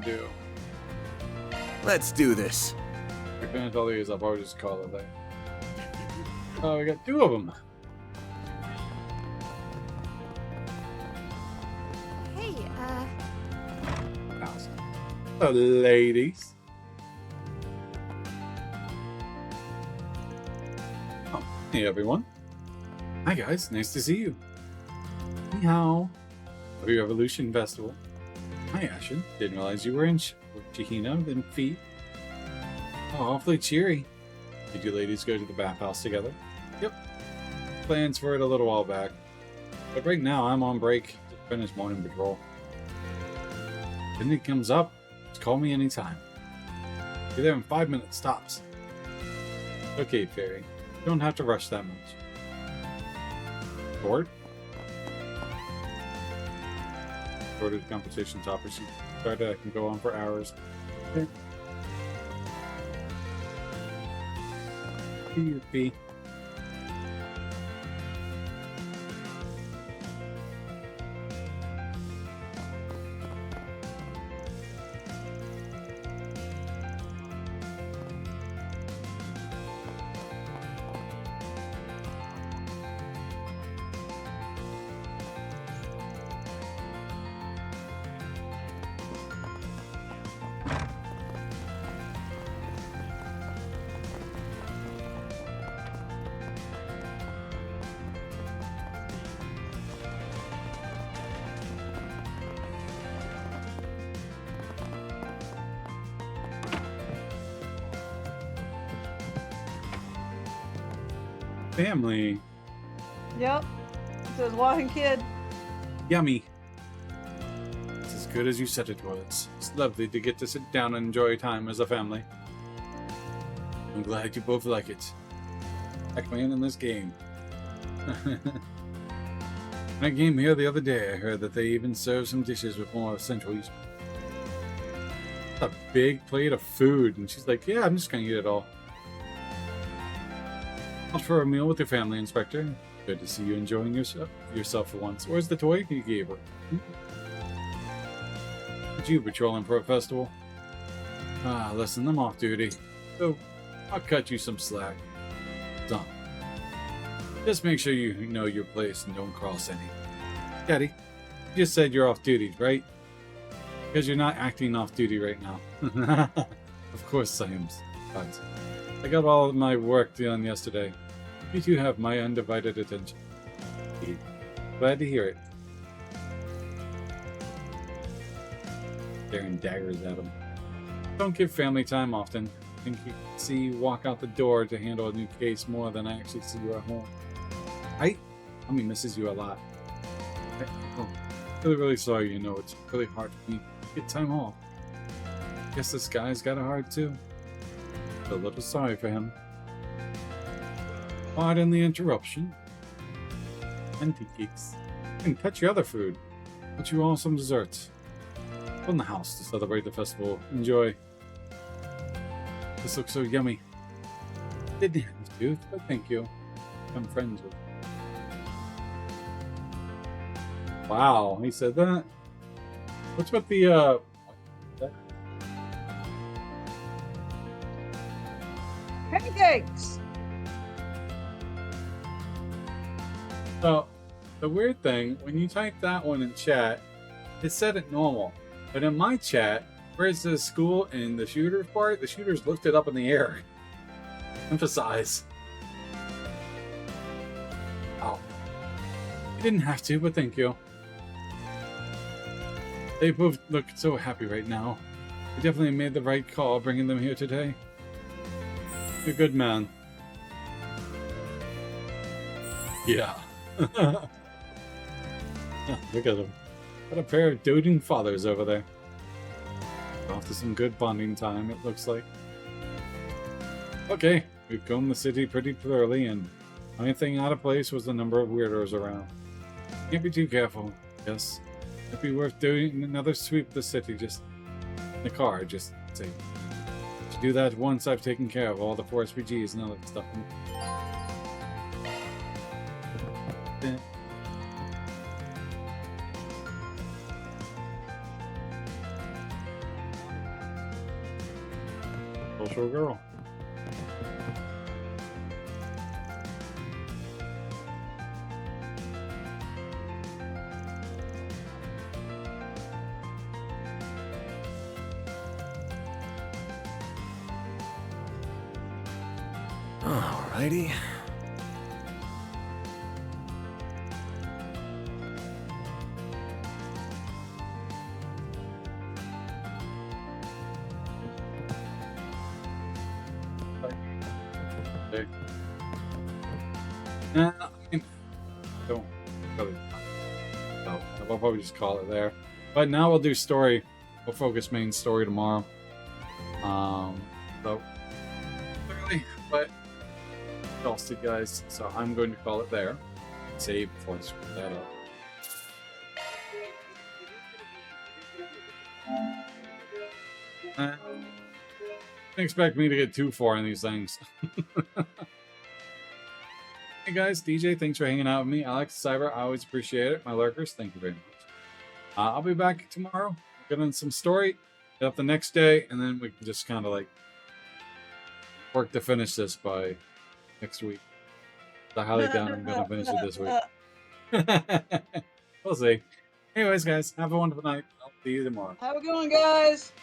Do. Let's do this. We finished all these, I'll probably just call it there. Oh, we got 2 of them. Hey, Awesome. The ladies. Oh, hey everyone. Hi guys, nice to see you. Ni hao. Happy Revolution Festival. Hi, Ashen. Didn't realize you were in Chihina, then Feet. Oh, awfully cheery. Did you ladies go to the bathhouse together? Yep. Plans for it a little while back. But right now, I'm on break to finish morning patrol. If anything comes up, just call me anytime. Be there in 5 minutes, tops. Okay, Fairy. You don't have to rush that much. Bored? Ordered conversation topic. She started. I can go on for hours. Okay. Be. Family. Yep. It says walking kid. Yummy. It's as good as you said it was. It's lovely to get to sit down and enjoy time as a family. I'm glad you both like it. Pac-Man in this game. When I came here the other day, I heard that they even serve some dishes with more central use. A big plate of food, and she's like, yeah, I'm just gonna eat it all. Out for a meal with your family, Inspector. Good to see you enjoying yourself for once. Where's the toy you gave her? Did you patrolling for a festival? Ah, listen, I'm off duty. So, I'll cut you some slack. Done. Just make sure you know your place and don't cross any. Daddy, you just said you're off duty, right? Because you're not acting off duty right now. Of course I am. But I got all of my work done yesterday. You two have my undivided attention. Glad to hear it. Staring daggers at him. Don't give family time often. I think you see you walk out the door to handle a new case more than I actually see you at home. Mommy misses you a lot. Oh, really sorry, you know, it's really hard for me to get time off. Guess this guy's got it hard too. A little sorry for him. Pardon the interruption. Empty cakes. You can cut your other food. But you all some desserts. From the house to celebrate the festival. Enjoy. This looks so yummy. Didn't have to, but thank you. I'm friends with. Wow, he said that. What's with the Pancakes! So, the weird thing, when you type that one in chat, it said it normal. But in my chat, where it says school and the shooters part, the shooters lifted up in the air. Emphasize. Oh. You didn't have to, but thank you. They both look so happy right now. You definitely made the right call bringing them here today. You're a good man. Yeah. Look at them. What a pair of doting fathers over there. After some good bonding time, it looks like. Okay, we've combed the city pretty thoroughly, and the only thing out of place was the number of weirdos around. Can't be too careful, yes. It'd be worth doing another sweep of the city, just in the car, just say. To do that once I've taken care of all the 4 SPGs and other stuff. Social girl. Alrighty. I mean, don't really. No, we'll probably just call it there. But now we'll do story. We'll focus main story tomorrow. So clearly, but exhausted, guys. So I'm going to call it there. Save before I screw that up. Don't expect me to get too far in these things. Hey guys, DJ, thanks for hanging out with me. Alex, Cyber, I always appreciate it. My lurkers, thank you very much. I'll be back tomorrow. Get on some story. Get up the next day, and then we can just kind of like work to finish this by next week. I highly doubt I'm going to finish it this week. We'll see. Anyways, guys, have a wonderful night. I'll see you tomorrow. Have a good one, guys.